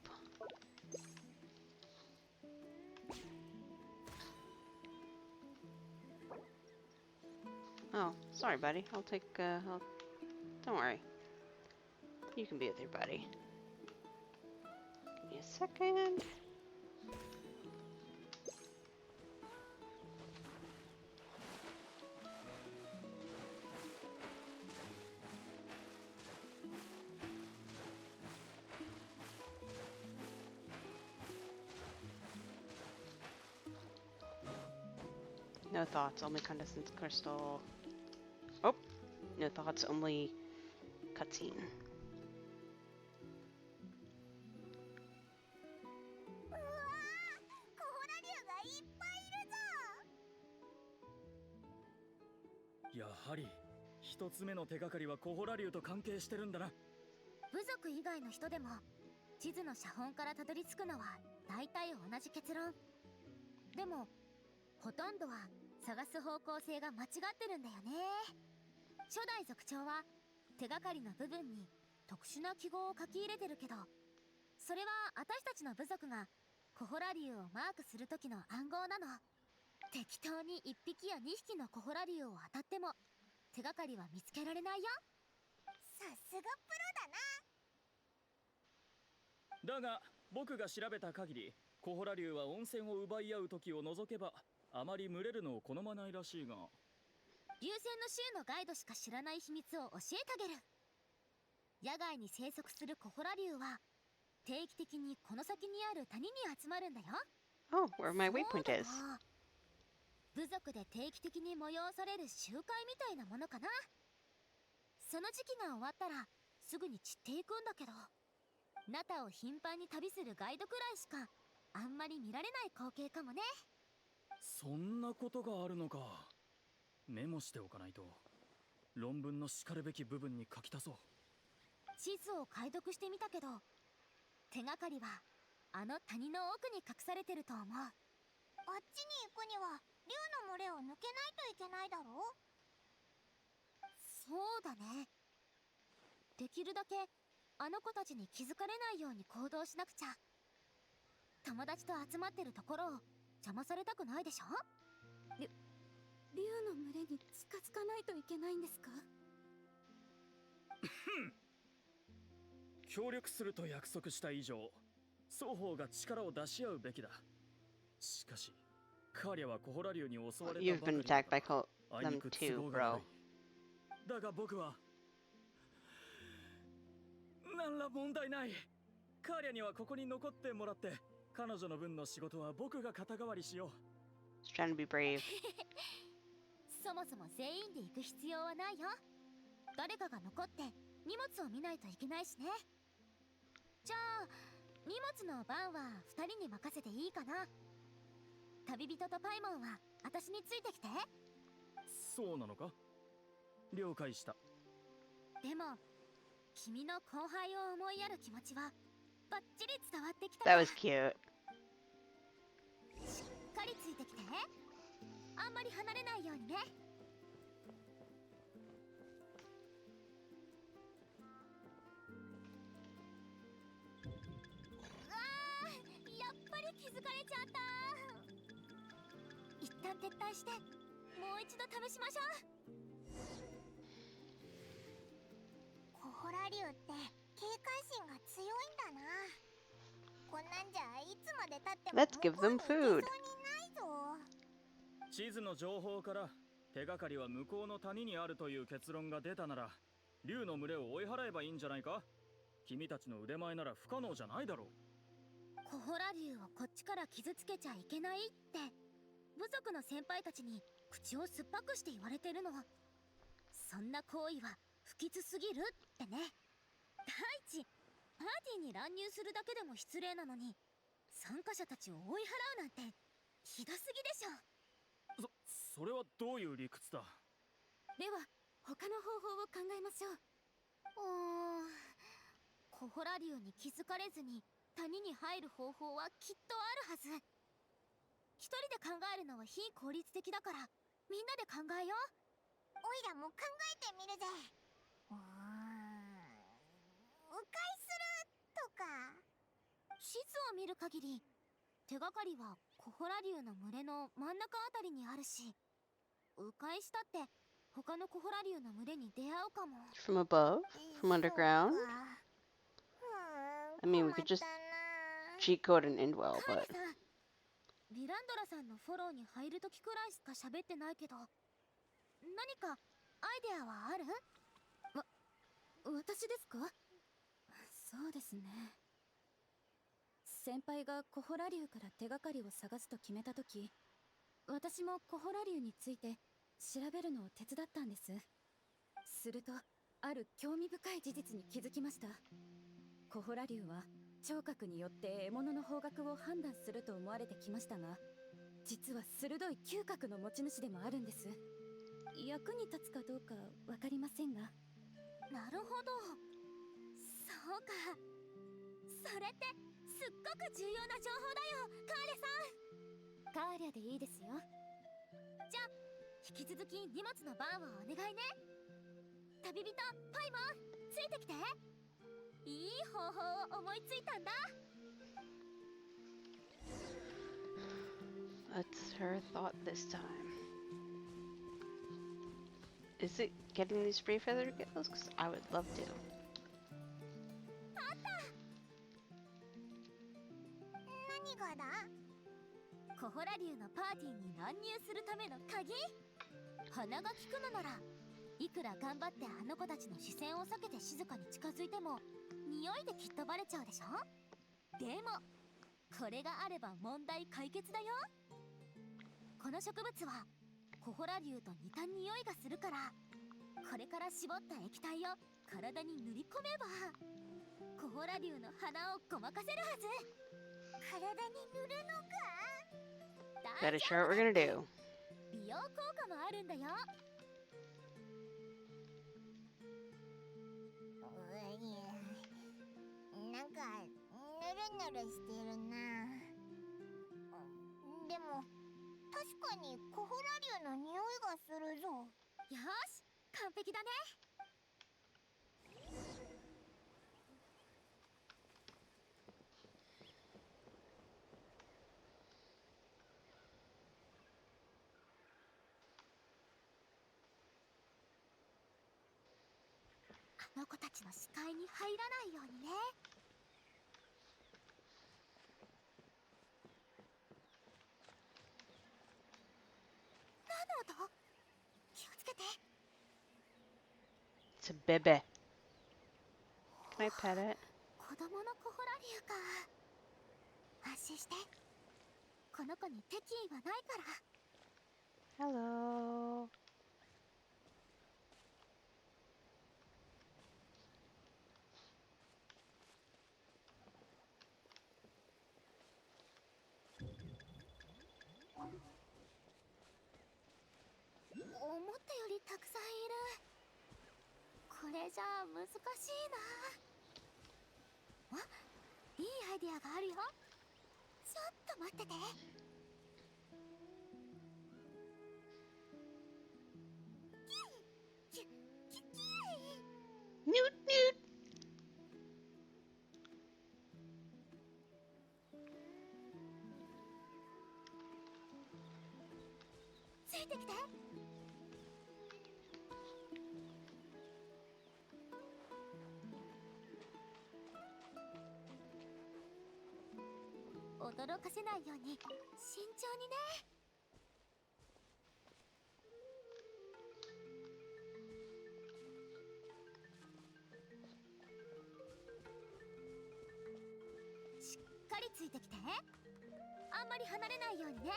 Oh, sorry, buddy. I'll take, don't worry. You can be with your buddy. Give me a second. No thoughts, only condensed crystal. Oh, no thoughts, only cutscene. うわー、コホラ竜がいっぱいいるぞ。やはり一つ目の手がかりはコホラ竜と関係してるんだな。部族以外の人でも地図の写本からたどり着くのは大体同じ結論。でもほとんどは探す方向性が間違ってるんだよね。初代族長は手がかりの部分に特殊な記号を書き入れてるけど、それは私たちの部族がコホラ竜をマークする時の暗号なの。適当に1匹や2匹のコホラ竜を当たっても手がかりは見つけられないよ。さすがプロだな。だが僕が調べた限り、コホラ竜は温泉を奪い合う時を除けばあまり群れるのを好まないらしいが。流星の州のガイドしか知らない秘密を教えてあげる。野外に生息するコホラ竜は定期的にこの先にある谷に集まるんだよ。 Oh, where my そう waypoint だ is. な。部族で定期的に催される集会みたいなものかな。その時期が終わったらすぐに散っていくんだけど、ナタを頻繁に旅するガイドくらいしかあんまり見られない光景かもね。そんなことがあるのか。メモしておかないと論文のしかるべき部分に書き足そう。地図を解読してみたけど、手がかりはあの谷の奥に隠されてると思う。あっちに行くには竜の群れを抜けないといけないだろう。そうだね。できるだけあの子たちに気づかれないように行動しなくちゃ。友達と集まってるところを邪魔されたくないでしょ。竜の群れに近づかないといけないんですか？協力すると約束した以上、双方が力を出し合うべきだ。しかしカーリャはコホラ竜に襲われた You've ばかり been だ attacked by から them あいにく too, 都合がな bro. い。だが僕は何ら問題ない。カーリャにはここに残ってもらって、彼女の分の仕事は僕が肩代わりしよう。 Just trying to be brave. そもそも全員で行く必要はないよ。誰かが残って荷物を見ないといけないしね。じゃあ荷物の番は2人に任せていいかな。旅人とパイモンは私についてきて。そうなのか。了解した。でも君の後輩を思いやる気持ちはバッチリ伝わってきた That から。 was cute. しっかりついてきて。あんまり離れないようにね。うわー、やっぱり気づかれちゃった一旦撤退してもう一度試しましょう。コホラ竜って警戒心が強いんだな。こんなんじゃいつまで経っても Let's give them 向こうに行 food. けそうにないぞ。地図の情報から手がかりは向こうの谷にあるという結論が出たなら、竜の群れを追い払えばいいんじゃないか。君たちの腕前なら不可能じゃないだろう。コホラ竜をこっちから傷つけちゃいけないって部族の先輩たちに口を酸っぱくして言われてるの。そんな行為は不吉すぎるってね。第一、パーティーに乱入するだけでも失礼なのに参加者たちを追い払うなんてひどすぎでしょ。それはどういう理屈だ。では他の方法を考えましょう。コホラ竜に気づかれずに谷に入る方法はきっとあるはず。一人で考えるのは非効率的だからみんなで考えよう。おいらも考えてみるぜ。迂回するとか。地図を見る限り手がかりはコホラ竜の群れの真ん中あたりにあるし、迂回したって他のコホラ竜の群れに出会うかも。 From above? From underground? I mean, we could just cheat code an Endwell, カーレ but さん、ヴィランドラさんのフォローに入るときくらいしか喋ってないけど、何かアイデアはある？私ですか？そうですね。先輩がコホラ竜から手がかりを探すと決めたとき、私もコホラ竜について調べるのを手伝ったんです。すると、ある興味深い事実に気づきました。コホラ竜は聴覚によって獲物の方角を判断すると思われてきましたが、実は鋭い嗅覚の持ち主でもあるんです。役に立つかどうかわかりませんが。なるほど、そうか。それってすっごく重要な情報だよ、カーレさん。カーリャでいいですよ。じゃあ引き続き荷物の番をお願いね。旅人パイモン、ついてきて。いい方法を思いついたんだ。 that's her thought this time. Is it getting these free feather gills? Because I would love to. 何がだ？コホラ竜のパーティーに乱入するための鍵？鼻が利くのならいくら頑張ってあの子たちの視線を避けて静かに近づいても匂いできっとバレちゃうでしょ。でもこれがあれば問題解決だよ。この植物はコホラ竜と似た匂いがするから、これから絞った液体を体に塗り込めばコホラ竜の鼻をごまかせるはず。体に塗るのか？ That is sure what we're gonna do. 美容効果もあるんだよ。なんかぬるぬるしてるな。でも確かにコホラ竜の匂いがするぞ。よし、完璧だね。あの子たちの視界に入らないようにね。何の音？気をつけて。 It's a bebe. Can I pet it? 子供のコホラ竜か。安心して。この子に敵意はないから。 Hello. 思ったよりたくさんいる。これじゃあ難しいな。あ、いいアイデアがあるよ。ちょっと待ってて。キュッキュッキュッキュッ。 Newt newt. こいてきて。驚かせないように慎重にね。しっかりついてきて。あんまり離れないようにね。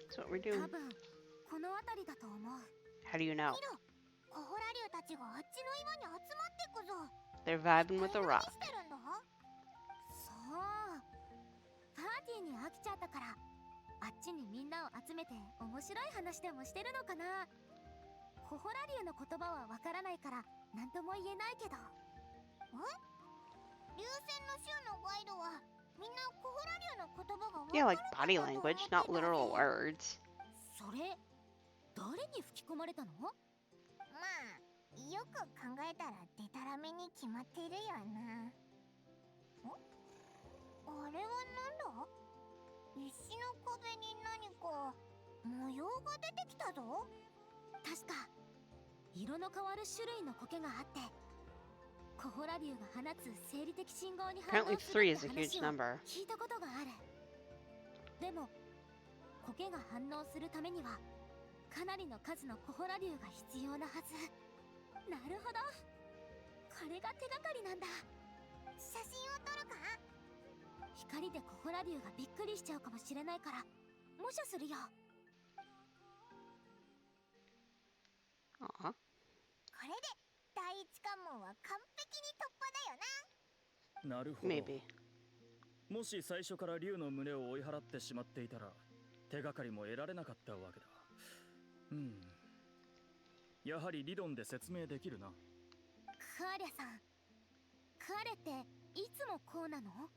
That's what we're 多 doing. 分この辺りだと思う。 How do you know? 見ろ、コホラ竜たちがあっちの岩に集まってくぞ。 They're vibing with the 何 rock. してるんだ？そう、パーティーに飽きちゃったからあっちにみんなを集めて面白い話でもしてるのかな。コホラ竜の言葉はわからないから何とも言えないけど。流線の州のガイドはみんなコホラ竜の言葉がわから Yeah, な like かった body と思 language, ってた not literal ぜ。 words. それ誰に吹き込まれたの？まあよく考えたらデタラメに決まってるよな。あれはなんだ？石の壁に何か模様が出てきたぞ。確か色の変わる種類の苔があって、コホラ竜が放つ生理的信号に反応 Apparently する 3っ is て a huge 話を number. 聞いたことがある。でも苔が反応するためにはかなりの数のコホラ竜が必要なはず。なるほど、これが手がかりなんだ。写真を撮るか？光でコホラ竜がびっくりしちゃうかもしれないから模写するよ。 Aw. これで第一関門は完璧に突破だよな。なるほど。 Maybe. もし最初から竜の胸を追い払ってしまっていたら手がかりも得られなかったわけだ。やはり理論で説明できるな。カーリャさん、彼っていつもこうなの？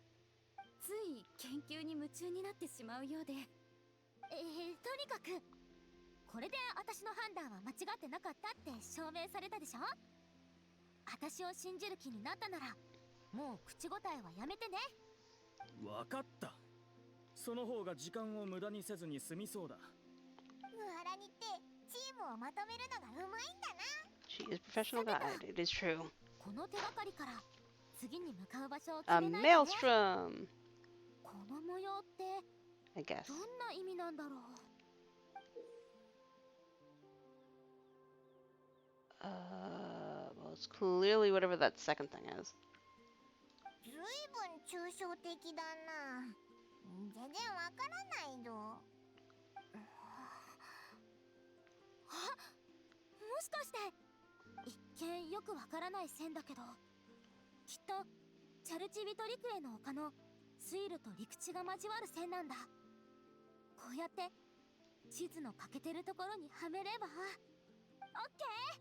つい研究に夢中になってしまうようで。とにかくこれで私の判断は間違ってなかったって証明されたでしょ。私を信じる気になったならもう口答えはやめてね。わかった。その方が時間を無駄にせずに済みそうだ。ウハラニってチームをまとめるのがうまいんだな。 She is a professional guide. It is true. この手がかりから次に向かう場所を A 決めないとね。 maelstrom, この模様って I guess. どんな意味なんだろう。Well, it's clearly whatever that second thing is. ずいぶん抽象的だな。全然わからないぞ。もしかして一見よくわからない線だけど、きっとチャルチビトリクエの丘の水路と陸地が交わる線なんだ。こうやって地図の欠けてるところにはめれば。オッケー、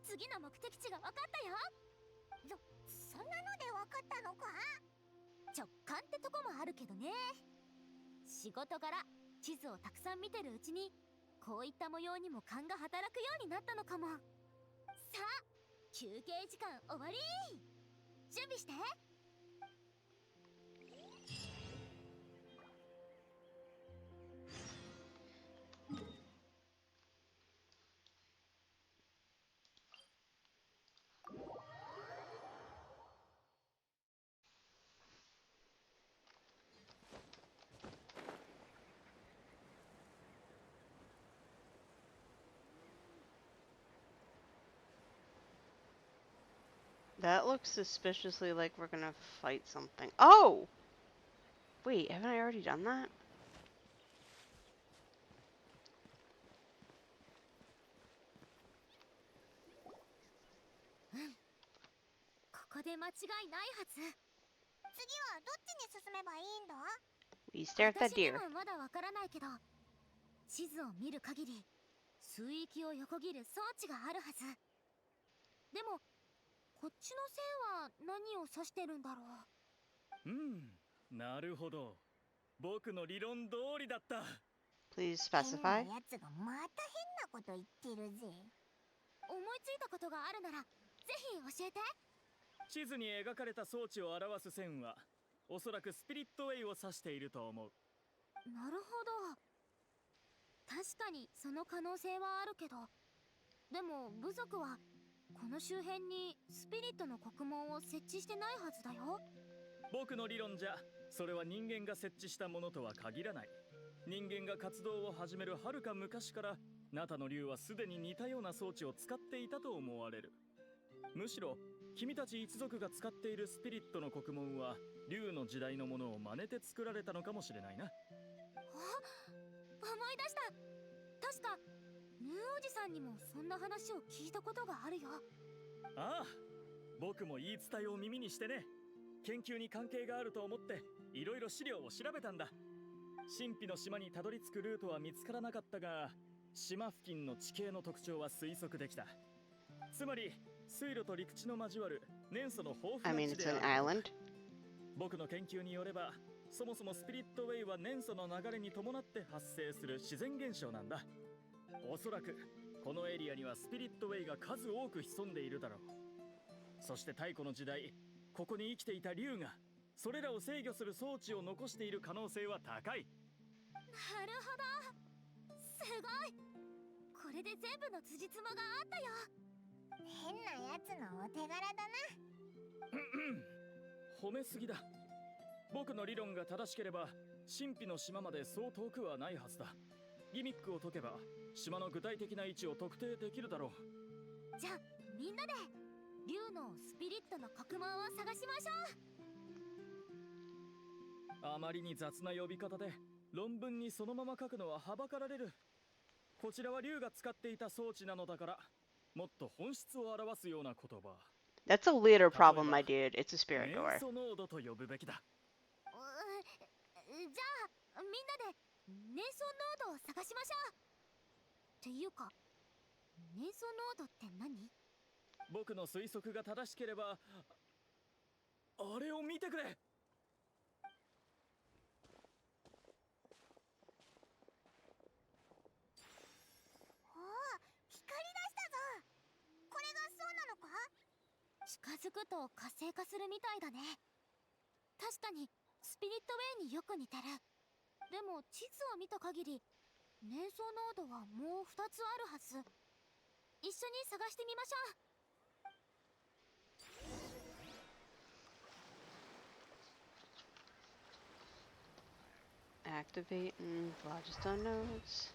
次の目的地がわかったよ。そんなのでわかったのか？直感ってとこもあるけどね。仕事柄地図をたくさん見てるうちにこういった模様にも勘が働くようになったのかも。さあ休憩時間終わり。準備して。That looks suspiciously like we're gonna fight something. Oh! Wait, haven't I already done that? ここで間違いないはず。次はどっちに進めばいいんだ？ We stare at that 私に deer. はまだわからないけど、地図を見る限り水域を横切る装置があるはず。でもこっちの線は何を指してるんだろう。なるほど。僕の理論通りだった。 Please 変 specify. なやつがまた変なこと言ってるぜ。思いついたことがあるならぜひ教えて。地図に描かれた装置を表す線はおそらくスピリットウェイを指していると思う。なるほど。確かにその可能性はあるけど、でも部族はこの周辺にスピリットの国門を設置してないはずだよ。僕の理論じゃそれは人間が設置したものとは限らない。人間が活動を始めるはるか昔からナタの竜はすでに似たような装置を使っていたと思われる。むしろ君たち一族が使っているスピリットの国門は竜の時代のものを真似て作られたのかもしれないな。あ、思い出した。確かヌーおじさんにもそんな話を聞いたことがあるよ。ああ、僕も言い伝えを耳にしてね。研究に関係があると思っていろいろ資料を調べたんだ。神秘の島にたどり着くルートは見つからなかったが、島付近の地形の特徴は推測できた。つまり水路と陸地の交わる年素の豊富 I な mean, 地 it's で an ある。 island. 僕の研究によれば、そもそもスピリットウェイは年素の流れに伴って発生する自然現象なんだ。おそらくこのエリアにはスピリットウェイが数多く潜んでいるだろう。そして太古の時代、ここに生きていた竜がそれらを制御する装置を残している可能性は高い。なるほど、すごい。これで全部の辻褄があったよ。変なやつのお手柄だな。褒めすぎだ。僕の理論が正しければ神秘の島までそう遠くはないはずだ。ギミックを解けば島の具体的な位置を特定できるだろじゃあみんなで竜のスピリットの国門を探しましょう。あまりに雑な呼び方で論文にそのまま書くのははばかられる。こちらは竜が使っていた装置なのだから、もっと本質を表すような言葉。That's a later problem, my dude. It's a spirit 元 door. 素濃度と呼ぶべきだ。じゃあみんなで年素濃度を探しましょう。っていうか、年素濃度って何？僕の推測が正しければ、あれを見てくれ。おお、光り出したぞ。これがそうなのか？近づくと活性化するみたいだね。確かにスピリットウェイによく似てる。でも地図を見た限り年素濃度はもう2つあるはず。一緒に探してみましょう。Activating Phlogiston nodes.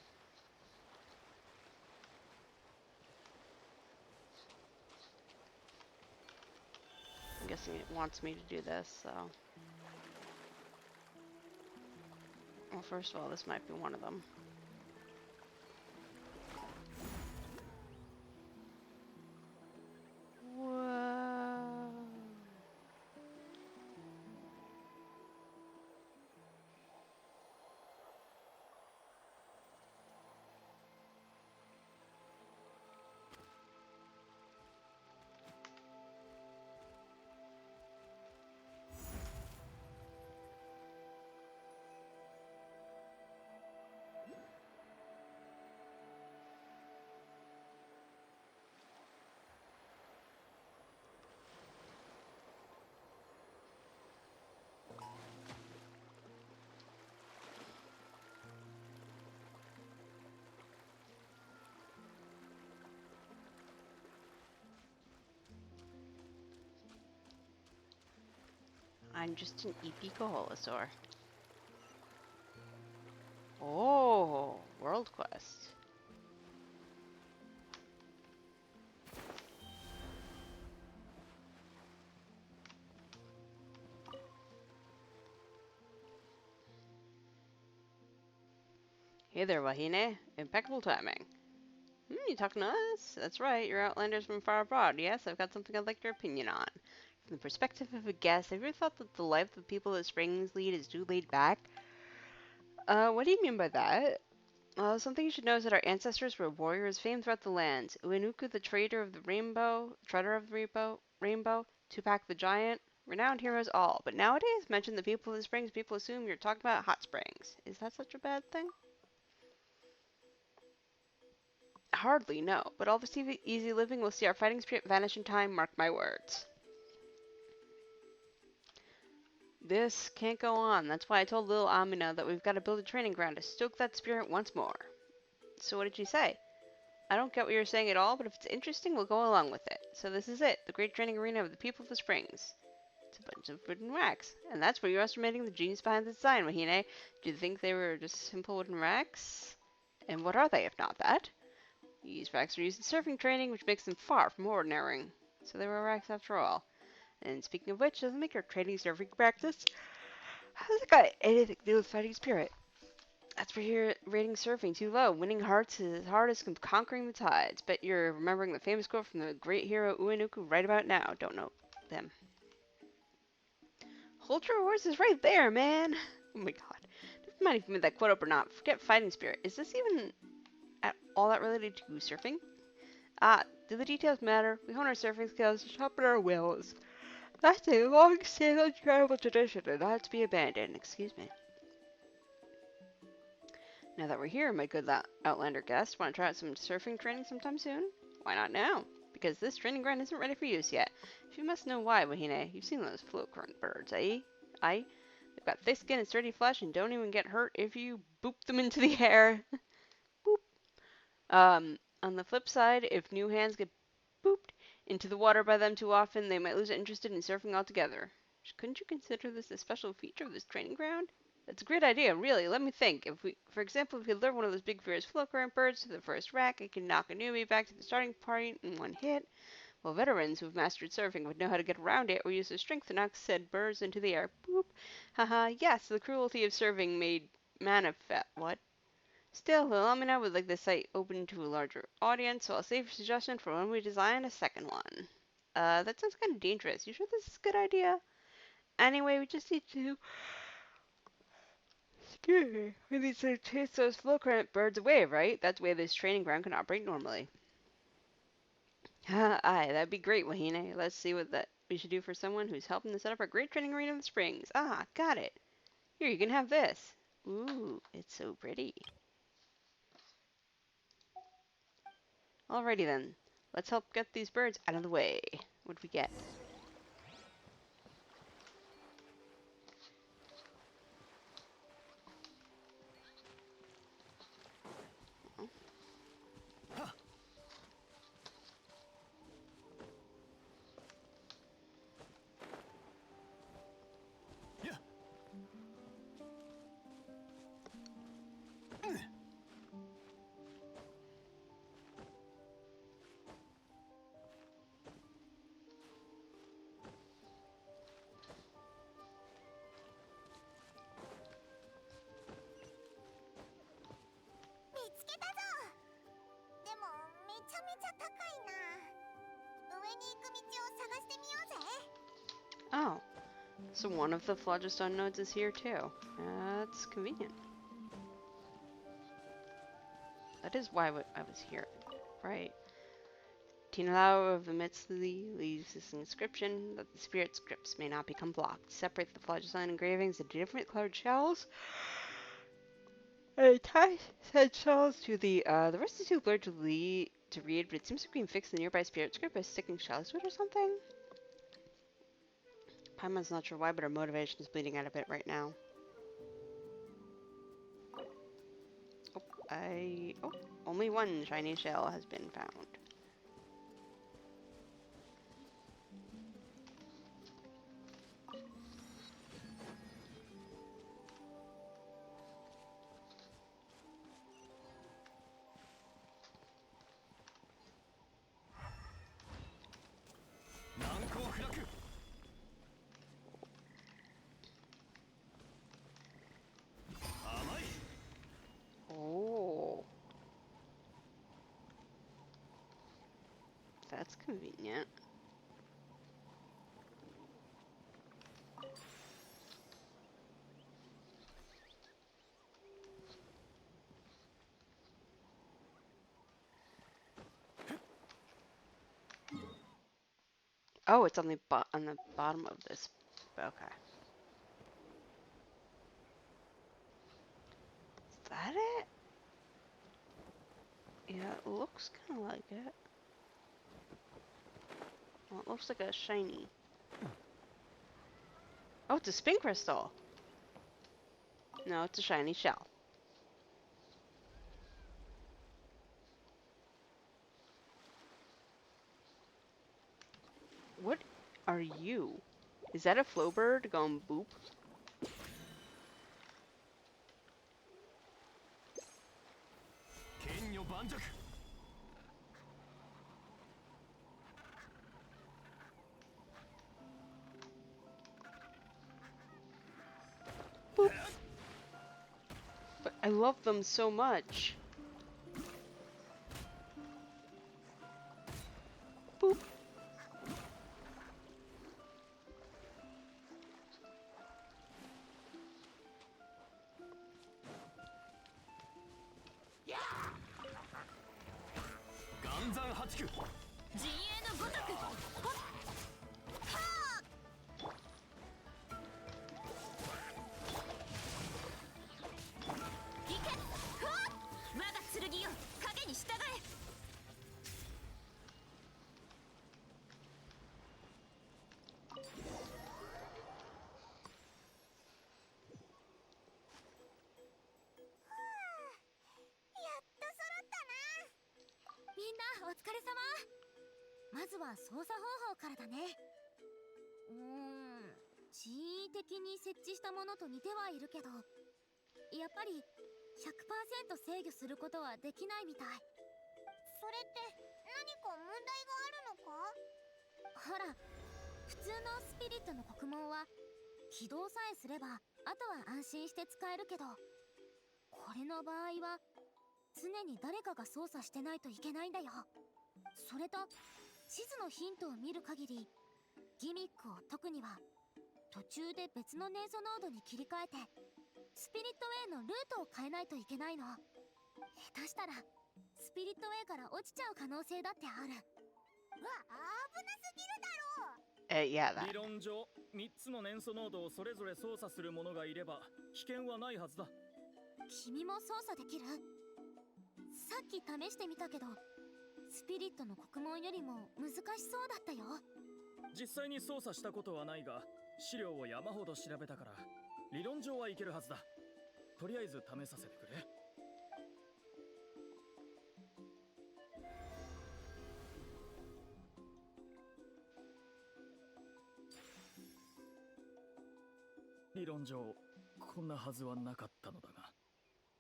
I'm guessing it wants me to do this, so. Well, first of all, this might be one of them. Whoa. I'm just an Epicaholosaur. Oh, world quest. Hey there, Wahine. Impeccable timing. You talking to us? That's right, you're outlanders from far abroad. Yes, I've got something I'd like your opinion on. From the perspective of a guest, have you ever thought that the life of the people that Springs lead is too laid back? What do you mean by that? Something you should know is that our ancestors were warriors famed throughout the lands. Uenuku, the treader of the rainbow, Tupac the giant, renowned heroes all. But nowadays, mention the people of the Springs, people assume you're talking about hot springs. Is that such a bad thing? Hardly, no. But all this easy living will see our fighting spirit vanish in time, mark my words. This can't go on. That's why I told little Amina that we've got to build a training ground to stoke that spirit once more. So what did she say? I don't get what you're saying at all, but if it's interesting, we'll go along with it. So this is it, the great training arena of the people of the Springs. It's a bunch of wooden racks. And that's where you're estimating the genius behind the design, Wahine. Do you think they were just simple wooden racks? And what are they, if not that? These racks are used in surfing training, which makes them far from ordinary. So they were racks after all. And speaking of which, doesn't make your training surfing practice. How's it got anything to do with fighting spirit? That's where you're rating surfing too low. Winning hearts is as hard as conquering the tides. Bet you're remembering the famous quote from the great hero Uenuku right about now. Don't know them. Hold your horses right there, man. Oh my god. Never mind if you made that quote up or not. Forget fighting spirit. Is this even at all that related to surfing? Ah, do the details matter? We hone our surfing skills to sharpen our wills. That's a long-standing tribal tradition and not to be abandoned. Excuse me. Now that we're here, my good Outlander guest, want to try out some surfing training sometime soon? Why not now? Because this training ground isn't ready for use yet. If you must know why, Wahine, you've seen those float current birds, eh? Aye? They've got thick skin and sturdy flesh and don't even get hurt if you boop them into the air. Boop. On the flip side, if new hands get booped into the water by them too often, they might lose interest in surfing altogether. Couldn't you consider this a special feature of this training ground? That's a great idea, really. Let me think. If we, for example, if we lure one of those big fierce float current birds to the first rack, it can knock a newbie back to the starting point in one hit. While veterans who've mastered surfing would know how to get around it or use their strength to knock said birds into the air. Boop. Haha, yes, the cruelty of surfing made manifest. What? Still, Illumina would like the site open to a larger audience, so I'll save your suggestion for when we design a second one. That sounds kind of dangerous. You sure this is a good idea? Anyway, we just need to... Excuse me. We need to chase those flow current birds away, right? That's the way this training ground can operate normally. Aye, that'd be great, Wahine. Let's see what that we should do for someone who's helping to set up our great training arena in the Springs. Ah, got it. Here, you can have this. Ooh, it's so pretty. Alrighty then. Let's help get these birds out of the way. What do we get? Oh, so one of the Phlogiston nodes is here too. That's convenient. That is why I was here. Right. Tinalao of the Mitsley leaves this inscription that the spirit scripts may not become blocked. Separate the Phlogiston engravings into different colored shells. And attach said shells to the rest is too blurred to read, but it seems to be fixed in the nearby spirit script by sticking shells to it or something. Paimon's not sure why, but her motivation is bleeding out a bit right now. Oh, only one shiny shell has been found. Oh. That's convenient. Oh, it's on the bottom of this. Okay. Is that it? Yeah, it looks kind of like it. Well, it looks like a shiny. Oh, it's a spin crystal. No, it's a shiny shell. What are you? Is that a flowbird going boop? Boop. But I love them so much. Boop.みんなお疲れ様。まずは操作方法からだね。恣意的に設置したものと似てはいるけど、やっぱり 100% 制御することはできないみたい。それって何か問題があるのか？ほら、普通のスピリットの国門は起動さえすればあとは安心して使えるけど、これの場合は常に誰かが操作してないといけないんだよ。それと地図のヒントを見る限り、ギミックを解くには途中で別のネイソノードに切り替えてスピリットウェイのルートを変えないといけないの。下手したらスピリットウェイから落ちちゃう可能性だってある。うわ、危なすぎるだろう。Yeah, that. 理論上3つの年素ノードをそれぞれ操作する者がいれば危険はないはずだ。君も操作できる？さっき試してみたけど、スピリットの国門よりも難しそうだったよ。実際に操作したことはないが、資料を山ほど調べたから理論上はいけるはずだ。とりあえず試させてくれ。理論上こんなはずはなかったのだが、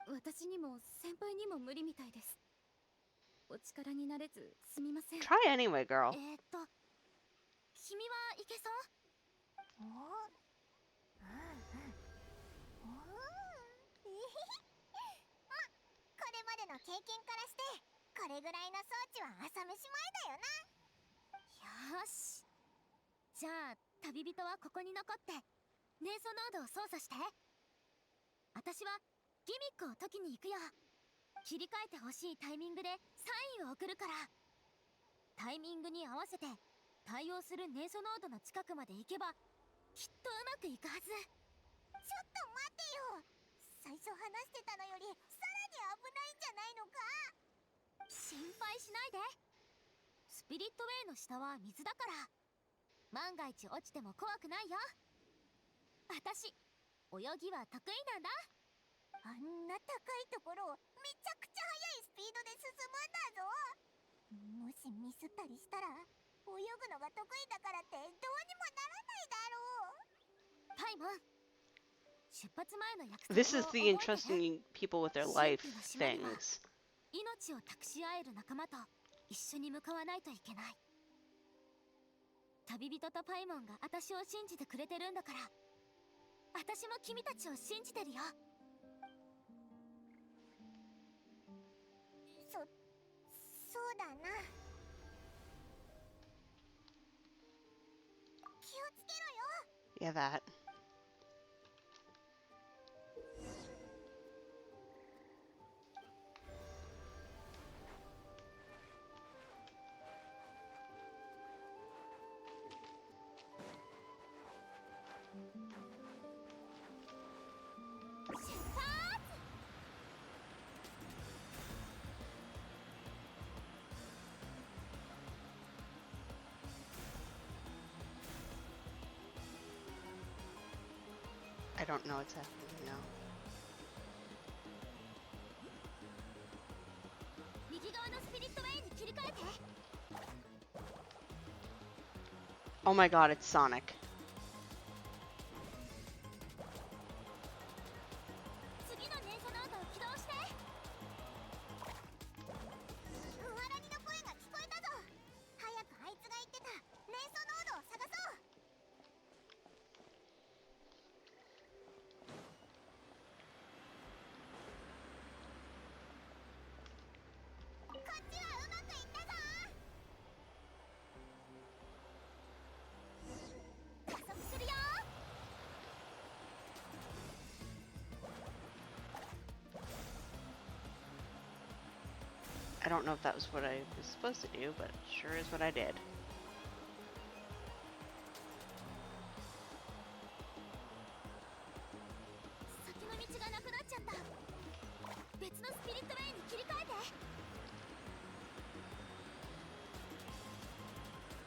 私にも先輩にも無理みたいです。お力になれずすみません。 Try anyway, girl. 君はいけそう？おま、これまでの経験からしてこれぐらいの装置は朝飯前だよな。よし、じゃあ旅人はここに残ってネイソノードを操作して。私はギミックを解きに行くよ。切り替えてほしいタイミングでサインを送るから。タイミングに合わせて対応するネイソノードの近くまで行けばきっとうまくいくはず。ちょっと待てよ、最初話してたのよりさらに危ないんじゃないのか？心配しないで。スピリットウェイの下は水だから、万が一落ちても怖くないよ。私泳ぎは得意なんだ。あんな高いところをめちゃくちゃ速いスピードで進むんだぞ。もしミスったりしたら泳ぐのが得意だからってどうにもならないだろう。パイモン、出発前の約束を This is 覚 the えてね。 entrusting people with their life things. 命を託し合える仲間と一緒に向かわないといけない。旅人とパイモンが私を信じてくれてるんだから、私も君たちを信じてるよ。そうだな。気をつけろよ。 Yeah, that. I don't know what's happening now. 右側のスピリットウェイに切り替えて。 Oh my god, it's Sonic. 次の連鎖ノードを起動して。ムワラニの声が聞こえたぞ。早くあいつが言ってた連鎖ノードを探そう。こっちはうまくいったぞ。加速するよ。 I don't know if that was what I was supposed to do, but it sure is what I did. 先の道がなくなっちゃった。別のスピリットウェイに切り替えて。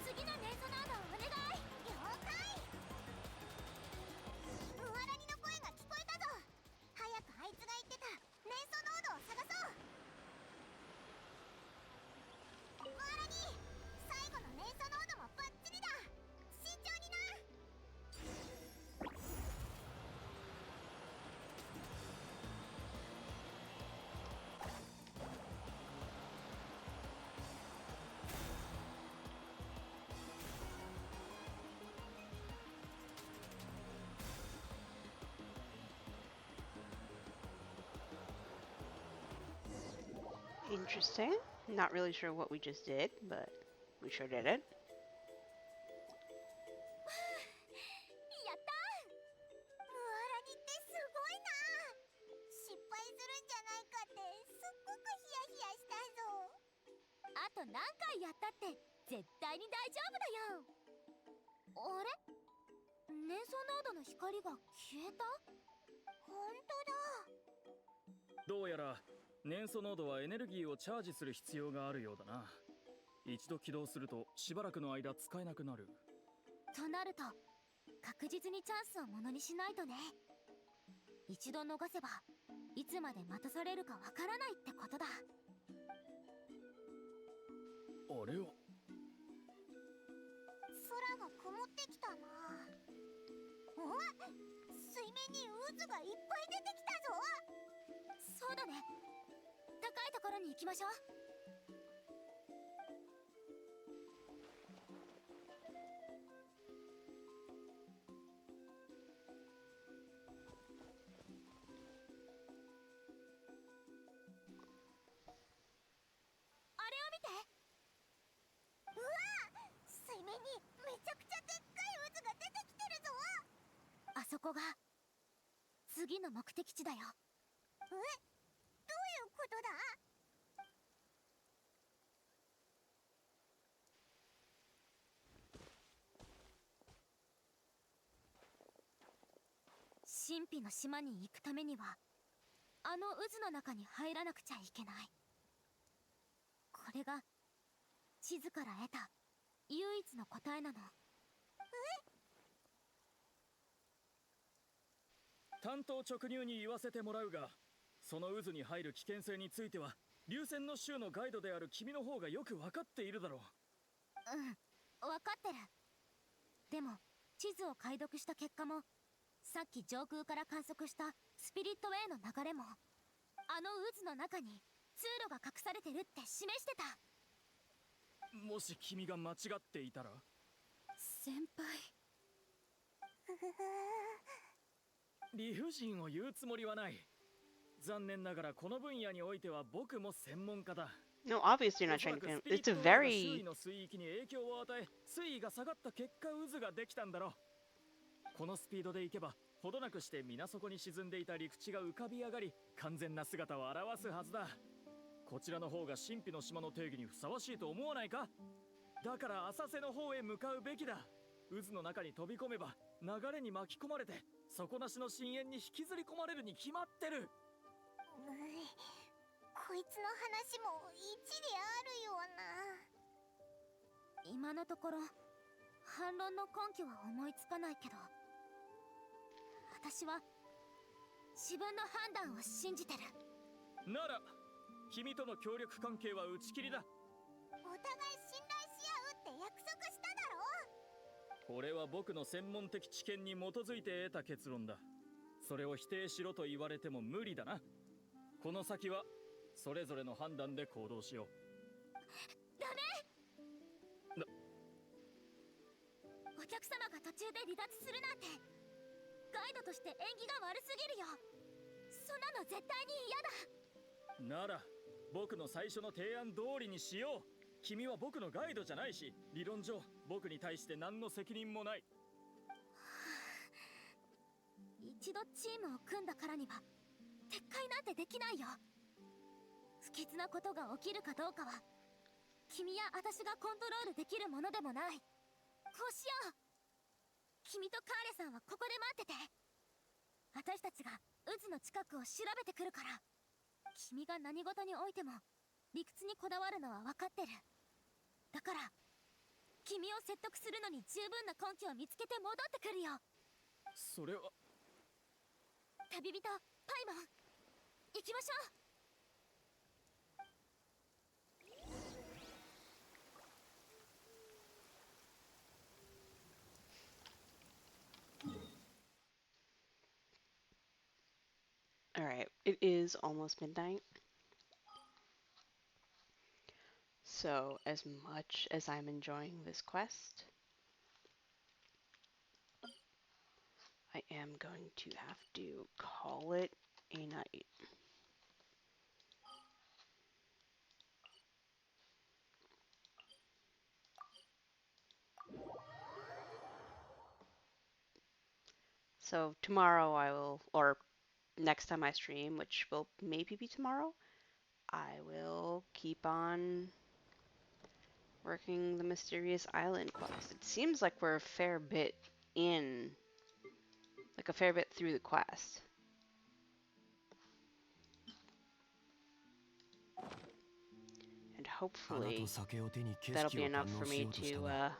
次の連鎖ノードをお願い。了解。ムワラニの声が聞こえたぞ。早くあいつが言ってた連鎖ノードを探そう。ムワラニ、最後の連鎖ノードもバッチリだ。慎重にな。 Interesting. Not really sure what we just did, but we sure did it. やったー。ムワラニってすごいな。失敗するんじゃないかってすっごくヒヤヒヤしたぞ。あと何回やったって絶対に大丈夫だよ。あれ、連想ノードの光が消えた。本当だ。どうやら燃素ノードはエネルギーをチャージする必要があるようだな。一度起動するとしばらくの間使えなくなる。となると確実にチャンスをものにしないとね。一度逃せばいつまで待たされるかわからないってことだ。あれは空が曇ってきたな。お、水面に渦がいっぱい出てきたぞ。そうだね。高いところに行きましょう。あれを見て。うわ、水面にめちゃくちゃでっかい渦が出てきてるぞ。あそこが次の目的地だよ。え、どういうことだ？神秘の島に行くためにはあの渦の中に入らなくちゃいけない。これが地図から得た唯一の答えなの。担当直入に言わせてもらうが、その渦に入る危険性については流線の州のガイドである君の方がよく分かっているだろう。うん、分かってる。でも地図を解読した結果も、さっき上空から観測したスピリットウェイの流れも、あの渦の中に通路が隠されてるって示してた。もし君が間違っていたら。先輩。理不尽を言うつもりはない。残念ながらこの分野においては僕も専門家だ。No, obviously you're not trying to get him. It's a 周 very... 囲の水域に影響を与え、水位が下がった結果渦ができたんだろう。このスピードで行けばほどなくして水底に沈んでいた陸地が浮かび上がり、完全な姿を現すはずだ。こちらの方が神秘の島の定義にふさわしいと思わないか？だから浅瀬の方へ向かうべきだ。渦の中に飛び込めば流れに巻き込まれて底なしの深淵に引きずり込まれるに決まってる。こいつの話も一理あるような。今のところ反論の根拠は思いつかないけど、私は自分の判断を信じてる。なら君との協力関係は打ち切りだ。お互い信頼し合うって約束しただろ。これは僕の専門的知見に基づいて得た結論だ。それを否定しろと言われても無理だな。この先はそれぞれの判断で行動しよう。ダメ。お客様が途中で離脱するなんてガイドとして縁起が悪すぎるよ。そんなの絶対に嫌だ。なら僕の最初の提案通りにしよう。君は僕のガイドじゃないし、理論上僕に対して何の責任もない。一度チームを組んだからには撤回なんてできないよ。不吉なことが起きるかどうかは君や私がコントロールできるものでもない。こうしよう。君とカーレさんはここで待ってて。私たちが渦の近くを調べてくるから。君が何事においても理屈にこだわるのは分かってる。だから君を説得するのに十分な根拠を見つけて戻ってくるよ。それは旅人パイモン、行きましょう。Alright, it is almost midnight. So, as much as I'm enjoying this quest, I am going to have to call it a night. So tomorrow I will, or next time I stream, which will maybe be tomorrow, I will keep on working the Mysterious Island quest. It seems like we're a fair bit in, like a fair bit through the quest. And hopefully that'll be enough for me to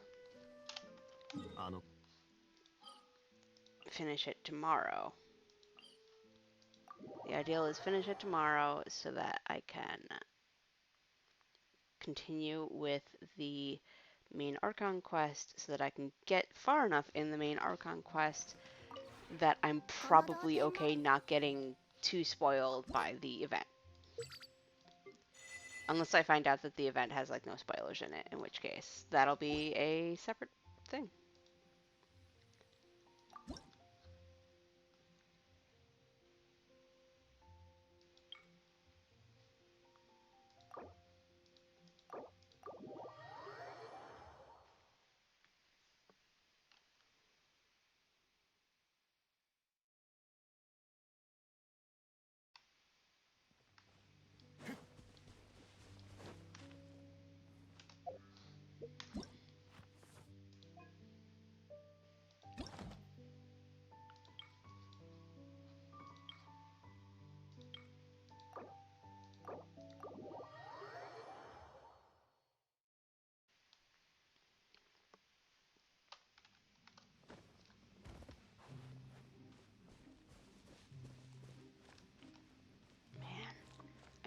finish it tomorrow. The ideal is finish it tomorrow so that I can continue with the main Archon quest, so that I can get far enough in the main Archon quest that I'm probably okay not getting too spoiled by the event. Unless I find out that the event has like no spoilers in it, in which case that'll be a separate thing.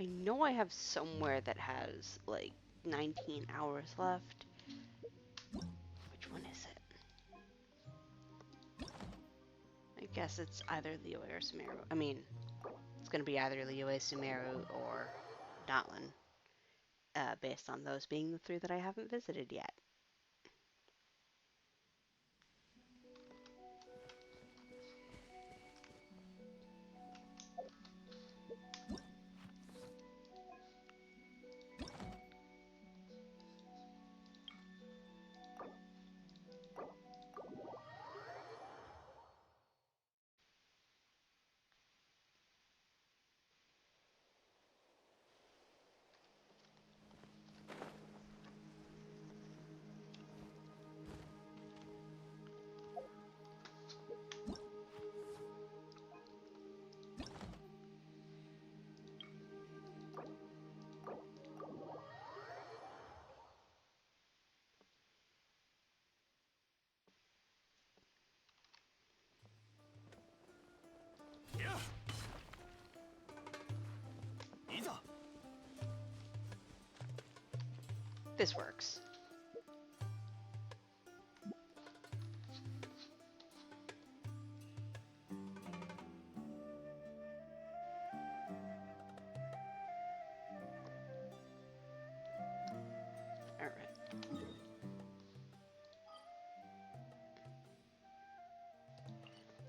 I know I have somewhere that has like 19 hours left. Which one is it? I guess it's either Liyue or Sumeru. I mean, it's going to be either Liyue, Sumeru, or Notlin, based on those being the three that I haven't visited yet. This works.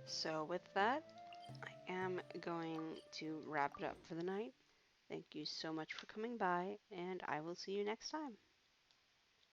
So with that, I am going to wrap it up for the night. Thank you so much for coming by, and I will see you next time.